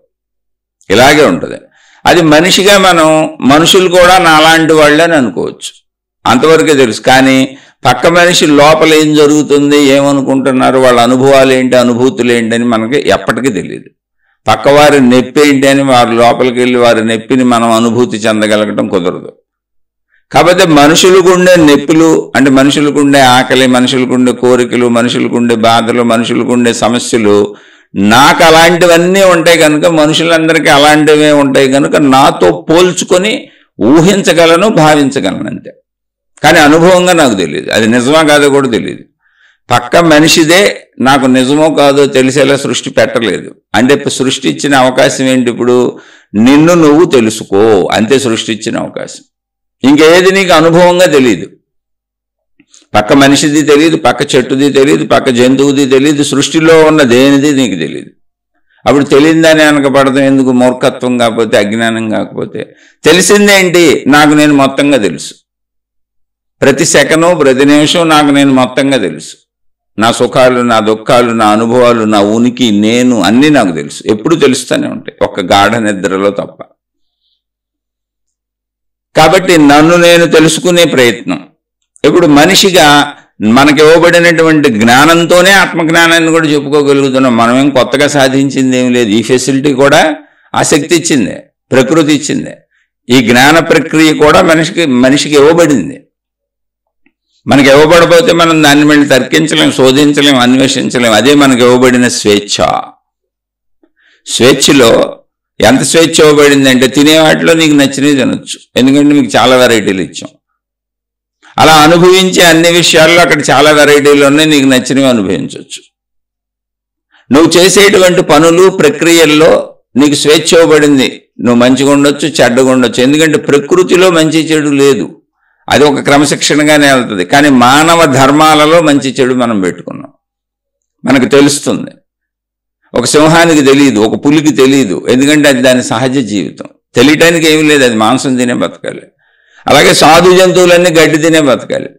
ఇలాగే ఉంటుంది. అది మనిషిగా మనం, మనుషులు కూడా నాలాంటి వాళ్ళే అని అనుకోవచ్చు, అంతవరకే తెలుసు. కానీ పక్క మనిషి లోపల ఏం జరుగుతుంది, ఏమనుకుంటున్నారు, వాళ్ళ అనుభవాలు ఏంటి, అనుభూతులు ఏంటని మనకి ఎప్పటికీ తెలియదు. పక్కవారి నొప్పి ఏంటి అని వారి లోపలికి వెళ్ళి వారి నొప్పిని మనం అనుభూతి చెందగలగటం కుదరదు. కాకపోతే మనుషులకు ఉండే నొప్పులు, అంటే మనుషులకు ఉండే ఆకలి, మనుషులకు ఉండే కోరికలు, మనుషులకు ఉండే బాధలు, మనుషులకు ఉండే సమస్యలు నాకు అలాంటివన్నీ ఉంటాయి కనుక, మనుషులందరికీ అలాంటివే ఉంటాయి కనుక నాతో పోల్చుకొని ఊహించగలను, భావించగలను అంతే. కానీ అనుభవంగా నాకు తెలియదు, అది నిజమా కాదో కూడా తెలియదు. పక్క మనిషిదే నాకు నిజమో కాదో తెలిసేలా సృష్టి పెట్టలేదు. అంటే సృష్టి ఇచ్చిన అవకాశం ఏంటి? ఇప్పుడు నిన్ను నువ్వు తెలుసుకో అంతే సృష్టి ఇచ్చిన అవకాశం. ఇంకేది నీకు అనుభవంగా తెలియదు. పక్క మనిషిది తెలియదు, పక్క చెట్టుది తెలియదు, పక్క జంతువుది తెలియదు, సృష్టిలో ఉన్న దేనిది నీకు తెలియదు. అప్పుడు తెలియదని వెనకపడతాం ఎందుకు? మూర్ఖత్వం కాకపోతే, అజ్ఞానం కాకపోతే. తెలిసిందేంటి? నాకు నేను మొత్తంగా తెలుసు. ప్రతి సెకను, ప్రతి నిమిషం నాకు నేను మొత్తంగా తెలుసు. నా సుఖాలు, నా దుఃఖాలు, నా అనుభవాలు, నా ఉనికి, నేను అన్నీ నాకు తెలుసు. ఎప్పుడు తెలుస్తూనే ఉంటాయి, ఒక్క గాఢ నిద్రలో తప్ప. కాబట్టి నన్ను నేను తెలుసుకునే ప్రయత్నం. ఇప్పుడు మనిషిగా మనకి ఇవ్వబడినటువంటి జ్ఞానంతోనే ఆత్మజ్ఞానాన్ని కూడా చెప్పుకోగలుగుతున్నాం. మనమేం కొత్తగా సాధించింది ఏం లేదు. ఈ ఫెసిలిటీ కూడా ఆ శక్తి ఇచ్చిందే, ప్రకృతి ఇచ్చిందే. ఈ జ్ఞాన ప్రక్రియ కూడా మనిషికి ఇవ్వబడింది. మనకి ఇవ్వబడపోతే మనం దాన్ని మళ్ళీ తర్కించలేం, శోధించలేం, అన్వేషించలేం. అదే మనకి ఇవ్వబడిన స్వేచ్ఛ. స్వేచ్ఛలో ఎంత స్వేచ్ఛ ఇవ్వబడింది అంటే తినే వాటిలో నీకు నచ్చినవి తినొచ్చు, ఎందుకంటే మీకు చాలా వెరైటీలు ఇచ్చాం. అలా అనుభవించే అన్ని విషయాల్లో అక్కడ చాలా వెరైటీలు ఉన్నాయి, నీకు నచ్చినవి అనుభవించవచ్చు. నువ్వు చేసేటువంటి పనులు ప్రక్రియల్లో నీకు స్వేచ్ఛ ఇవ్వబడింది. నువ్వు మంచిగా ఉండొచ్చు, చెడ్డగా ఉండొచ్చు. ఎందుకంటే ప్రకృతిలో మంచి చెడు లేదు, అది ఒక క్రమశిక్షణగానే వెళ్తుంది. కానీ మానవ ధర్మాలలో మంచి చెడు మనం పెట్టుకున్నాం, మనకు తెలుస్తుంది. ఒక సింహానికి తెలియదు, ఒక పులికి తెలియదు, ఎందుకంటే అది దాని సహజ జీవితం. తెలియటానికి ఏమీ లేదు, అది మాంసం తినే బతకాలి. అలాగే సాధు జంతువులన్నీ గడ్డి తినే బతకాలి,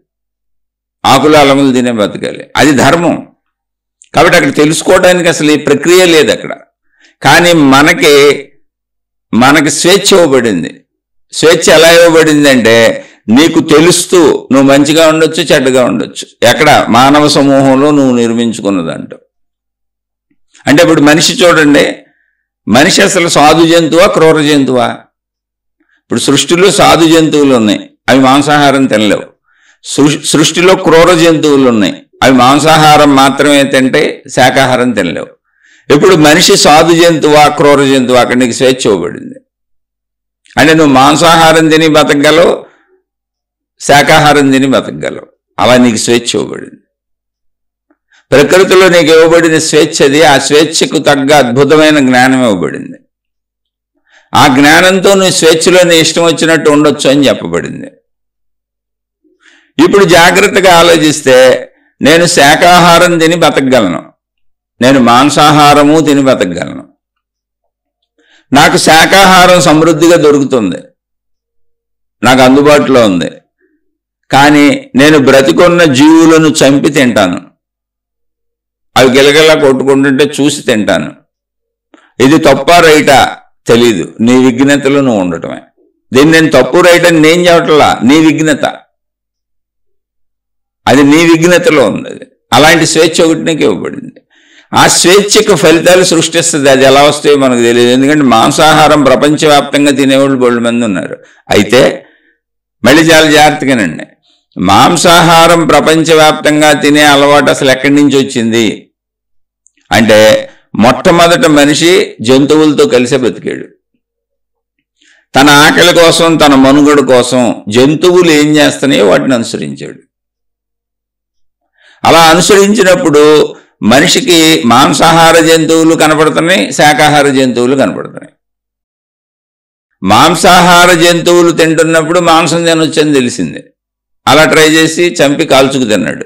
ఆకులు అలములు తినే బతకాలి, అది ధర్మం. కాబట్టి అక్కడ తెలుసుకోవడానికి అసలు ఈ ప్రక్రియ లేదు అక్కడ. కానీ మనకి స్వేచ్ఛ ఇవ్వబడింది. స్వేచ్ఛ ఎలా ఇవ్వబడింది అంటే నీకు తెలుస్తూ నువ్వు మంచిగా ఉండొచ్చు, చెడ్డగా ఉండొచ్చు. ఎక్కడ? మానవ సమూహంలో నువ్వు నిర్మించుకున్నదంట. అంటే ఇప్పుడు మనిషి చూడండి, మనిషి అసలు సాధు జంతువా, క్రూర జంతువా? ఇప్పుడు సృష్టిలో సాధు జంతువులు ఉన్నాయి, అవి మాంసాహారం తినలేవు. సృష్టిలో క్రూర జంతువులు ఉన్నాయి, అవి మాంసాహారం మాత్రమే తింటే శాకాహారం తినలేవు. ఇప్పుడు మనిషి సాధు జంతువా, క్రూర జంతువా? అక్కడ నీకు స్వేచ్ఛ ఇవ్వబడింది. అంటే నువ్వు మాంసాహారం తిని బతకగలవు, శాకాహారం తిని బతకగలవు. అలా నీకు స్వేచ్ఛ ఇవ్వబడింది. ప్రకృతిలో నీకు ఇవ్వబడిన స్వేచ్ఛది. ఆ స్వేచ్ఛకు తగ్గ అద్భుతమైన జ్ఞానం ఇవ్వబడింది. ఆ జ్ఞానంతో నువ్వు స్వేచ్ఛలో నీ ఇష్టం వచ్చినట్టు ఉండొచ్చు అని చెప్పబడింది. ఇప్పుడు జాగ్రత్తగా ఆలోచిస్తే నేను శాకాహారం తిని బతకగలను, నేను మాంసాహారము తిని బతకగలను. నాకు శాకాహారం సమృద్ధిగా దొరుకుతుంది, నాకు అందుబాటులో ఉంది. కానీ నేను బ్రతికున్న జీవులను చంపి తింటాను, అవి గిలగిలా కొట్టుకుంటుంటే చూసి తింటాను. ఇది తప్పా రైటా తెలీదు, నీ విఘ్నతలో నువ్వు ఉండటమే. దీన్ని నేను తప్పు రైట్ అని నేను చెప్పట్లా, నీ విఘ్నత, అది నీ విఘ్నతలో ఉంది. అది అలాంటి స్వేచ్ఛ ఒకటి నీకు ఇవ్వబడింది. ఆ స్వేచ్ఛకు ఫలితాలు సృష్టిస్తుంది. అది ఎలా వస్తాయో మనకు తెలియదు, ఎందుకంటే మాంసాహారం ప్రపంచవ్యాప్తంగా తినేవాళ్ళు బోల్డ్ మంది ఉన్నారు. అయితే మళ్ళీ చాలా జాగ్రత్తగానండి, మాంసాహారం ప్రపంచవ్యాప్తంగా తినే అలవాటు అసలు ఎక్కడి నుంచి వచ్చింది అంటే మొట్టమొదట మనిషి జంతువులతో కలిసే బతికాడు. తన ఆకలి కోసం, తన మనుగడ కోసం జంతువులు ఏం చేస్తున్నాయో వాటిని అనుసరించాడు. అలా అనుసరించినప్పుడు మనిషికి మాంసాహార జంతువులు కనపడుతున్నాయి, శాకాహార జంతువులు కనపడుతున్నాయి. మాంసాహార జంతువులు తింటున్నప్పుడు మాంసం తినొచ్చని తెలిసింది, అలా ట్రై చేసి చంపి కాల్చుకు తిన్నాడు.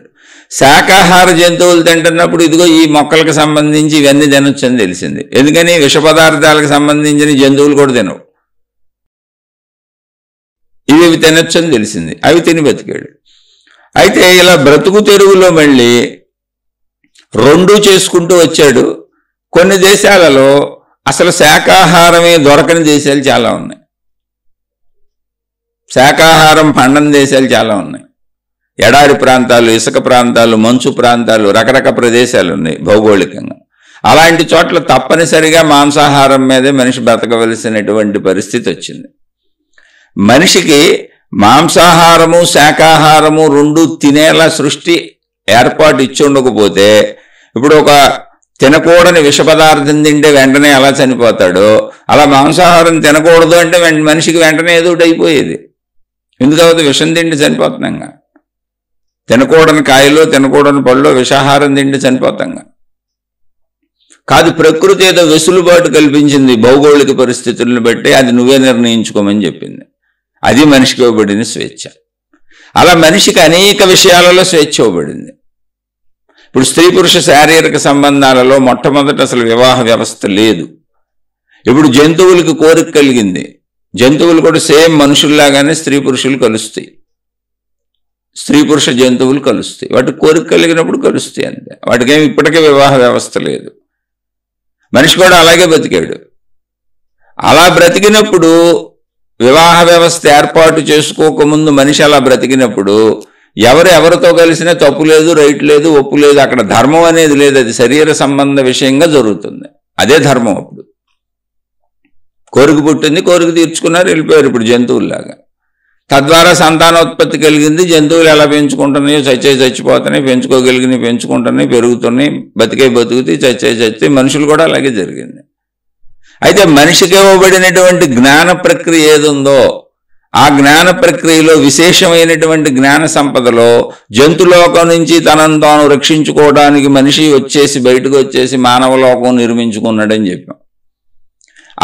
శాకాహార జంతువులు తింటున్నప్పుడు ఇదిగో ఈ మొక్కలకు సంబంధించి ఇవన్నీ తినొచ్చని తెలిసింది. ఎందుకని? విష పదార్థాలకు సంబంధించిన జంతువులు కూడా తినవు, ఇవి తినొచ్చని తెలిసింది, అవి తిని బతికాడు. అయితే ఇలా బ్రతుకు తెరువులో మళ్ళీ రెండూ చేసుకుంటూ వచ్చాడు. కొన్ని దేశాలలో అసలు శాకాహారమే దొరకని దేశాలు చాలా ఉన్నాయి, శాకాహారం పండని దేశాలు చాలా ఉన్నాయి. ఎడారి ప్రాంతాలు, ఇసుక ప్రాంతాలు, మంచు ప్రాంతాలు, రకరకాల ప్రదేశాలు ఉన్నాయి భౌగోళికంగా. అలాంటి చోట్ల తప్పనిసరిగా మాంసాహారం మీదే మనిషి బ్రతకవలసినటువంటి పరిస్థితి వచ్చింది. మనిషికి మాంసాహారము, శాకాహారము రెండు తినేలా సృష్టి ఏర్పాటు ఇచ్చి ఉండకపోతే, ఇప్పుడు ఒక తినకూడని విష పదార్థం తింటే వెంటనే ఎలా చనిపోతాడో, అలా మాంసాహారం తినకూడదు అంటే మనిషికి వెంటనే ఏదో ఒకటి అయిపోయేది. ఎందుకవుతుంది? విషం తిండి చనిపోతున్నాంగా. తినకూడని కాయలో, తినకూడని పళ్ళలో విషాహారం తిండి చనిపోతాంగా. కాదు, ప్రకృతి ఏదో వెసులుబాటు కల్పించింది భౌగోళిక పరిస్థితులను బట్టి, అది నువ్వే నిర్ణయించుకోమని చెప్పింది. అది మనిషికి ఇవ్వబడిన స్వేచ్ఛ. అలా మనిషికి అనేక విషయాలలో స్వేచ్ఛ ఇవ్వబడింది. ఇప్పుడు స్త్రీ పురుష శారీరక సంబంధాలలో మొట్టమొదట అసలు వివాహ వ్యవస్థ లేదు. ఇప్పుడు జంతువులకు కోరిక కలిగింది. జంతువులు కూడా సేమ్ మనుషుల్లాగానే స్త్రీ పురుషులు కలుస్తాయి, స్త్రీ పురుష జంతువులు కలుస్తాయి. వాటికి కోరిక కలిగినప్పుడు కలుస్తాయి అంతే. వాటికేమి ఇప్పటికే వివాహ వ్యవస్థ లేదు. మనిషి కూడా అలాగే బతికాడు. అలా బ్రతికినప్పుడు వివాహ వ్యవస్థ ఏర్పాటు చేసుకోకముందు మనిషి అలా బ్రతికినప్పుడు ఎవరితో కలిసినా తప్పు లేదు, రైట్ లేదు, ఒప్పు లేదు, అక్కడ ధర్మం అనేది లేదు. అది శరీర సంబంధ విషయంగా జరుగుతుంది. అదే ధర్మం. అప్పుడు కోరిక పుట్టింది, కోరిక తీర్చుకున్నారు, వెళ్ళిపోయారు ఇప్పుడు జంతువుల్లాగా. తద్వారా సంతానోత్పత్తి కలిగింది. జంతువులు ఎలా పెంచుకుంటున్నాయో చచ్చిపోతున్నాయి, పెంచుకోగలిగినాయి పెంచుకుంటున్నాయి, పెరుగుతున్నాయి, బతుకుతాయి, చచ్చాయి. మనుషులు కూడా అలాగే జరిగింది. అయితే మనిషికి ఇవ్వబడినటువంటి జ్ఞాన ప్రక్రియ ఏదుందో ఆ జ్ఞాన ప్రక్రియలో విశేషమైనటువంటి జ్ఞాన సంపదలో జంతులోకం నుంచి తనను తాను రక్షించుకోవడానికి మనిషి బయటకు వచ్చేసి మానవలోకం నిర్మించుకున్నాడని చెప్పాం.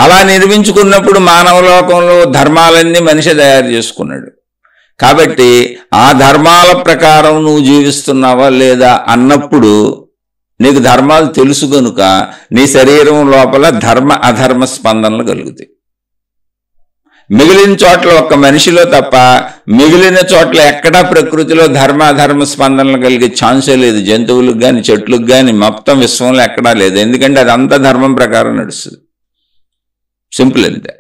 అలా నిర్మించుకున్నప్పుడు మానవలోకంలో ధర్మాలన్నీ మనిషి తయారు చేసుకున్నాడు. కాబట్టి ఆ ధర్మాల ప్రకారం నువ్వు జీవిస్తున్నావా లేదా అన్నప్పుడు నీకు ధర్మాలు తెలుసు కనుక నీ శరీరం లోపల ధర్మ అధర్మ స్పందనలు కలుగుతాయి. మిగిలిన చోట్ల ఒక్క మనిషిలో తప్ప మిగిలిన చోట్ల ఎక్కడా ప్రకృతిలో ధర్మ అధర్మ స్పందనలు కలిగే ఛాన్సే లేదు. జంతువులకు కానీ చెట్లకు కానీ మొత్తం విశ్వంలో ఎక్కడా లేదు. ఎందుకంటే అదంతా ధర్మం ప్రకారం నడుస్తుంది. సింపుల్ అంతే.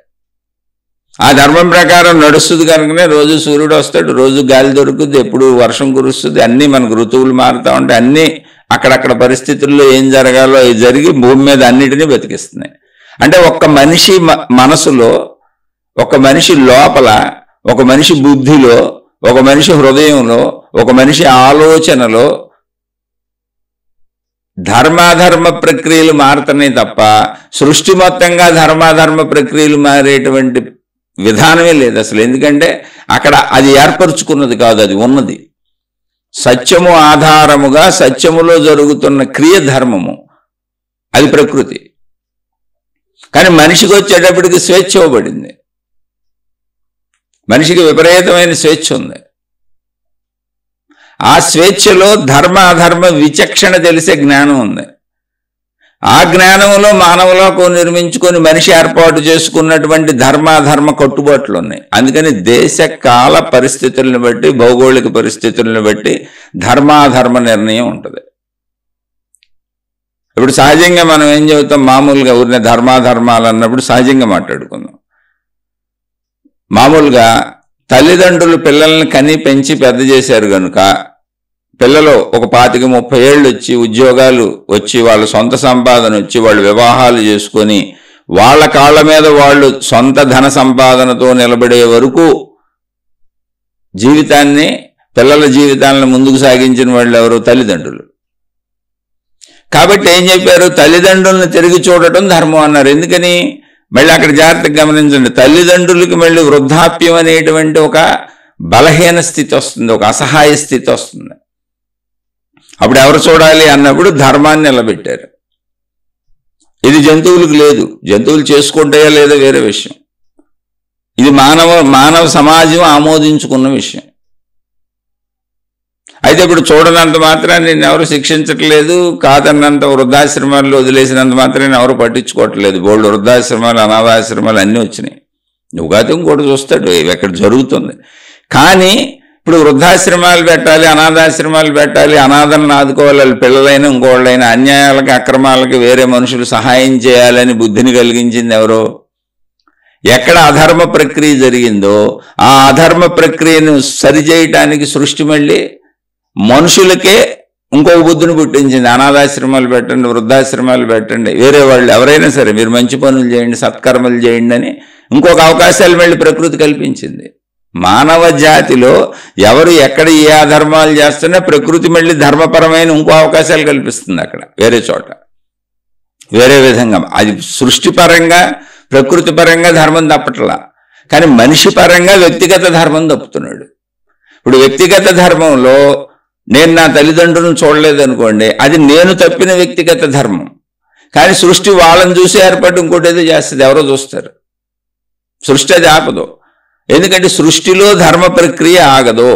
ఆ ధర్మం ప్రకారం నడుస్తుంది కనుకనే రోజు సూర్యుడు వస్తాడు, రోజు గాలి దొరుకుతుంది, ఎప్పుడు వర్షం కురుస్తుంది, అన్నీ మనకు ఋతువులు మారుతూ ఉంటాయి. అన్నీ అక్కడక్కడ పరిస్థితుల్లో ఏం జరగాలో అవి జరిగి భూమి మీద అన్నిటినీ బతికిస్తున్నాయి. అంటే ఒక్క మనిషి మనసులో, ఒక మనిషి లోపల, ఒక మనిషి బుద్ధిలో, ఒక మనిషి హృదయంలో, ఒక మనిషి ఆలోచనలో ధర్మాధర్మ ప్రక్రియలు మారుతున్నాయి తప్ప సృష్టి మొత్తంగా ధర్మాధర్మ ప్రక్రియలు మారేటువంటి విధానమే లేదు అసలు. ఎందుకంటే అక్కడ అది ఏర్పరచుకున్నది కాదు, అది ఉన్నది. సత్యము ఆధారముగా సత్యములో జరుగుతున్న క్రియ ధర్మము, అది ప్రకృతి. కానీ మనిషికి వచ్చేటప్పటికి స్వేచ్ఛ ఇవ్వబడింది. మనిషికి విపరీతమైన స్వేచ్ఛ ఉంది. ఆ స్వేచ్ఛలో ధర్మ అధర్మ విచక్షణ తెలిసే జ్ఞానం ఉంది. ఆ జ్ఞానంలో మానవలోకం నిర్మించుకొని మనిషి ఏర్పాటు చేసుకున్నటువంటి ధర్మాధర్మ కట్టుబాట్లు ఉన్నాయి. అందుకని దేశ కాల పరిస్థితులను బట్టి, భౌగోళిక పరిస్థితులను బట్టి ధర్మాధర్మ నిర్ణయం ఉంటుంది. ఇప్పుడు సహజంగా మనం ఏం చెబుతాం, మామూలుగా ఊరిన ధర్మాధర్మాలు అన్నప్పుడు సహజంగా మాట్లాడుకుందాం. మామూలుగా తల్లిదండ్రులు పిల్లల్ని కని పెంచి పెద్ద చేశారు కనుక పిల్లలు ఒక 25-30 ఏళ్ళు వచ్చి ఉద్యోగాలు వచ్చి వాళ్ళ సొంత సంపాదన వచ్చి వాళ్ళు వివాహాలు చేసుకొని వాళ్ళ కాళ్ళ మీద వాళ్ళు సొంత ధన సంపాదనతో నిలబడే వరకు జీవితాన్ని, పిల్లల జీవితాలను ముందుకు సాగించిన వాళ్ళు ఎవరు? తల్లిదండ్రులు. కాబట్టి ఏం చెప్పారు, తల్లిదండ్రులను తిరిగి చూడటం ధర్మం అన్నారు. ఎందుకని? మళ్ళీ అక్కడ జాగ్రత్తగా గమనించండి. తల్లిదండ్రులకి మళ్ళీ వృద్ధాప్యం అనేటువంటి ఒక బలహీన స్థితి వస్తుంది, ఒక అసహాయ స్థితి వస్తుంది. అప్పుడు ఎవరు చూడాలి అన్నప్పుడు ధర్మాన్ని నిలబెట్టారు. ఇది జంతువులకు లేదు. జంతువులు చేసుకుంటాయా లేదా వేరే విషయం. ఇది మానవ సమాజం ఆమోదించుకున్న విషయం. అయితే ఇప్పుడు చూడనంత మాత్రాన్ని నేను ఎవరు శిక్షించట్లేదు, కాదన్నంత వృద్ధాశ్రమాల్లో వదిలేసినంత మాత్రాన్ని ఎవరు పట్టించుకోవట్లేదు. బోల్డ్ వృద్ధాశ్రమాలు, అనాథాశ్రమాలు అన్నీ వచ్చినాయి. ఉగాది ఇంకోటి చూస్తాడు, ఎక్కడ జరుగుతుంది. కానీ ఇప్పుడు వృద్ధాశ్రమాలు పెట్టాలి, అనాథాశ్రమాలు పెట్టాలి, అనాథలను ఆదుకోవాలి, వాళ్ళ పిల్లలైనా ఇంకోళ్ళైనా అన్యాయాలకి అక్రమాలకి వేరే మనుషులు సహాయం చేయాలని బుద్ధిని కలిగించింది ఎవరో? ఎక్కడ అధర్మ ప్రక్రియ జరిగిందో ఆ అధర్మ ప్రక్రియను సరిచేయటానికి సృష్టి మళ్ళీ మనుషులకే ఇంకొక బుద్ధిని పుట్టించింది. అనాథాశ్రమాలు పెట్టండి, వృద్ధాశ్రమాలు పెట్టండి, వేరే వాళ్ళు ఎవరైనా సరే మీరు మంచి పనులు చేయండి, సత్కర్మలు చేయండి అని ఇంకొక అవకాశాలు మళ్ళీ ప్రకృతి కల్పించింది. మానవ జాతిలో ఎవరు ఎక్కడ ఏ అధర్మాలు చేస్తున్నా ప్రకృతి మళ్ళీ ధర్మపరమైన ఇంకో అవకాశాలు కల్పిస్తుంది అక్కడ వేరే చోట, వేరే విధంగా. అది సృష్టిపరంగా ప్రకృతి పరంగా ధర్మం తప్పట్లా, కానీ మనిషి పరంగా వ్యక్తిగత ధర్మం తప్పుతున్నాడు. ఇప్పుడు వ్యక్తిగత ధర్మంలో నేను నా తల్లిదండ్రులను చూడలేదనుకోండి, అది నేను తప్పిన వ్యక్తిగత ధర్మం. కానీ సృష్టి వాళ్ళని చూసి ఏర్పడి ఇంకోటి ఏదో చేస్తుంది, ఎవరో చూస్తారు. సృష్టి అది ఆపదు, ఎందుకంటే సృష్టిలో ధర్మ ప్రక్రియ ఆగదు.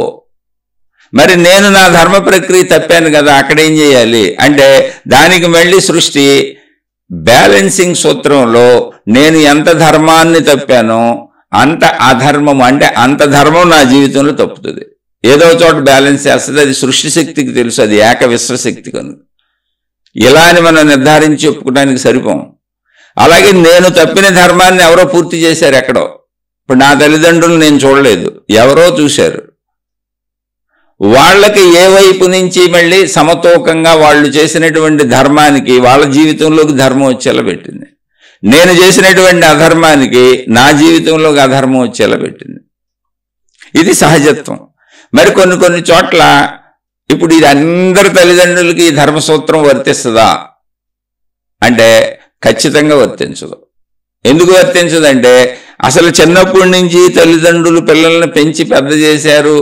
మరి నేను నా ధర్మ ప్రక్రియ తప్పాను కదా, అక్కడేం చేయాలి అంటే దానికి మళ్ళీ సృష్టి బ్యాలెన్సింగ్ సూత్రంలో నేను ఎంత ధర్మాన్ని తప్పానో అంత అధర్మం, అంటే అంత ధర్మం నా జీవితంలో తప్పుతుంది. ఏదో చోట బ్యాలెన్స్ చేస్తుంది. అది సృష్టి శక్తికి తెలుసు, అది ఏక విశ్వశక్తి కనుక. ఇలా అని మనం నిర్ధారించి చెప్పుకోవడానికి సరిపోం. అలాగే నేను తప్పిన ధర్మాన్ని ఎవరో పూర్తి చేశారు ఎక్కడో. ఇప్పుడు నా తల్లిదండ్రులు నేను చూడలేదు, ఎవరో చూశారు. వాళ్ళకి ఏ వైపు నుంచి మళ్ళీ సమతూకంగా వాళ్ళు చేసినటువంటి ధర్మానికి వాళ్ళ జీవితంలోకి ధర్మం వచ్చేలా పెట్టింది, నేను చేసినటువంటి అధర్మానికి నా జీవితంలోకి అధర్మం వచ్చేలా పెట్టింది. ఇది సహజత్వం. మరి కొన్ని చోట్ల ఇప్పుడు ఇది అందరి తల్లిదండ్రులకి ఈ ధర్మసూత్రం వర్తిస్తుందా అంటే ఖచ్చితంగా వర్తించదు. ఎందుకు వర్తించదంటే అసలు చిన్నప్పటి నుంచి తల్లిదండ్రులు పిల్లల్ని పెంచి పెద్ద చేశారు,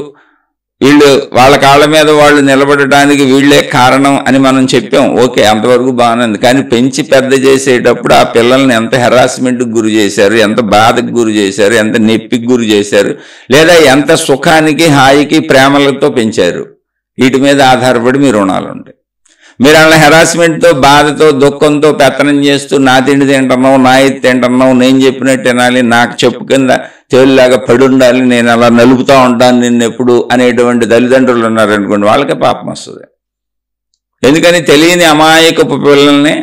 వీళ్ళు వాళ్ళ కాళ్ళ మీద వాళ్ళు నిలబడటానికి వీళ్ళే కారణం అని మనం చెప్పాం. ఓకే, అంతవరకు బాగానే ఉంది. కానీ పెంచి పెద్ద చేసేటప్పుడు ఆ పిల్లల్ని ఎంత హెరాస్మెంట్కి గురి చేశారు, ఎంత బాధకు గురి చేశారు, ఎంత నొప్పికి గురి చేశారు, లేదా ఎంత సుఖానికి హాయికి ప్రేమలతో పెంచారు, వీటి మీద ఆధారపడి మీ రుణాలు ఉంటాయి. మీరు అలా హెరాస్మెంట్తో బాధతో దుఃఖంతో పెత్తనం చేస్తూ నా తిండి తింటున్నావు, నా ఇది తింటున్నావు, నేను చెప్పినట్టు వినాలి, నాకు చెప్పు కింద తేలిలాగా పడి ఉండాలి, నేను అలా నలుపుతూ ఉంటాను నిన్ను ఎప్పుడు అనేటువంటి తల్లిదండ్రులు ఉన్నారనుకోండి, వాళ్ళకే పాపం వస్తుంది. ఎందుకని తెలియని అమాయకపు పిల్లల్ని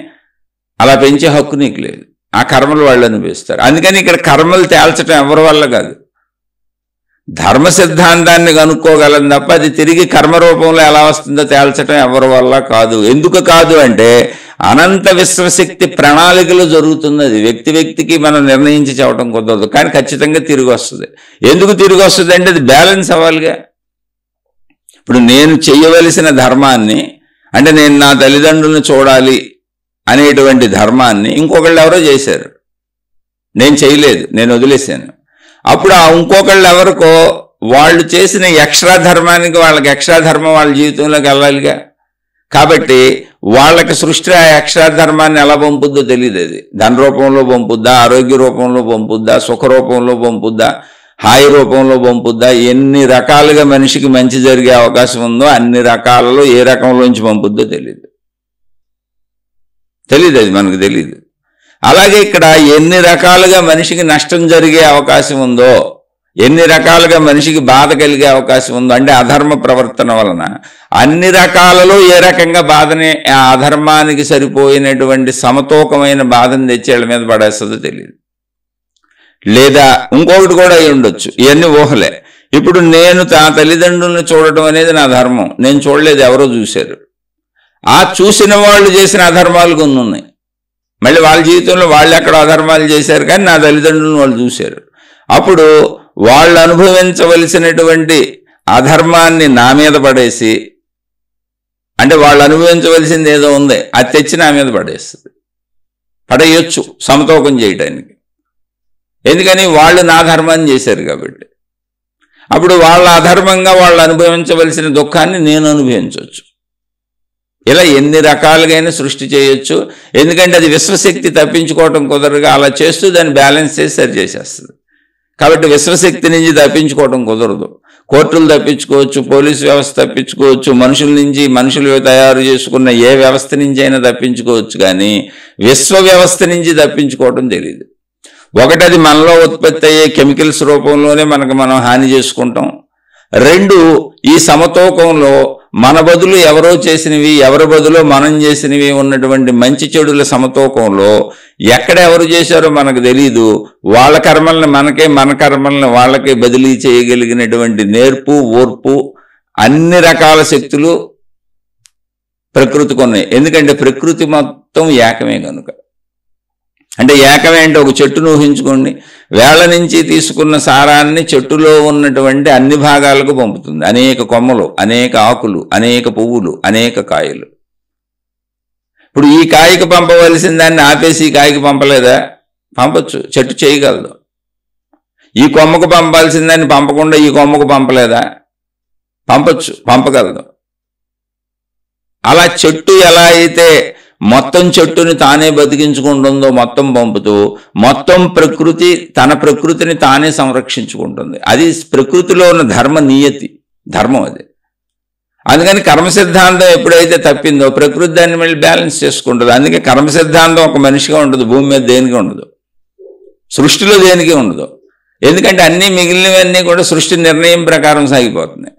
అలా పెంచే హక్కు నీకు లేదు. ఆ కర్మలు వాళ్ళు అనిపిస్తారు. అందుకని ఇక్కడ కర్మలు తేల్చడం ఎవరి వల్ల కాదు, ధర్మ సిద్ధాంతాన్ని కనుక్కోగలం తప్ప అది తిరిగి కర్మరూపంలో ఎలా వస్తుందో తేల్చడం ఎవరి వల్ల కాదు. ఎందుకు కాదు అంటే అనంత విశ్వశక్తి ప్రణాళికలు జరుగుతున్నది. వ్యక్తికి మనం నిర్ణయించి చెప్పడం కుదరదు, కానీ ఖచ్చితంగా తిరిగి వస్తుంది. ఎందుకు తిరిగి వస్తుంది అంటే అది బ్యాలెన్స్ అవ్వాలిగా. ఇప్పుడు నేను చెయ్యవలసిన ధర్మాన్ని, అంటే నేను నా తల్లిదండ్రులను చూడాలి అనేటువంటి ధర్మాన్ని ఇంకొకళ్ళు ఎవరో చేశారు, నేను చేయలేదు, నేను వదిలేశాను. అప్పుడు ఆ ఇంకొకళ్ళు ఎవరికో వాళ్ళు చేసిన ఎక్స్ట్రా ధర్మానికి వాళ్ళకి ఎక్స్ట్రా ధర్మం వాళ్ళ జీవితంలోకి వెళ్ళాలిగా. కాబట్టి వాళ్ళకి సృష్టి ఆ ఎక్స్ట్రా ధర్మాన్ని ఎలా పంపుద్దో తెలియదు. అది ధన రూపంలో పంపుద్దా, ఆరోగ్య రూపంలో పంపుద్దా, సుఖ రూపంలో పంపుద్దా, హాయి రూపంలో పంపుద్దా, ఎన్ని రకాలుగా మనిషికి మంచి జరిగే అవకాశం ఉందో అన్ని రకాలలో ఏ రకంలోంచి పంపుద్దో తెలియదు. అది మనకు తెలియదు. అలాగే ఇక్కడ ఎన్ని రకాలుగా మనిషికి నష్టం జరిగే అవకాశం ఉందో, ఎన్ని రకాలుగా మనిషికి బాధ కలిగే అవకాశం ఉందో, అంటే అధర్మ ప్రవర్తన వలన అన్ని రకాలలో ఏ రకంగా బాధని, ఆ అధర్మానికి సరిపోయినటువంటి సమతూకమైన బాధను తెచ్చేళ్ళ మీద పడేస్తుందో తెలియదు. లేదా ఇంకొకటి కూడా అయి ఉండొచ్చు, ఇవన్నీ ఊహలే. ఇప్పుడు నేను నా తల్లిదండ్రులను చూడటం అనేది నా ధర్మం, నేను చూడలేదు, ఎవరో చూశారు. ఆ చూసిన వాళ్ళు చేసిన అధర్మాలు కొన్ని ఉన్నాయి. మళ్ళీ వాళ్ళ జీవితంలో వాళ్ళు ఎక్కడ అధర్మాలు చేశారు, కానీ నా తల్లిదండ్రులను వాళ్ళు చూశారు. అప్పుడు వాళ్ళు అనుభవించవలసినటువంటి అధర్మాన్ని నా మీద పడేసి, అంటే వాళ్ళు అనుభవించవలసింది ఏదో ఉంది అది తెచ్చి నా మీద పడేస్తుంది, పడేయొచ్చు సమతూకం చేయడానికి. ఎందుకని వాళ్ళు నా ధర్మాన్ని చేశారు కాబట్టి. అప్పుడు వాళ్ళ అధర్మంగా వాళ్ళు అనుభవించవలసిన దుఃఖాన్ని నేను అనుభవించవచ్చు. ఇలా ఎన్ని రకాలుగైనా సృష్టి చేయొచ్చు. ఎందుకంటే అది విశ్వశక్తి తప్పించుకోవటం కుదరగా అలా చేస్తూ దాన్ని బ్యాలెన్స్ చేసి సరి చేసేస్తుంది. కాబట్టి విశ్వశక్తి నుంచి తప్పించుకోవటం కుదరదు. కోర్టులు తప్పించుకోవచ్చు, పోలీసు వ్యవస్థ తప్పించుకోవచ్చు, మనుషుల నుంచి మనుషులు తయారు చేసుకున్న ఏ వ్యవస్థ నుంచి అయినా తప్పించుకోవచ్చు, కానీ విశ్వ వ్యవస్థ నుంచి తప్పించుకోవటం తెలియదు. ఒకటి, అది మనలో ఉత్పత్తి అయ్యే కెమికల్స్ రూపంలోనే మనం హాని చేసుకుంటాం. రెండు, ఈ సమతూకంలో మన బదులు ఎవరో చేసినవి, ఎవరి బదులు మనం చేసినవి ఉన్నటువంటి మంచి చెడుల సమతూకంలో ఎక్కడ ఎవరు చేశారో మనకు తెలీదు. వాళ్ళ కర్మల్ని మనకే, మన కర్మల్ని వాళ్ళకే బదిలీ చేయగలిగినటువంటి నేర్పు, ఓర్పు, అన్ని రకాల శక్తులు ప్రకృతికి ఉన్నాయి. ఎందుకంటే ప్రకృతి మొత్తం ఏకమే కనుక. అంటే ఏకమే అంటే ఒక చెట్టును ఊహించుకోండి, వేళ్ల నుంచి తీసుకున్న సారాన్ని చెట్టులో ఉన్నటువంటి అన్ని భాగాలకు పంపుతుంది. అనేక కొమ్మలు, అనేక ఆకులు, అనేక పువ్వులు, అనేక కాయలు. ఇప్పుడు ఈ కాయకి పంపవలసిన దాన్ని ఆపేసి ఈ కాయకి పంపలేదా? పంపచ్చు, చెట్టు చేయగలదు. ఈ కొమ్మకు పంపాల్సిన దాన్ని పంపకుండా ఈ కొమ్మకు పంపలేదా? పంపచ్చు, పంపగలదు. అలా చెట్టు ఎలా అయితే మొత్తం చెట్టుని తానే బతికించుకుంటుందో మొత్తం పంపుతూ, మొత్తం ప్రకృతి తన ప్రకృతిని తానే సంరక్షించుకుంటుంది. అది ప్రకృతిలో ఉన్న ధర్మ నియతి, ధర్మం అది. అందుకని కర్మ సిద్ధాంతం ఎప్పుడైతే తప్పిందో ప్రకృతి దాన్ని మళ్ళీ బ్యాలెన్స్ చేసుకుంటుంది. అందుకే కర్మ సిద్ధాంతం ఒక మనిషిగా ఉండదు, భూమి మీద దేనికి ఉండదు, సృష్టిలో దేనికి ఉండదు. ఎందుకంటే అన్నీ మిగిలినవన్నీ కూడా సృష్టి నిర్ణయం ప్రకారం సాగిపోతున్నాయి.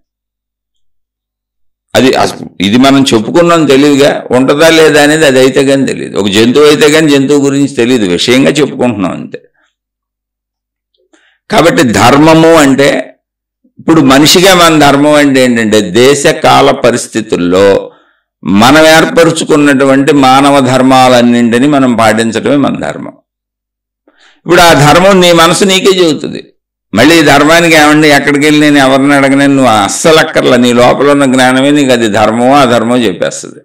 ఇది మనం చెప్పుకున్నాం తెలివిగా, ఉంటుందా లేదా అనేది అది అయితే కానీ తెలియదు. ఒక జంతువు అయితే కానీ జంతువు గురించి తెలియదు, విషయంగా చెప్పుకుంటున్నాం అంతే. కాబట్టి ధర్మము అంటే ఇప్పుడు మనిషిగా మన ధర్మం అంటే ఏంటంటే దేశ కాల పరిస్థితుల్లో మనం ఏర్పరుచుకున్నటువంటి మానవ ధర్మాలన్నింటినీ మనం పాటించడమే మన ధర్మం. ఇప్పుడు ఆ ధర్మం నీ మనసు నీకే చెబుతుంది. మళ్ళీ ఈ ధర్మానికి ఏమండి ఎక్కడికి వెళ్ళి నేను ఎవరిని అడగనే, నువ్వు అస్సలు అక్కర్లా, నీ లోపల ఉన్న జ్ఞానమే నీకు అది ధర్మమో అధర్మమో చెప్పేస్తుంది.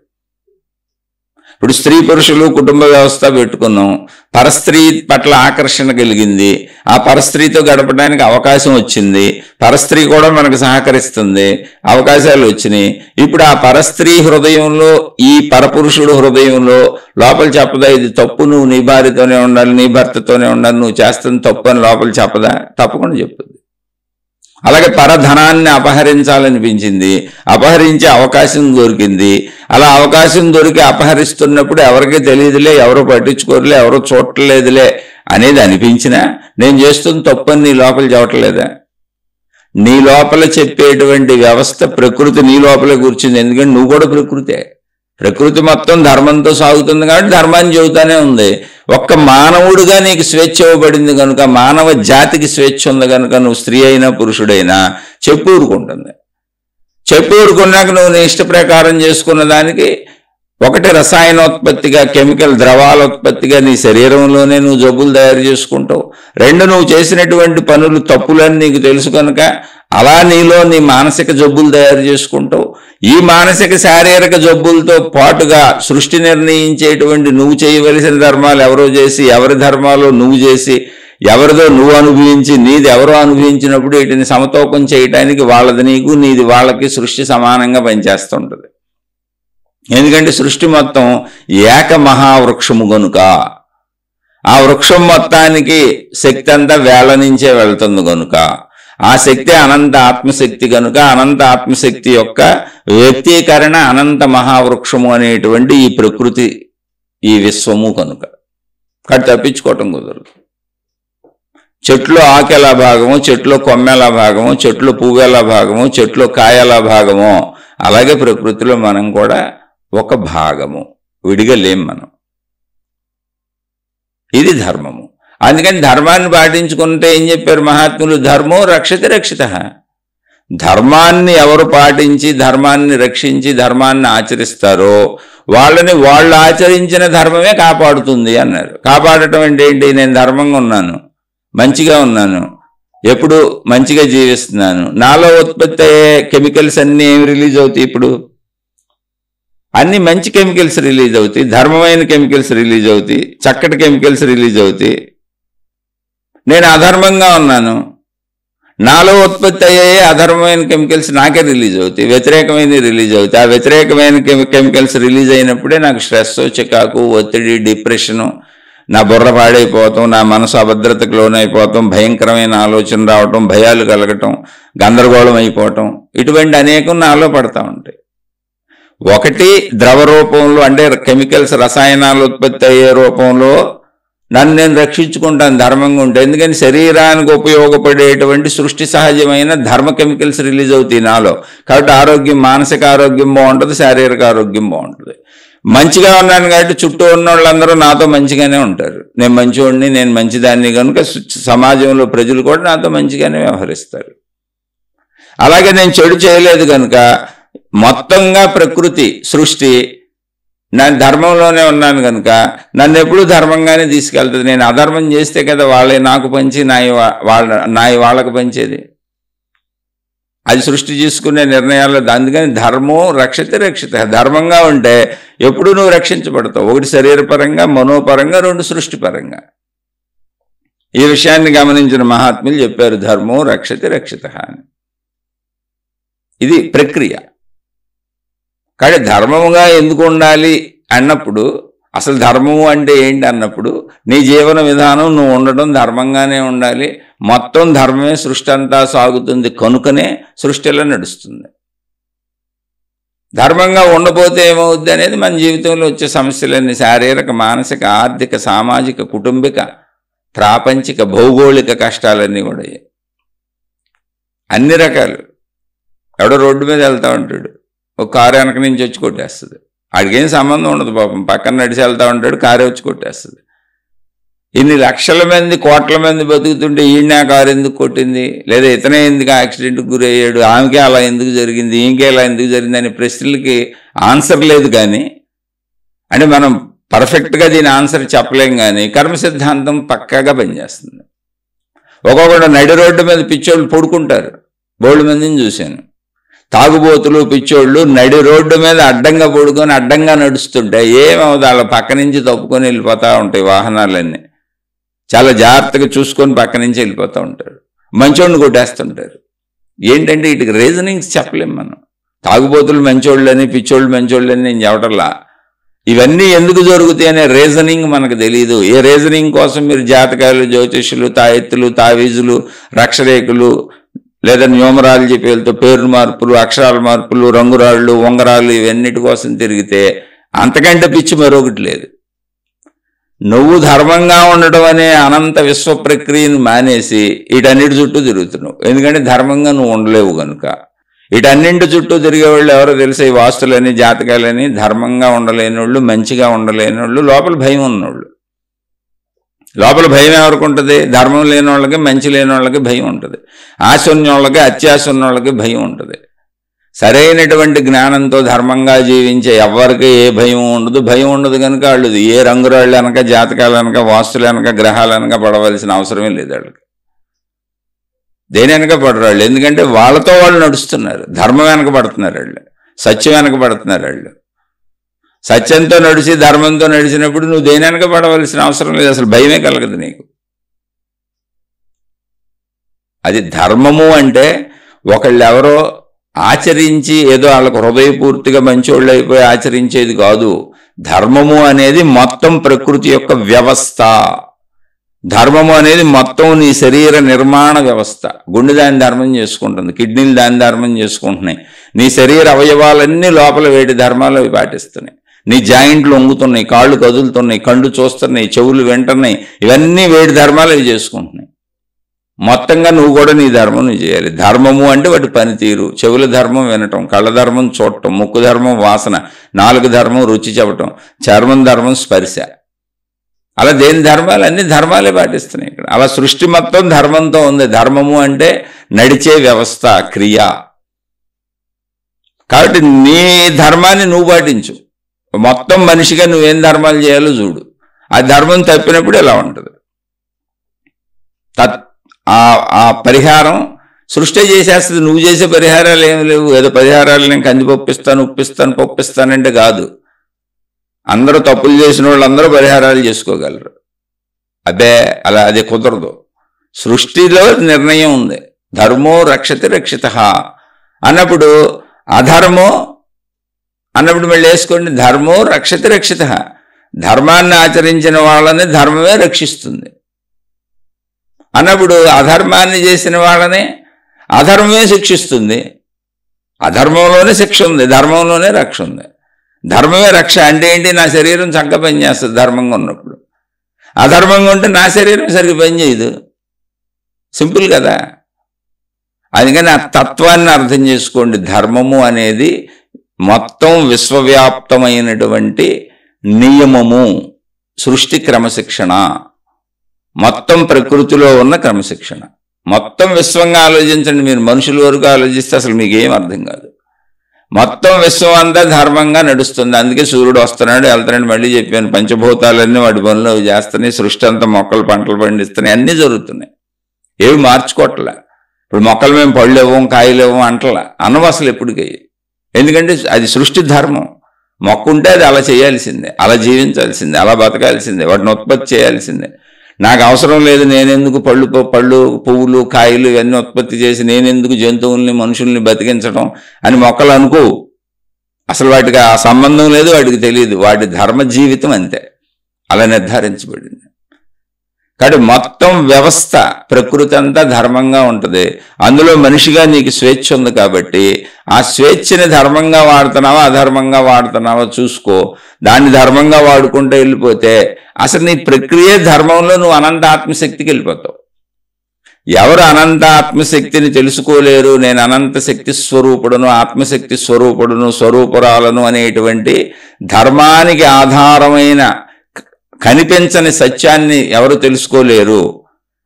ఇప్పుడు స్త్రీ పురుషులు కుటుంబ వ్యవస్థ పెట్టుకున్నాం, పరస్త్రీ పట్ల ఆకర్షణ కలిగింది, ఆ పరస్త్రీతో గడపడానికి అవకాశం వచ్చింది, పరస్త్రీ కూడా మనకు సహకరిస్తుంది, అవకాశాలు వచ్చినాయి. ఇప్పుడు ఆ పరస్త్రీ హృదయంలో ఈ పరపురుషుడు హృదయంలో లోపల చెప్పదా ఇది తప్పు, నువ్వు నీ భార్యతోనే ఉండాలి, నీ భర్తతోనే ఉండాలి, నువ్వు చేస్తుంది తప్పు అని లోపల చెప్పదా? తప్పకుండా చెప్తుంది. అలాగే పరధనాన్ని అపహరించాలనిపించింది, అపహరించే అవకాశం దొరికింది. అలా అవకాశం దొరికి అపహరిస్తున్నప్పుడు ఎవరికీ తెలియదులే, ఎవరు పట్టించుకోరులే, ఎవరు చూడలేదులే అనేది అనిపించినా నేను చేస్తుంది తప్పని నీ లోపల చెప్పట్లేదా? నీ లోపల చెప్పేటువంటి వ్యవస్థ ప్రకృతి నీ లోపలే కూర్చుంది. ఎందుకంటే నువ్వు కూడా ప్రకృతే. ప్రకృతి మొత్తం ధర్మంతో సాగుతుంది కాబట్టి ధర్మాన్ని చెబుతానే ఉంది. ఒక్క మానవుడిగా నీకు స్వేచ్ఛ ఇవ్వబడింది కనుక, మానవ జాతికి స్వేచ్ఛ ఉంది కనుక నువ్వు స్త్రీ అయినా పురుషుడైనా చెప్పు ఊరుకుంటుంది. చెప్పు ఊరుకున్నాక నువ్వు నీ ఇష్ట ప్రకారం చేసుకున్న దానికి ఒకటి రసాయనోత్పత్తిగా, కెమికల్ ద్రవాలోత్పత్తిగా నీ శరీరంలోనే నువ్వు జబ్బులు తయారు చేసుకుంటావు. రెండు, నువ్వు చేసినటువంటి పనులు తప్పులని నీకు తెలుసు కనుక అలా నీలో నీ మానసిక జబ్బులు తయారు చేసుకుంటావు. ఈ మానసిక శారీరక జబ్బులతో పాటుగా సృష్టి నిర్ణయించేటువంటి నువ్వు చేయవలసిన ధర్మాలు ఎవరో చేసి, ఎవరి ధర్మాలు నువ్వు చేసి, ఎవరిదో నువ్వు అనుభవించి, నీది ఎవరో అనుభవించినప్పుడు వీటిని సమతూకం చేయడానికి వాళ్ళది నీకు, నీది వాళ్ళకి సృష్టి సమానంగా పనిచేస్తుంటుంది. ఎందుకంటే సృష్టి మొత్తం ఏక మహావృక్షము కనుక ఆ వృక్షం మొత్తానికి శక్తి అంతా వేళ నుంచే వెళ్తుంది కనుక ఆ శక్తి అనంత ఆత్మశక్తి కనుక అనంత ఆత్మశక్తి యొక్క వ్యక్తీకరణ అనంత మహావృక్షము అనేటువంటి ఈ ప్రకృతి, ఈ విశ్వము కనుక కాబట్టి తప్పించుకోవటం కుదరదు. చెట్లో ఆకెలా భాగము, చెట్లో కొమ్మెలా భాగము, చెట్లో పువ్వెలా భాగము, చెట్లో కాయలా భాగము, అలాగే ప్రకృతిలో మనం కూడా ఒక భాగము, విడిగా లేం మనం. ఇది ధర్మము. అందుకని ధర్మాన్ని పాటించుకుంటే ఏం చెప్పారు మహాత్ములు? ధర్మో రక్షతి రక్షిత. ధర్మాన్ని ఎవరు పాటించి ధర్మాన్ని రక్షించి ధర్మాన్ని ఆచరిస్తారో వాళ్ళని వాళ్ళు ఆచరించిన ధర్మమే కాపాడుతుంది అన్నారు. కాపాడటం అంటే ఏంటి? నేను ధర్మంగా ఉన్నాను, మంచిగా ఉన్నాను, ఎప్పుడు మంచిగా జీవిస్తున్నాను, నాలో ఉత్పత్తి అయ్యే కెమికల్స్ అన్నీ ఏమి రిలీజ్ అవుతాయి? ఇప్పుడు అన్ని మంచి కెమికల్స్ రిలీజ్ అవుతాయి, ధర్మమైన కెమికల్స్ రిలీజ్ అవుతాయి, చక్కటి కెమికల్స్ రిలీజ్ అవుతాయి. నేను అధర్మంగా ఉన్నాను, నాలో ఉత్పత్తి అయ్యే అధర్మమైన కెమికల్స్ నాకే రిలీజ్ అవుతాయి, వ్యతిరేకమైనవి రిలీజ్ అవుతాయి. ఆ వ్యతిరేకమైన కెమికల్స్ రిలీజ్ అయినప్పుడే నాకు స్ట్రెస్, చికాకు, ఒత్తిడి, డిప్రెషను, నా బుర్ర పాడైపోవటం, నా మనసు అభద్రతకు లోనైపోవటం, భయంకరమైన ఆలోచన రావటం, భయాలు కలగటం, గందరగోళం అయిపోవటం, ఇటువంటి అనేకం నాలో పడతా ఉంటాయి. ఒకటి ద్రవ రూపంలో అంటే కెమికల్స్ రసాయనాలు ఉత్పత్తి అయ్యే రూపంలో నన్ను నేను రక్షించుకుంటాను ధర్మంగా ఉంటే. ఎందుకని శరీరానికి ఉపయోగపడేటువంటి సృష్టి సహజమైన ధర్మ కెమికల్స్ రిలీజ్ అవుతాయి నాలో. కాబట్టి ఆరోగ్యం, మానసిక ఆరోగ్యం బాగుంటుంది, శారీరక ఆరోగ్యం బాగుంటుంది. మంచిగా ఉన్నాను కాబట్టి చుట్టూ ఉన్న వాళ్ళందరూ నాతో మంచిగానే ఉంటారు. నేను మంచివాడిని, నేను మంచిదాన్ని కనుక సమాజంలో ప్రజలు కూడా నాతో మంచిగానే వ్యవహరిస్తారు. అలాగే నేను చెడు చేయలేదు కనుక మొత్తంగా ప్రకృతి సృష్టి నేను ధర్మంలోనే ఉన్నాను కనుక నన్ను ఎప్పుడూ ధర్మంగానే తీసుకెళ్తుంది. నేను అధర్మం చేస్తే కదా వాళ్ళే నాకు పంచి నాయి వాళ్ళకు పంచేది. అది సృష్టి తీసుకునే నిర్ణయాల్లో. అందుకని ధర్మం రక్షతే రక్షిత. ధర్మంగా ఉంటే ఎప్పుడు నువ్వు రక్షించబడతావు. ఒకటి శరీరపరంగా, మనోపరంగా, రెండు సృష్టిపరంగా. ఈ విషయాన్ని గమనించిన మహాత్ములు చెప్పారు ధర్మం రక్షతే రక్షిత అని. ఇది ప్రక్రియ. కానీ ధర్మముగా ఎందుకు ఉండాలి అన్నప్పుడు, అసలు ధర్మము అంటే ఏంటి అన్నప్పుడు, నీ జీవన విధానం నువ్వు ఉండటం ధర్మంగానే ఉండాలి. మొత్తం ధర్మమే సృష్టి అంతా సాగుతుంది కనుకనే సృష్టిలో నడుస్తుంది. ధర్మంగా ఉండబోతే ఏమవుద్ది అనేది మన జీవితంలో వచ్చే సమస్యలన్నీ శారీరక, మానసిక, ఆర్థిక, సామాజిక, కుటుంబిక, ప్రాపంచిక, భౌగోళిక కష్టాలన్నీ కూడా అన్ని రకాలు. ఎవడో రోడ్డు మీద వెళ్తూ ఉంటాడు, ఒక కారు వెనక నుంచి వచ్చి కొట్టేస్తుంది. వాడికి ఏం సంబంధం ఉండదు పాపం, పక్కన నడిచి వెళ్తూ ఉంటాడు, కారే వచ్చి కొట్టేస్తుంది. ఇన్ని లక్షల మంది కోట్ల మంది బతుకుతుంటే ఈయన కారు ఎందుకు కొట్టింది, లేదా ఇతనే ఎందుకు యాక్సిడెంట్కి గురయ్యాడు, ఆమెకే అలా ఎందుకు జరిగింది, ఈయనకే అలా ఎందుకు జరిగింది అనే ప్రశ్నలకి ఆన్సర్ లేదు. కానీ అంటే మనం పర్ఫెక్ట్గా దీని ఆన్సర్ చెప్పలేం. కానీ కర్మ సిద్ధాంతం పక్కాగా పనిచేస్తుంది. ఒక్కొక్కడు నడి రోడ్డు మీద పిచ్చోళ్ళు పడుకుంటారు, బోల్డ్ మందిని చూశాను. తాగుబోతులు పిచ్చోళ్ళు నడి రోడ్డు మీద అడ్డంగా పడుకొని అడ్డంగా నడుస్తుంటే ఏమవుతుంది, వాళ్ళ పక్క నుంచి తప్పుకొని వెళ్ళిపోతూ ఉంటాయి వాహనాలన్నీ. చాలా జాగ్రత్తగా చూసుకొని పక్క నుంచి వెళ్ళిపోతూ ఉంటారు. మంచోడిని కొట్టేస్తుంటారు. ఏంటంటే వీటికి రీజనింగ్స్ చెప్పలేం మనం. తాగుబోతులు మంచోళ్ళని పిచ్చోళ్ళు మంచోళ్ళని నేను చెప్పటల్లా. ఇవన్నీ ఎందుకు జరుగుతాయి అనే రీజనింగ్ మనకు తెలియదు. ఏ రీజనింగ్ కోసం మీరు జాతకాలు, జ్యోతిష్యులు, తాయెత్తులు, తావీజులు, రక్షరేకులు, లేదా న్యూమరాలజీ పేరుతో పేరు మార్పులు, అక్షరాల మార్పులు, రంగురాళ్ళు, ఉంగరాలు ఇవన్నిటి కోసం తిరిగితే అంతకంటే పిచ్చి మరొకటి లేదు. నువ్వు ధర్మంగా ఉండడం అనే అనంత విశ్వ ప్రక్రియను మానేసి వీటన్నిటి చుట్టూ తిరుగుతున్నావు. ఎందుకంటే ధర్మంగా నువ్వు ఉండలేవు కనుక. వీటన్నింటి చుట్టూ తిరిగేవాళ్ళు ఎవరో తెలిసే, ఈ వాస్తులని జాతకాలని ధర్మంగా ఉండలేని వాళ్ళు, మంచిగా ఉండలేని వాళ్ళు, లోపల భయం ఉన్నవాళ్ళు. లోపల భయం ఎవరికి ఉంటుంది? ధర్మం లేని వాళ్ళకి, మంచి లేని వాళ్ళకి భయం ఉంటుంది. ఆశ ఉన్న వాళ్ళకి, అత్యాశ ఉన్న వాళ్ళకి భయం ఉంటుంది. సరైనటువంటి జ్ఞానంతో ధర్మంగా జీవించే ఎవరికి ఏ భయం ఉండదు. భయం ఉండదు కనుక వాళ్ళు ఏ రంగురాళ్ళు అనక, జాతకాలు అనక, వాస్తులు అనక, గ్రహాలు అనక పడవలసిన అవసరమే లేదు. వాళ్ళకి దేని వెనక పడరాళ్ళు. ఎందుకంటే వాళ్ళతో వాళ్ళు నడుస్తున్నారు. ధర్మం వెనక పడుతున్నారు వాళ్ళు, సత్యం వెనక పడుతున్నారు వాళ్ళు. సత్యంతో నడిచి ధర్మంతో నడిచినప్పుడు నువ్వు దేని వెనక పడవలసిన అవసరం లేదు. అసలు భయమే కలగదు నీకు. అది ధర్మము అంటే ఒకళ్ళు ఎవరో ఆచరించి ఏదో వాళ్ళకు హృదయపూర్తిగా మంచోళ్ళు అయిపోయి ఆచరించేది కాదు. ధర్మము అనేది మొత్తం ప్రకృతి యొక్క వ్యవస్థ. ధర్మము అనేది మొత్తం నీ శరీర నిర్మాణ వ్యవస్థ. గుండె దాని ధర్మం చేసుకుంటుంది, కిడ్నీలు దాని ధర్మం చేసుకుంటున్నాయి, నీ శరీర అవయవాలన్నీ లోపల వేటి ధర్మాలు అవి పాటిస్తున్నాయి. నీ జాయింట్లు వంగుతున్నాయి, కాళ్ళు కదులుతున్నాయి, కళ్ళు చూస్తున్నాయి, చెవులు వింటున్నాయి, ఇవన్నీ వేటి ధర్మాలు అవి చేసుకుంటున్నాయి. మొత్తంగా నువ్వు కూడా నీ ధర్మం నువ్వు చేయాలి. ధర్మము అంటే వాటి పనితీరు. చెవుల ధర్మం వినటం, కళ్ళ ధర్మం చూడటం, ముక్కు ధర్మం వాసన, నాలుగు ధర్మం రుచి చెప్పటం, చర్మం ధర్మం స్పర్శ. అలా దేని ధర్మాలు అన్ని ధర్మాలే పాటిస్తున్నాయి ఇక్కడ. అలా సృష్టి మొత్తం ధర్మంతో ఉంది. ధర్మము అంటే నడిచే వ్యవస్థ, క్రియ. కాబట్టి నీ ధర్మాన్ని నువ్వు పాటించు. మొత్తం మనిషిగా నువ్వేం ధర్మాలు చేయాలో చూడు. ఆ ధర్మం తప్పినప్పుడు ఎలా ఉంటుంది? ఆ పరిహారం సృష్టి చేసేస్తుంది. నువ్వు చేసే పరిహారాలు ఏమి లేవు. ఏదో పరిహారాలు నేను కందిపప్పిస్తాను, ఉప్పిస్తాను, పప్పిస్తానంటే కాదు. అందరూ తప్పులు చేసిన వాళ్ళు అందరూ పరిహారాలు చేసుకోగలరు. అదే అలా అది కుదరదు. సృష్టిలో నిర్ణయం ఉంది. ధర్మో రక్షతి రక్షిత అన్నప్పుడు అధర్మో అన్నప్పుడు మళ్ళీ వేసుకోండి. ధర్మో రక్షతి రక్షిత. ధర్మాన్ని ఆచరించిన వాళ్ళని ధర్మమే రక్షిస్తుంది అన్నప్పుడు అధర్మాన్ని చేసిన వాళ్ళని అధర్మమే శిక్షిస్తుంది. అధర్మంలోనే శిక్ష ఉంది, ధర్మంలోనే రక్ష ఉంది. ధర్మమే రక్ష అంటే ఏంటి? నా శరీరం చక్కగా పనిచేస్తుంది ధర్మంగా ఉన్నప్పుడు. అధర్మంగా ఉంటే నా శరీరం సరిగ్గా పనిచేయదు. సింపుల్ కదా. అందుకని ఆ తత్వాన్ని అర్థం చేసుకోండి. ధర్మము అనేది మొత్తం విశ్వవ్యాప్తమైనటువంటి నియమము, సృష్టి క్రమశిక్షణ, మొత్తం ప్రకృతిలో ఉన్న క్రమశిక్షణ. మొత్తం విశ్వంగా ఆలోచించండి. మీరు మనుషుల వరకు ఆలోచిస్తే అసలు మీకు ఏం అర్థం కాదు. మొత్తం విశ్వం అంతా ధర్మంగా నడుస్తుంది. అందుకే సూర్యుడు వస్తున్నాడు, వెళ్తున్నాడు. మళ్ళీ చెప్పాను, పంచభూతాలన్నీ వాటి పనులు చేస్తున్నాయి. సృష్టి అంతా మొక్కలు పంటలు పండిస్తున్నాయి, అన్నీ జరుగుతున్నాయి. ఏవి మార్చుకోవట్లే. ఇప్పుడు మొక్కలు మేము పళ్ళు ఇవ్వం, కాయలు ఇవ్వం అంటలా, అనవు అసలు ఎప్పటికీ. ఎందుకంటే అది సృష్టి ధర్మం. మొక్క ఉంటే అది అలా చేయాల్సిందే, అలా జీవించాల్సిందే, అలా బతకాల్సిందే, వాటిని ఉత్పత్తి చేయాల్సిందే. నాకు అవసరం లేదు, నేనెందుకు పళ్ళు పువ్వులు కాయలు ఇవన్నీ ఉత్పత్తి చేసి నేనెందుకు జంతువుల్ని మనుషుల్ని బతికించడం అని మొక్కలు అనుకో. అసలు వాటికి ఆ సంబంధం లేదు, వాటికి తెలియదు. వాటి ధర్మ జీవితం అంతే, అలా నిర్ధారించబడింది. కాబట్టి మొత్తం వ్యవస్థ ప్రకృతి అంతా ధర్మంగా ఉంటుంది. అందులో మనిషిగా నీకు స్వేచ్ఛ ఉంది. కాబట్టి ఆ స్వేచ్ఛని ధర్మంగా వాడుతున్నావా అధర్మంగా వాడుతున్నావా చూసుకో. దాన్ని ధర్మంగా వాడుకుంటూ వెళ్ళిపోతే అసలు నీ ప్రక్రియ ధర్మంలో నువ్వు అనంత ఆత్మశక్తికి వెళ్ళిపోతావు. ఎవరు అనంత ఆత్మశక్తిని తెలుసుకోలేరు. నేను అనంత శక్తి స్వరూపుడును, ఆత్మశక్తి స్వరూపుడును, స్వరూపురాలను అనేటువంటి ధర్మానికి ఆధారమైన కనిపించని సత్యాన్ని ఎవరు తెలుసుకోలేరు.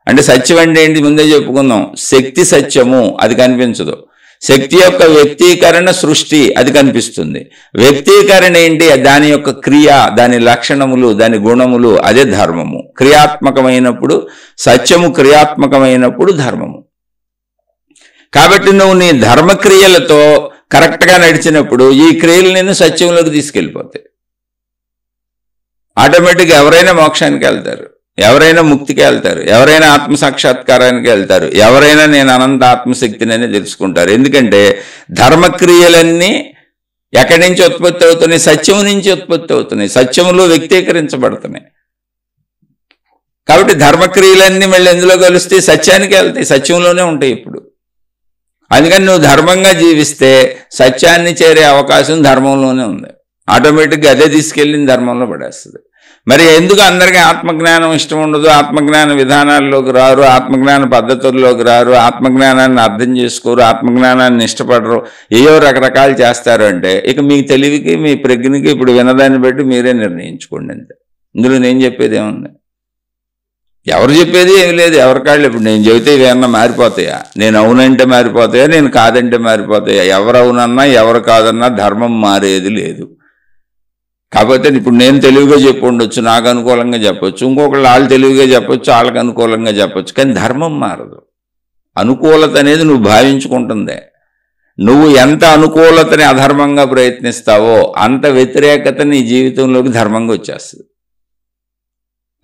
అంటే సత్యం అంటే ఏంటి ముందే చెప్పుకుందాం. శక్తి సత్యము, అది కనిపించదు. శక్తి యొక్క వ్యక్తీకరణ సృష్టి, అది కనిపిస్తుంది. వ్యక్తీకరణ ఏంటి? దాని యొక్క క్రియ, దాని లక్షణములు, దాని గుణములు, అదే ధర్మము. క్రియాత్మకమైనప్పుడు సత్యము, క్రియాత్మకమైనప్పుడు ధర్మము. కాబట్టి నువ్వు నీ ధర్మక్రియలతో కరెక్ట్గా నడిచినప్పుడు ఈ క్రియలు నేను సత్యంలోకి తీసుకెళ్ళిపోతాయి. ఆటోమేటిక్గా ఎవరైనా మోక్షానికి వెళ్తారు, ఎవరైనా ముక్తికి వెళ్తారు, ఎవరైనా ఆత్మసాక్షాత్కారానికి వెళ్తారు, ఎవరైనా నేను అనంత ఆత్మశక్తినని తెలుసుకుంటారు. ఎందుకంటే ధర్మక్రియలన్నీ ఎక్కడి నుంచి ఉత్పత్తి అవుతున్నాయి? సత్యము నుంచి ఉత్పత్తి అవుతున్నాయి, సత్యములో వ్యక్తీకరించబడుతున్నాయి. కాబట్టి ధర్మక్రియలన్నీ మళ్ళీ ఎందులో కలుస్తాయి? సత్యానికి వెళ్తాయి, సత్యంలోనే ఉంటాయి ఇప్పుడు. అందుకని నువ్వు ధర్మంగా జీవిస్తే సత్యాన్ని చేరే అవకాశం ధర్మంలోనే ఉంది. ఆటోమేటిక్గా అదే తీసుకెళ్ళిన ధర్మంలో పడేస్తుంది. మరి ఎందుకు అందరికీ ఆత్మజ్ఞానం ఇష్టం ఉండదు? ఆత్మజ్ఞాన విధానాల్లోకి రారు, ఆత్మజ్ఞాన పద్ధతుల్లోకి రారు, ఆత్మజ్ఞానాన్ని అర్థం చేసుకోరు, ఆత్మజ్ఞానాన్ని ఇష్టపడరు, ఏయో రకరకాలు చేస్తారు. అంటే ఇక మీ తెలివికి, మీ ప్రజ్ఞకి ఇప్పుడు వినదాన్ని బట్టి మీరే నిర్ణయించుకోండి అంతే. ఇందులో నేను చెప్పేది ఏముంది? ఎవరు చెప్పేది ఏమి లేదు. ఎవరికాళ్ళు ఇప్పుడు నేను చెబితే ఇవేమన్నా మారిపోతాయా? నేను అవునంటే మారిపోతాయా, నేను కాదంటే మారిపోతాయా? ఎవరు అవునన్నా ఎవరు కాదన్నా ధర్మం మారేది లేదు. కాకపోతే ఇప్పుడు నేను తెలివిగా చెప్పి ఉండొచ్చు, నాకు అనుకూలంగా చెప్పొచ్చు, ఇంకొకళ్ళు వాళ్ళు తెలివిగా చెప్పొచ్చు, వాళ్ళకి అనుకూలంగా చెప్పొచ్చు, కానీ ధర్మం మారదు. అనుకూలత అనేది నువ్వు భావించుకుంటుందే. నువ్వు ఎంత అనుకూలతని అధర్మంగా ప్రయత్నిస్తావో అంత వ్యతిరేకత నీ జీవితంలోకి ధర్మంగా వచ్చేస్తుంది.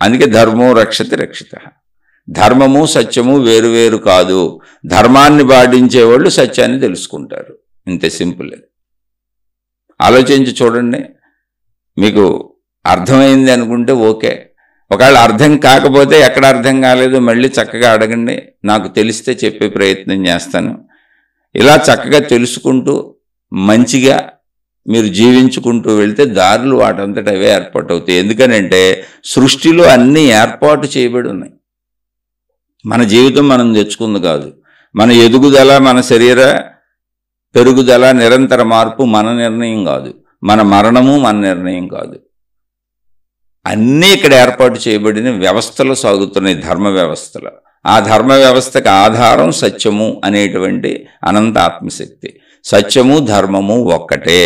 అందుకే ధర్మో రక్షతి రక్షిత. ధర్మము సత్యము వేరువేరు కాదు. ధర్మాన్ని పాటించేవాళ్ళు సత్యాన్ని తెలుసుకుంటారు. ఇంతే సింపుల్. ఆలోచించి చూడండి. మీకు అర్థమైంది అనుకుంటే ఓకే. ఒకవేళ అర్థం కాకపోతే ఎక్కడ అర్థం కాలేదు మళ్ళీ చక్కగా అడగండి, నాకు తెలిస్తే చెప్పే ప్రయత్నం చేస్తాను. ఇలా చక్కగా తెలుసుకుంటూ మంచిగా మీరు జీవించుకుంటూ వెళ్తే దారులు వాటంతట అవే ఏర్పాటు అవుతాయి. ఎందుకనంటే సృష్టిలో అన్నీ ఏర్పాటు చేయబడి ఉన్నాయి. మన జీవితం మనం తెచ్చుకుంది కాదు. మన ఎదుగుదల, మన శరీర పెరుగుదల, నిరంతర మార్పు మన నిర్ణయం కాదు. మన మరణము మన నిర్ణయం కాదు. అన్నీ ఇక్కడ ఏర్పాటు చేయబడిన వ్యవస్థలు సాగుతున్నాయి, ధర్మ వ్యవస్థలు. ఆ ధర్మ వ్యవస్థకు ఆధారం సత్యము అనేటువంటి అనంత ఆత్మశక్తి. సత్యము ధర్మము ఒక్కటే.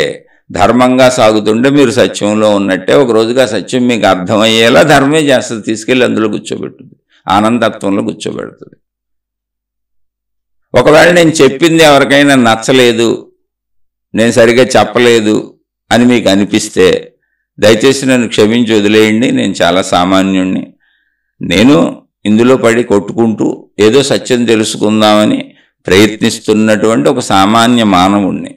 ధర్మంగా సాగుతుంటే మీరు సత్యంలో ఉన్నట్టే. ఒక రోజుగా సత్యం మీకు అర్థమయ్యేలా ధర్మే చేస్తుంది, తీసుకెళ్ళి అందులో కూర్చోబెట్టుతుంది, ఆనందత్వంలో కూర్చోబెడుతుంది. ఒకవేళ నేను చెప్పింది ఎవరికైనా నచ్చలేదు, నేను సరిగ్గా చెప్పలేదు అని మీకు అనిపిస్తే దయచేసి నన్ను క్షమించి వదిలేయండి. నేను చాలా సామాన్యుణ్ణి. నేను ఇందులో పడి కొట్టుకుంటూ ఏదో సత్యం తెలుసుకుందామని ప్రయత్నిస్తున్నటువంటి ఒక సామాన్య మానవుణ్ణి.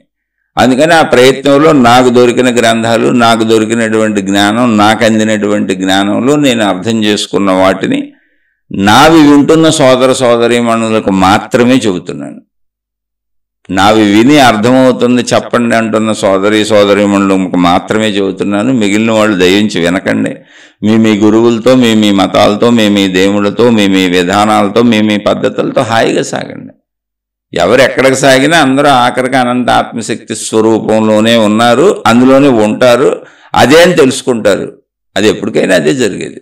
అందుకని ఆ ప్రయత్నంలో నాకు దొరికిన గ్రంథాలు, నాకు దొరికినటువంటి జ్ఞానం, నాకు అందినటువంటి జ్ఞానంలో నేను అర్థం చేసుకున్న వాటిని నావి వింటున్న సోదర సోదరీమణులకు మాత్రమే చెబుతున్నాను. నావి విని అర్థమవుతుంది చెప్పండి అంటున్న సోదరీమణులకు మాత్రమే చెబుతున్నాను. మిగిలిన వాళ్ళు దయించి వినకండి. మీ గురువులతో, మీ మతాలతో, మీ దేవుళ్ళతో, మీ విధానాలతో, మీ పద్ధతులతో హాయిగా సాగండి. ఎవరు ఎక్కడికి సాగినా అందరూ ఆఖరికి అనంత ఆత్మశక్తి స్వరూపంలోనే ఉన్నారు, అందులోనే ఉంటారు, అదే అని తెలుసుకుంటారు. అది ఎప్పటికైనా అదే జరిగేది.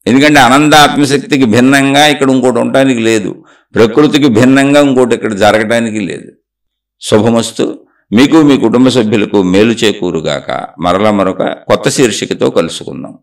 ఎందుకంటే అనంత ఆత్మశక్తికి భిన్నంగా ఇక్కడ ఇంకోటి ఉండటానికి లేదు, ప్రకృతికి భిన్నంగా ఇంకోటి ఇక్కడ జరగటానికి లేదు. శుభమస్తు. మీకు, మీ కుటుంబ సభ్యులకు మేలు చేకూరుగాక. మరొక కొత్త శీర్షికతో కలుసుకుందాం.